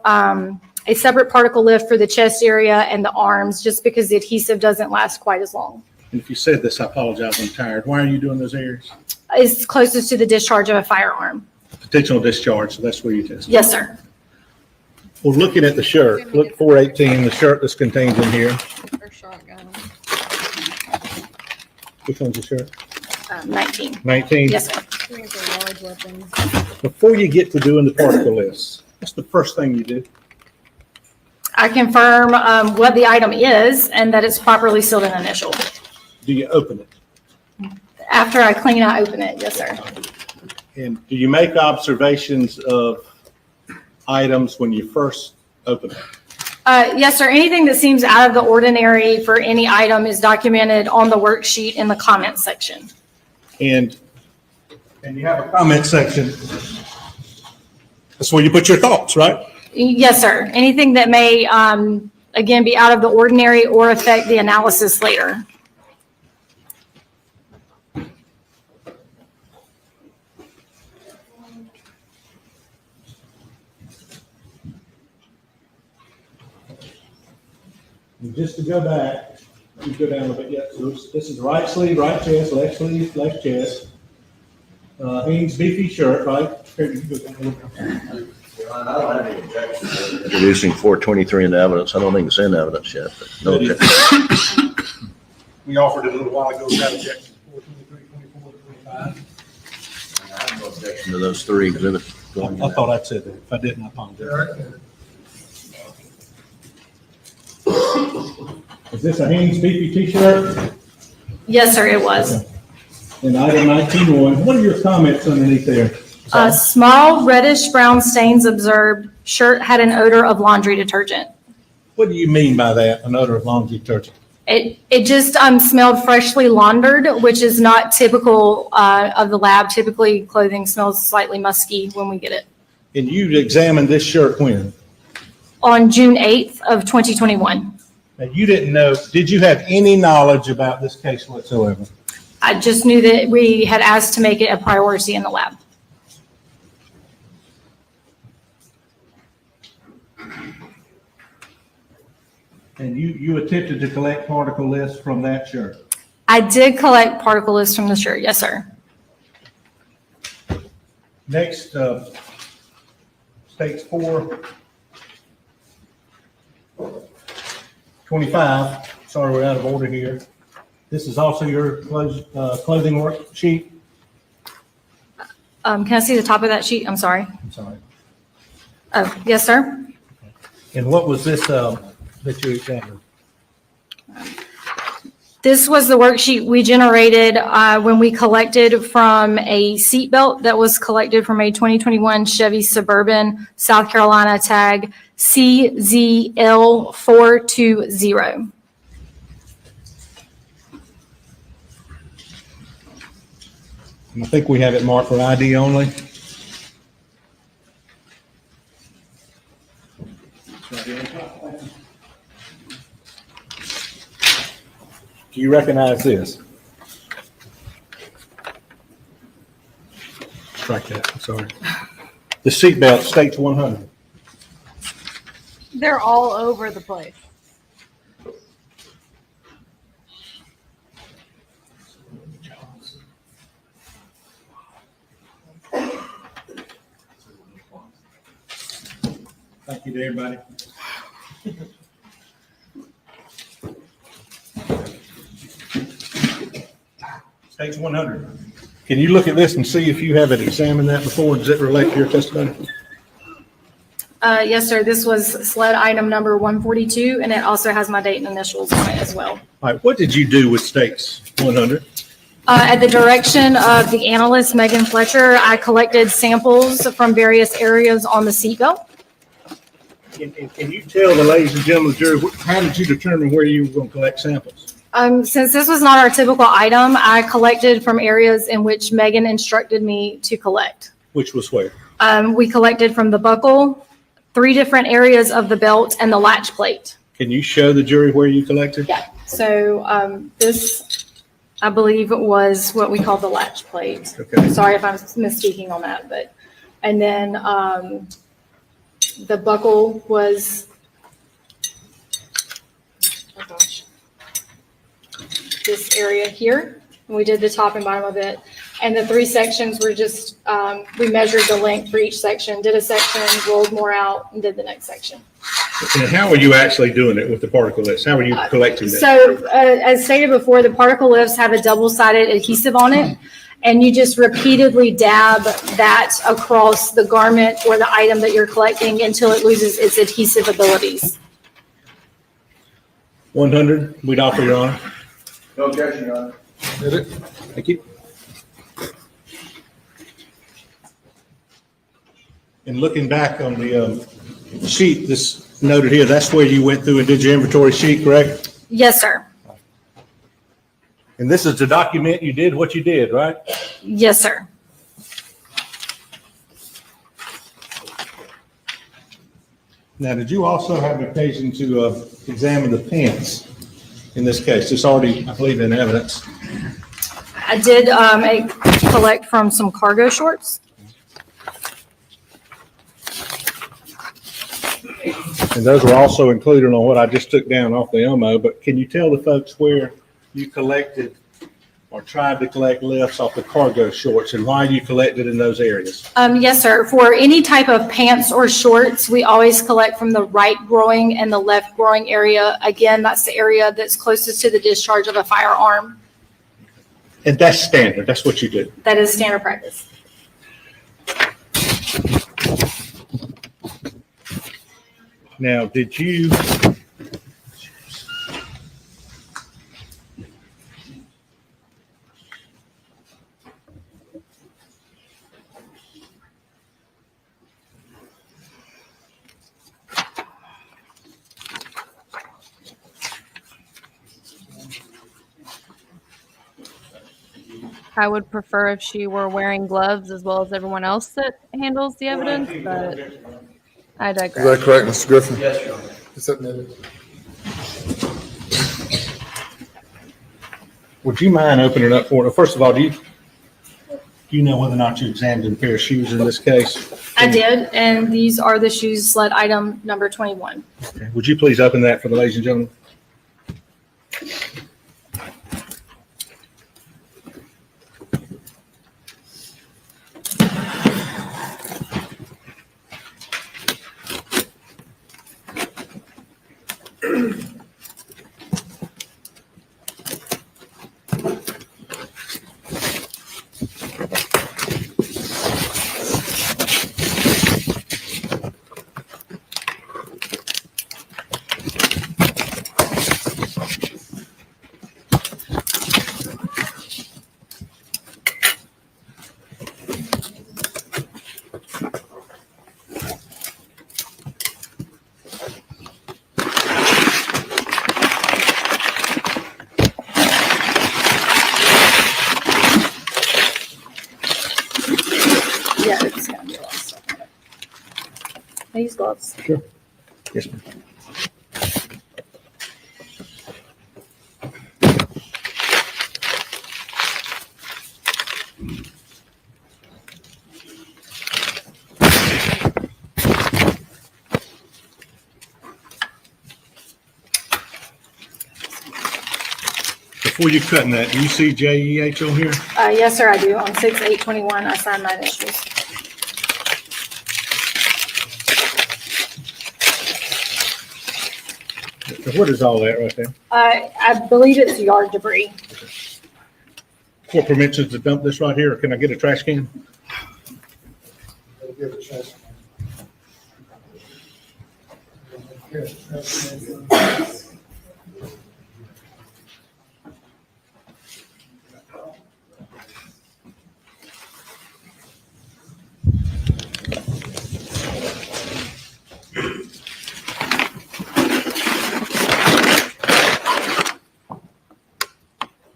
particle lift for the chest area and the arms, just because the adhesive doesn't last quite as long. And if you said this, I apologize, I'm tired. Why are you doing those areas? It's closest to the discharge of a firearm. Potential discharge, so that's where you test. Yes, sir. Well, looking at the shirt, look 418, the shirt that's contained in here. Or shotgun. Which one's the shirt? 19. 19? Yes, sir. I think they're large weapons. Before you get to doing the particle list, what's the first thing you do? I confirm what the item is and that it's properly sealed and initialed. Do you open it? After I clean, I open it. Yes, sir. And do you make observations of items when you first open it? Yes, sir. Anything that seems out of the ordinary for any item is documented on the worksheet in the comments section. And you have a comment section. That's where you put your thoughts, right? Yes, sir. Anything that may, again, be out of the ordinary or affect the analysis later. And just to go back, you go down a bit. Yeah, so this is right sleeve, right chest, left sleeve, left chest. Hanes beefy shirt, right? Here, you go down. I don't have any objection to introducing 423 into evidence. I don't think it's in evidence yet, but no objection. We offered it a little while ago without objection. 423, 24, 25. I have no objection to those three exhibits going in. I thought I'd said that. If I didn't, I apologize. Is this a Hanes beefy t-shirt? Yes, sir, it was. And item 19.1, what are your comments underneath there? Small reddish brown stains observed. Shirt had an odor of laundry detergent. What do you mean by that, an odor of laundry detergent? It just smelled freshly laundered, which is not typical of the lab. Typically, clothing smells slightly musky when we get it. And you examined this shirt when? On June 8th of 2021. Now, you didn't know, did you have any knowledge about this case whatsoever? I just knew that we had asked to make it a priority in the lab. And you attempted to collect particle lists from that shirt? I did collect particle lists from the shirt. Yes, sir. Next, states 425. Sorry, we're out of order here. This is also your clothing worksheet? Can I see the top of that sheet? I'm sorry. I'm sorry. Oh, yes, sir. And what was this that you examined? This was the worksheet we generated when we collected from a seatbelt that was collected from a 2021 Chevy Suburban, South Carolina tag CZL420. I think we have it marked for ID only. Do you recognize this? Strike that, I'm sorry. The seatbelt states 100. They're all over the place. Thank you to everybody. States 100. Can you look at this and see if you haven't examined that before? Does it relate to your testimony? Yes, sir. This was sled item number 142, and it also has my date and initials on it as well. All right, what did you do with states 100? At the direction of the analyst, Megan Fletcher, I collected samples from various areas on the seatbelt. Can you tell the ladies and gentlemen of the jury, how did you determine where you were going to collect samples? Since this was not our typical item, I collected from areas in which Megan instructed me to collect. Which was where? We collected from the buckle, 3 different areas of the belt, and the latch plate. Can you show the jury where you collected? Yeah. So this, I believe, was what we call the latch plate. Okay. Sorry if I'm misspeaking on that, but, and then the buckle was, oh gosh, this area here. And we did the top and bottom of it. And the 3 sections were just, we measured the length for each section, did a section, rolled more out, and did the next section. And how are you actually doing it with the particle lifts? How are you collecting that? So as stated before, the particle lifts have a double-sided adhesive on it. And you just repeatedly dab that across the garment or the item that you're collecting until it loses its adhesive abilities. 100, we'd offer your honor. No objection, Your Honor. Thank you. And looking back on the sheet that's noted here, that's where you went through and did your inventory sheet, correct? Yes, sir. And this is to document you did what you did, right? Yes, sir. Now, did you also have occasion to examine the pants in this case? It's already, I believe, in evidence. I did collect from some cargo shorts. And those were also included on what I just took down off the OMO, but can you tell the folks where you collected or tried to collect lifts off the cargo shorts and why you collected in those areas? Yes, sir. For any type of pants or shorts, we always collect from the right groin and the left groin area. Again, that's the area that's closest to the discharge of a firearm. And that's standard. That's what you do. That is standard practice. Now, did you I would prefer if she were wearing gloves as well as everyone else that handles the evidence, but I Is digress. that correct, Mr. Griffin? Yes, Your Honor. Is that noted? Would you mind opening up for, first of all, do you know whether or not you examined a pair of shoes in this case? I did, and these are the shoes, sled item number 21. Okay. Would you please open that for the ladies and gentlemen? Yeah, it's gonna be a lot of stuff on it. I use gloves. Sure. Yes, ma'am. Before you cutting that, do you see JEH on here? Yes, sir, I do. On 6/8/21, I signed my initials. What is all that right there? I believe it's yard debris. What permits us to dump this right here, or can I get a trash can?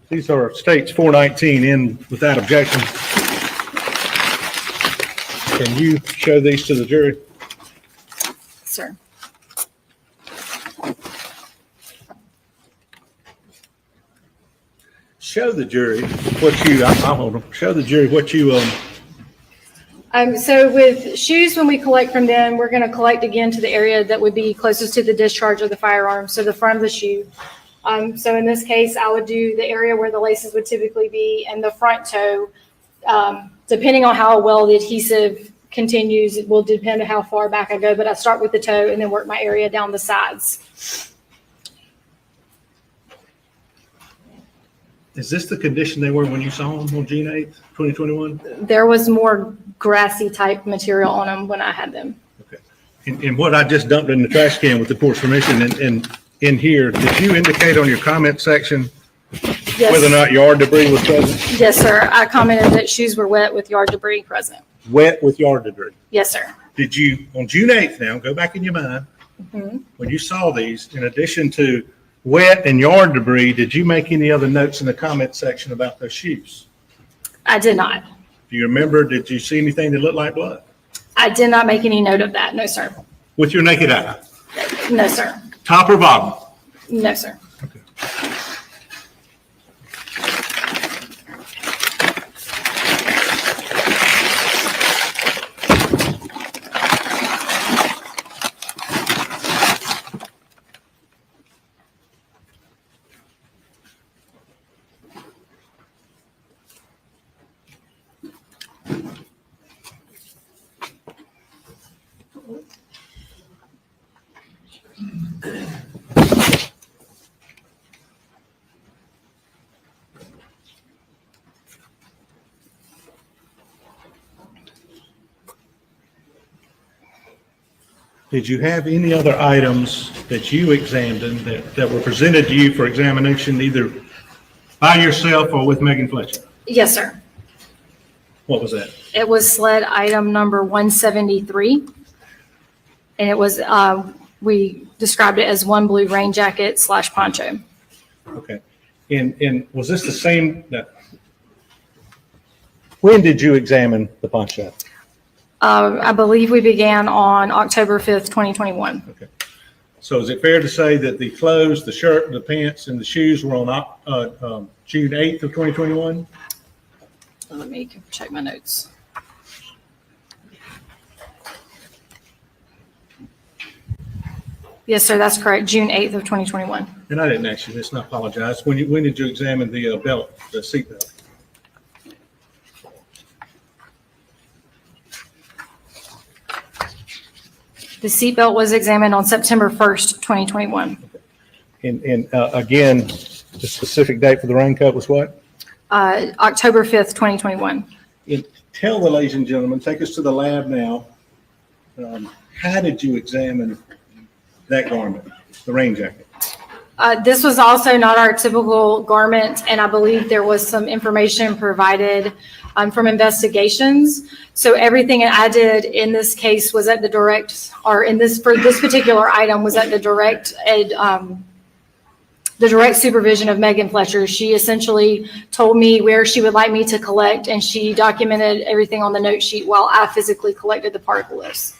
These are states 419 in without objection. Can you show these to the jury? Sir. Show the jury what you, I'll hold them. Show the jury what you, So with shoes, when we collect from them, we're going to collect again to the area that would be closest to the discharge of the firearm, so the front of the shoe. So in this case, I would do the area where the laces would typically be and the front toe. Depending on how well the adhesive continues, it will depend on how far back I go, but I start with the toe and then work my area down the sides. is this the condition they were when you saw them on June 8th, 2021? There was more grassy type material on them when I had them. And what I just dumped in the trash can with the court's permission and in here, did you indicate on your comment section Yes. whether or not yard debris was present? Yes, sir. I commented that shoes were wet with yard debris present. Wet with yard debris. Yes, sir. Did you, on June 8th now, go back in your mind, when you saw these, in addition to wet and yard debris, did you make any other notes in the comment section about those shoes? I did not. Do you remember, did you see anything that looked like blood? I did not make any note of that. No, sir. With your naked eye? No, sir. Top or bottom? No, sir. Did you have any other items that you examined that were presented to you for examination either by yourself or with Megan Fletcher? Yes, sir. What was that? It was sled item number 173. And it was, we described it as one blue rain jacket / poncho. Okay. And was this the same? When did you examine the poncho? I believe we began on October 5th, 2021. Okay. So is it fair to say that the clothes, the shirt, the pants, and the shoes were on June 8th of 2021? Let me check my notes. Yes, sir, that's correct. June 8th of 2021. And I didn't ask you this, and I apologize. When did you examine the belt, the seat belt? The seatbelt was examined on September 1st, 2021. And again, the specific date for the raincoat was what? October 5th, 2021. And tell the ladies and gentlemen, take us to the lab now. How did you examine that garment, the rain jacket? This was also not our typical garment, and I believe there was some information provided from investigations. So everything I did in this case was at the direct, or in this, for this particular item, was at the direct supervision of Megan Fletcher. She essentially told me where she would like me to collect, and she documented everything on the note sheet while I physically collected the particle list.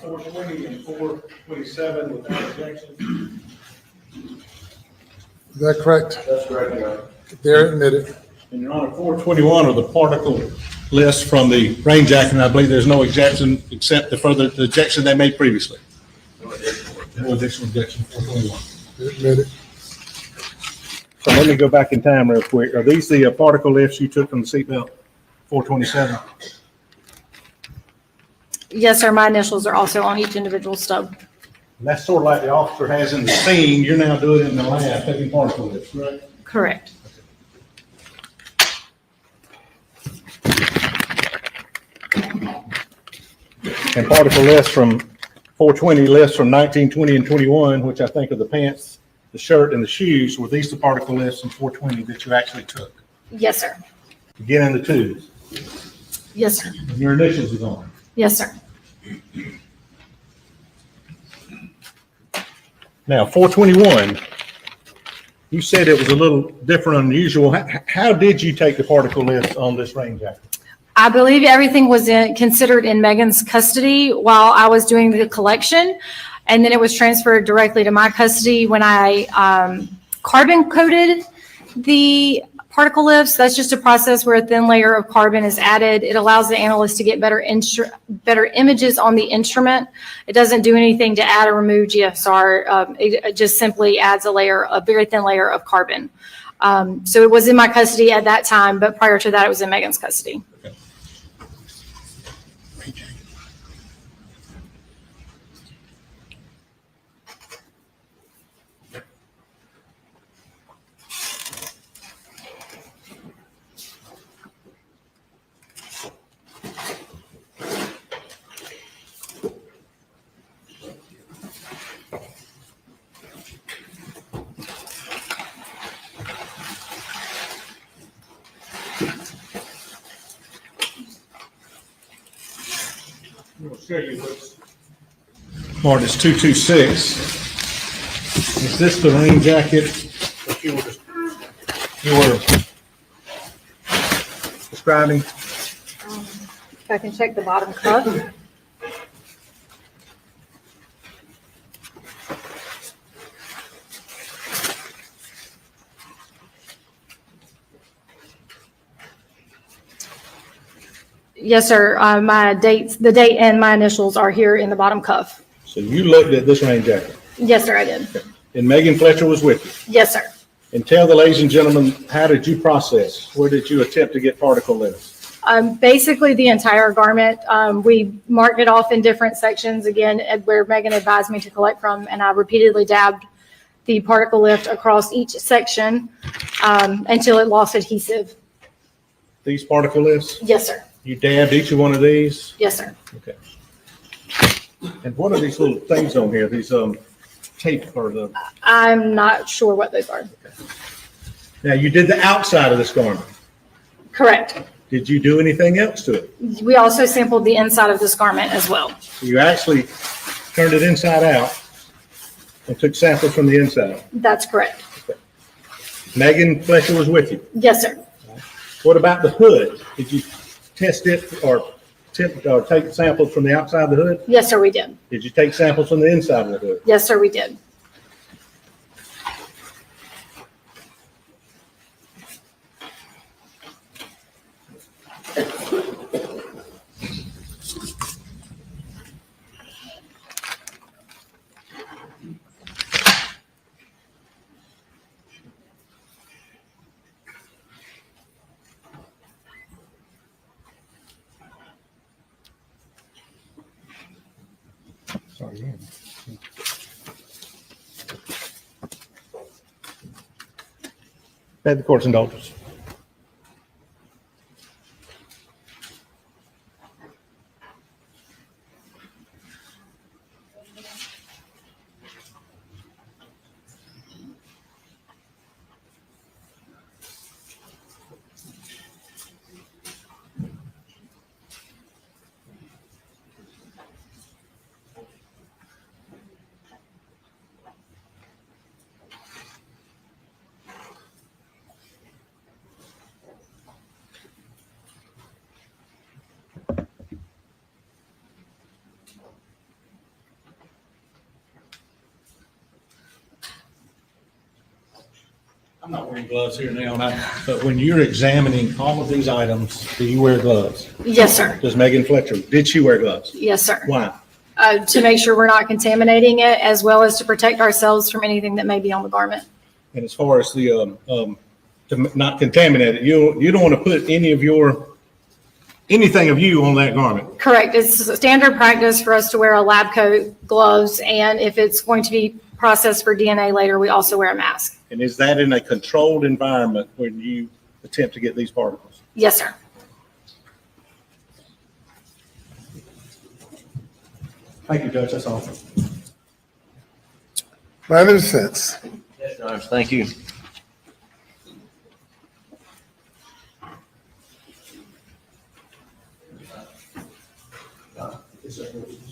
420 and 427 without objection. Is that correct? That's correct, Your Honor. They're admitted. And Your Honor, 421 are the particle lists from the rain jacket, and I believe there's no objection except the further the objection they made previously. No additional objection, 421. They're admitted. So let me go back in time real quick. Are these the particle lifts you took from the seatbelt? 427? Yes, sir. My initials are also on each individual stub. And that's sort of like the officer has in the scene. You're now doing it in the lab, taking particle lifts, right? Correct. And particle lists from 420 lists from 19, 20, and 21, which I think are the pants, the shirt, and the shoes. Were these the particle lists from 420 that you actually took? Yes, sir. Again, in the twos. Yes, sir. And your initials is on. Yes, sir. Now, 421, you said it was a little different, unusual. How did you take the particle list on this rain jacket? I believe everything was considered in Megan's custody while I was doing the collection, and then it was transferred directly to my custody when I carbon coated the particle lifts. That's just a process where a thin layer of carbon is added. It allows the analyst to get better images on the instrument. It doesn't do anything to add or remove GFSR. It just simply adds a very thin layer of carbon. So it was in my custody at that time, but prior to that, it was in Megan's custody. Okay. I'm going to show you what's marked as 226. Is this the rain jacket that you were describing? If I can check the bottom cuff. Yes, sir. The date and my initials are here in the bottom cuff. So you looked at this rain jacket, Yes, sir, I did. and Megan Fletcher was with you. Yes, sir. And tell the ladies and gentlemen, how did you process? Where did you attempt to get particle lifts? Basically, the entire garment. We marked it off in different sections, again, where Megan advised me to collect from, and I repeatedly dabbed the particle lift across each section until it lost adhesive. These particle lifts? Yes, sir. You dabbed each of one of these? Yes, sir. Okay. And what are these little things on here? These tape or the? I'm not sure what those are. Now you did the outside of this garment. Correct. Did you do anything else to it? We also sampled the inside of this garment as well. So you actually turned it inside out and took samples from the inside. That's correct. Megan Fletcher was with you. Yes, sir. What about the hood? Did you test it or take samples from the outside of the hood? Yes, sir, we did. Did you take samples from the inside of the hood? Yes, sir, we did. Sorry, yeah. Beg the court's indulgence. I'm not wearing gloves here now, but when you're examining all of these items, do you wear gloves? Yes, sir. Does Megan Fletcher, did she wear gloves? Yes, sir. Why? To make sure we're not contaminating it, as well as to protect ourselves from anything that may be on the garment. And as far as the, to not contaminate it, you don't want to put anything of you on that garment. Correct. It's a standard practice for us to wear a lab coat, gloves, and if it's going to be processed for DNA later, we also wear a mask. And is that in a controlled environment when you attempt to get these particles? Yes, sir. Thank you, Judge. That's all. My defense. Yes, Your Honor, thank you.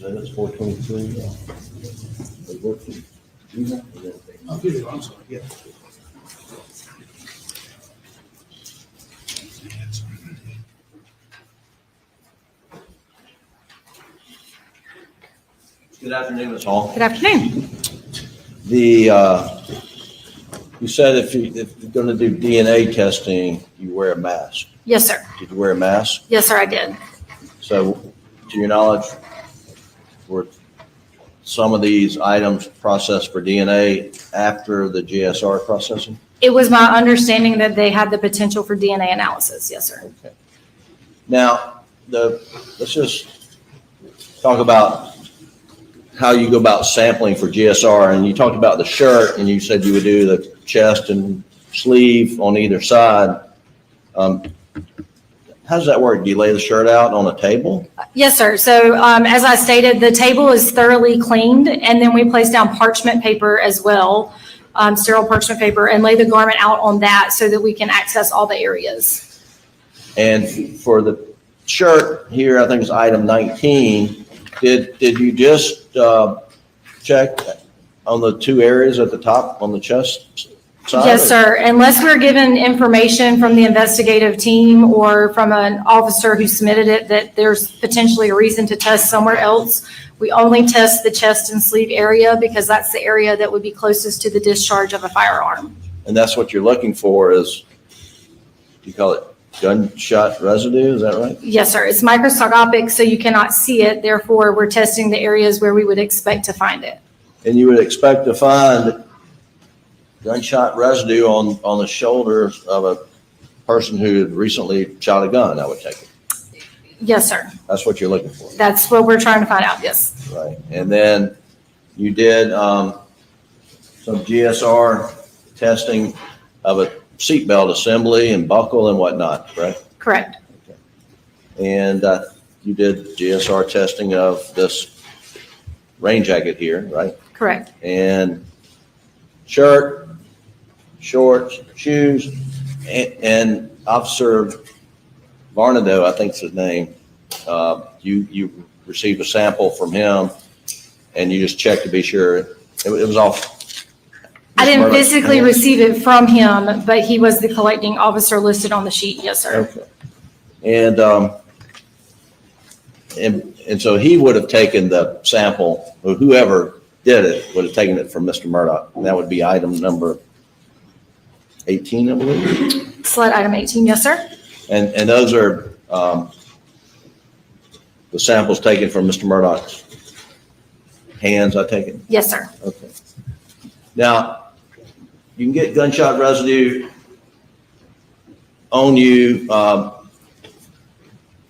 That's 423. I'm sorry, yeah. Good afternoon, Ms. Hall. Good afternoon. You said if you're going to do DNA testing, you wear a mask. Yes, sir. Did you wear a mask? Yes, sir, I did. So, to your knowledge, were some of these items processed for DNA after the GSR processing? It was my understanding that they had the potential for DNA analysis. Yes, sir. Okay. Now, let's just talk about how you go about sampling for GSR. And you talked about the shirt, and you said you would do the chest and sleeve on either side. How does that work? Do you lay the shirt out on a table? Yes, sir. So as I stated, the table is thoroughly cleaned, and then we place down parchment paper as well, sterile parchment paper, and lay the garment out on that so that we can access all the areas. And for the shirt here, I think it's item 19, did you just check on the two areas at the top on the chest side? Yes, sir. Unless we're given information from the investigative team or from an officer who submitted it that there's potentially a reason to test somewhere else, we only test the chest and sleeve area because that's the area that would be closest to the discharge of a firearm. And that's what you're looking for is, you call it gunshot residue, is that right? Yes, sir. It's microscopic, so you cannot see it. Therefore, we're testing the areas where we would expect to find it. And you would expect to find gunshot residue on the shoulders of a person who had recently shot a gun, I would take it. Yes, sir. That's what you're looking for. That's what we're trying to find out, yes. Right. And then you did some GSR testing of a seatbelt assembly and buckle and whatnot, correct? Correct. And you did GSR testing of this rain jacket here, right? Correct. And shirt, shorts, shoes, and Officer Murdaugh, I think is his name. You received a sample from him, and you just checked to be sure it was off. I didn't physically receive it from him, but he was the collecting officer listed on the sheet. Yes, sir. Okay. And so he would have taken the sample, or whoever did it would have taken it from Mr. Murdaugh. And that would be item number 18, I believe. Slide item 18, yes, sir. And those are the samples taken from Mr. Murdaugh's hands, I take it? Yes, sir. Okay. Now, you can get gunshot residue on you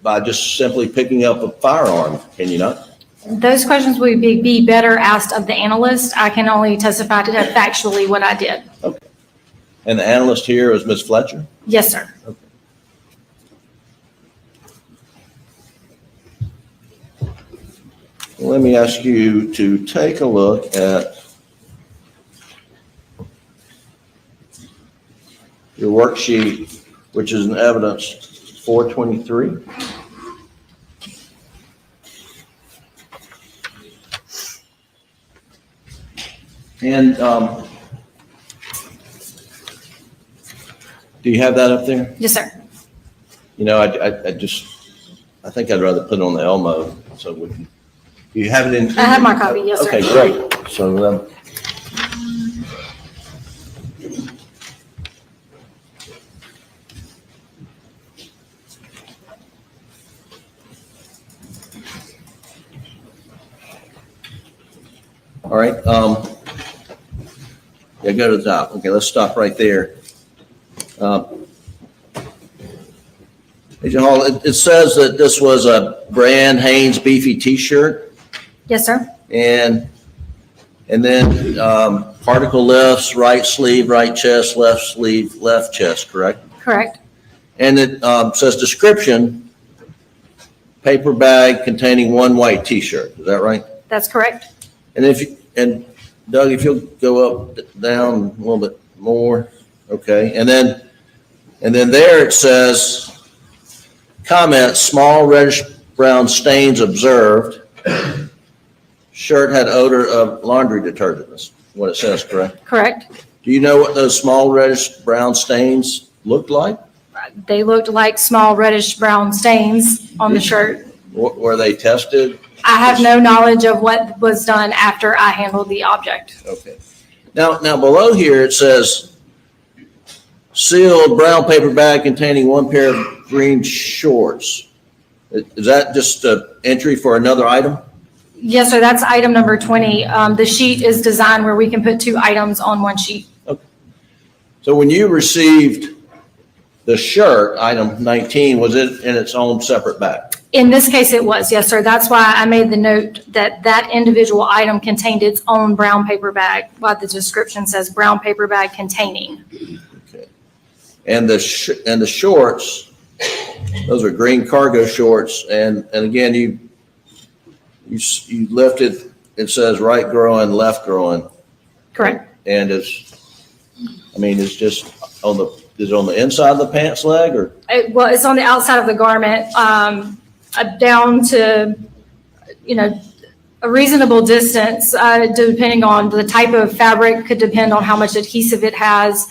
by just simply picking up a firearm, can you not? Those questions would be better asked of the analyst. I can only testify to that factually what I did. Okay. And the analyst here is Ms. Fletcher? Yes, sir. Okay. Let me ask you to take a look at your worksheet, which is in evidence 423. And do you have that up there? Yes, sir. You know, I think I'd rather put it on the Elmo so we can. Do you have it in? I have my copy, yes, sir. Okay, great. So All right, yeah, go to the top. Okay, let's stop right there. Agent Hall, it says that this was a brand Hanes beefy t-shirt Yes, sir. and then particle lifts, right sleeve, right chest, left sleeve, left chest, correct? Correct. And it says description, paper bag containing one white t-shirt. Is that right? That's correct. And and Doug, if you'll go up, down a little bit more, okay. And then there it says, comment, small reddish brown stains observed. Shirt had odor of laundry detergent. That's what it says, correct? Correct. Do you know what those small reddish brown stains looked like? They looked like small reddish brown stains on the shirt. Were they tested? I have no knowledge of what was done after I handled the object. Okay. Now below here it says sealed brown paper bag containing one pair of green shorts. Is that just an entry for another item? Yes, sir. That's item number 20. The sheet is designed where we can put 2 items on one sheet. Okay. So when you received the shirt, item 19, was it in its own separate bag? In this case, it was. Yes, sir. That's why I made the note that that individual item contained its own brown paper bag, while the description says brown paper bag containing. Okay. And the shorts, those are green cargo shorts. And again, you lifted, it says right groin, left groin. Correct. And it's just on the inside of the pants leg or? Well, it's on the outside of the garment, down to, a reasonable distance, depending on the type of fabric, could depend on how much adhesive it has,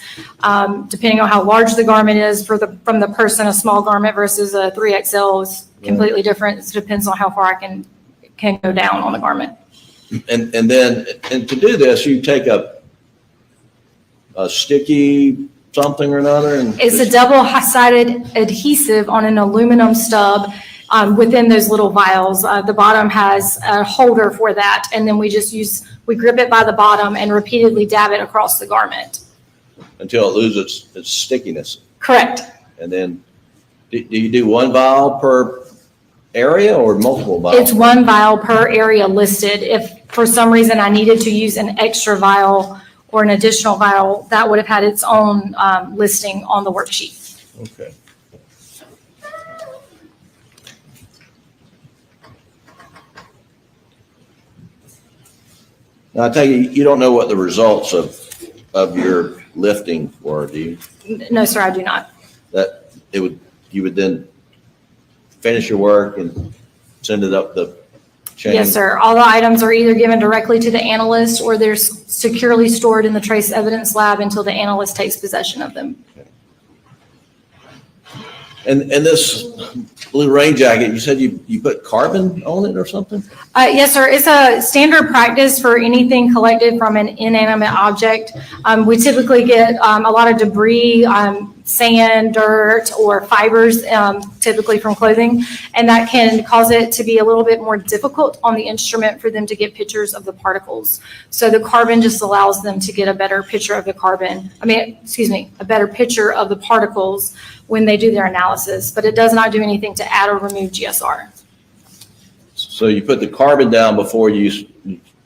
depending on how large the garment is from the person. A small garment versus a 3XL is completely different. It depends on how far I can go down on the garment. And to do this, you take a sticky something or another? It's a double-sided adhesive on an aluminum stub within those little vials. The bottom has a holder for that, and then we grip it by the bottom and repeatedly dab it across the garment. Until it loses its stickiness. Correct. And then, do you do one vial per area or multiple vials? It's 1 vial per area listed. If for some reason I needed to use an extra vial or an additional vial, that would have had its own listing on the worksheet. Okay. Now, I tell you, you don't know what the results of your lifting were, do you? No, sir, I do not. You would then finish your work and send it up the chain? Yes, sir. All the items are either given directly to the analyst or they're securely stored in the trace evidence lab until the analyst takes possession of them. And this blue rain jacket, you said you put carbon on it or something? Yes, sir. It's a standard practice for anything collected from an inanimate object. We typically get a lot of debris, sand, dirt, or fibers, typically from clothing, and that can cause it to be a little bit more difficult on the instrument for them to get pictures of the particles. So the carbon just allows them to get a better picture of the a better picture of the particles when they do their analysis, but it does not do anything to add or remove GSR. So you put the carbon down before you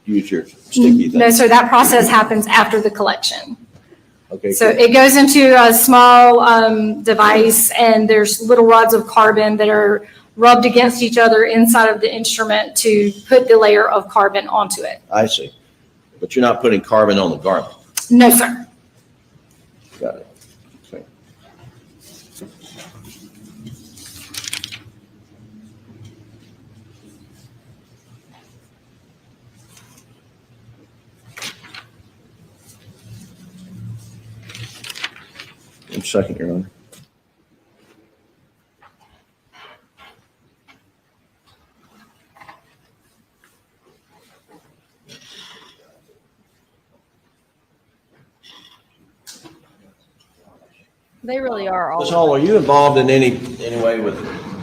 use your sticky thing? No, sir, that process happens after the collection. Okay. So it goes into a small device, and there's little rods of carbon that are rubbed against each other inside of the instrument to put the layer of carbon onto it. I see. But you're not putting carbon on the garment? No, sir. Got it. Okay. One second, Your Honor. They really are all. Ms. Hall, are you involved in any way with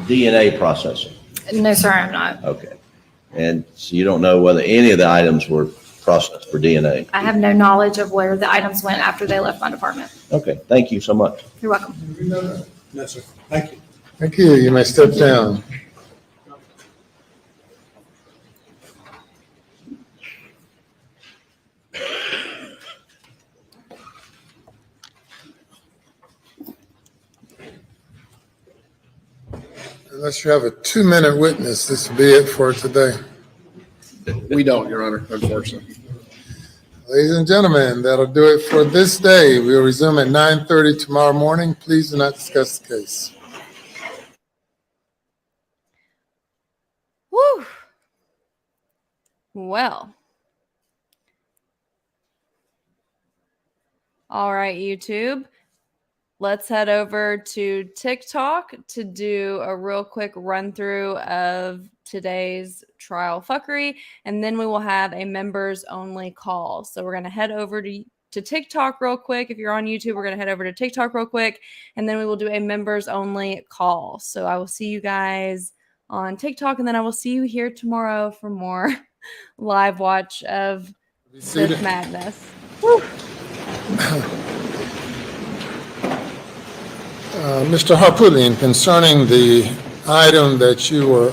DNA processing? No, sir, I'm not. Okay. And so you don't know whether any of the items were processed for DNA? I have no knowledge of where the items went after they left my department. Okay, thank you so much. You're welcome. No, sir. Thank you. Thank you. You may step down. Unless you have a 2-minute witness, this will be it for today. We don't, Your Honor, unfortunately. Ladies and gentlemen, that'll do it for this day. We'll resume at 9:30 tomorrow morning. Please do not discuss the case. Woo. Well. All right, YouTube. Let's head over to TikTok to do a real quick run through of today's trial fuckery, and then we will have a members only call. So we're going to head over to TikTok real quick. If you're on YouTube, we're going to head over to TikTok real quick, and then we will do a members only call. So I will see you guys on TikTok, and then I will see you here tomorrow for more live watch of this madness. Woo. Mr. Harpootlian, concerning the item that you were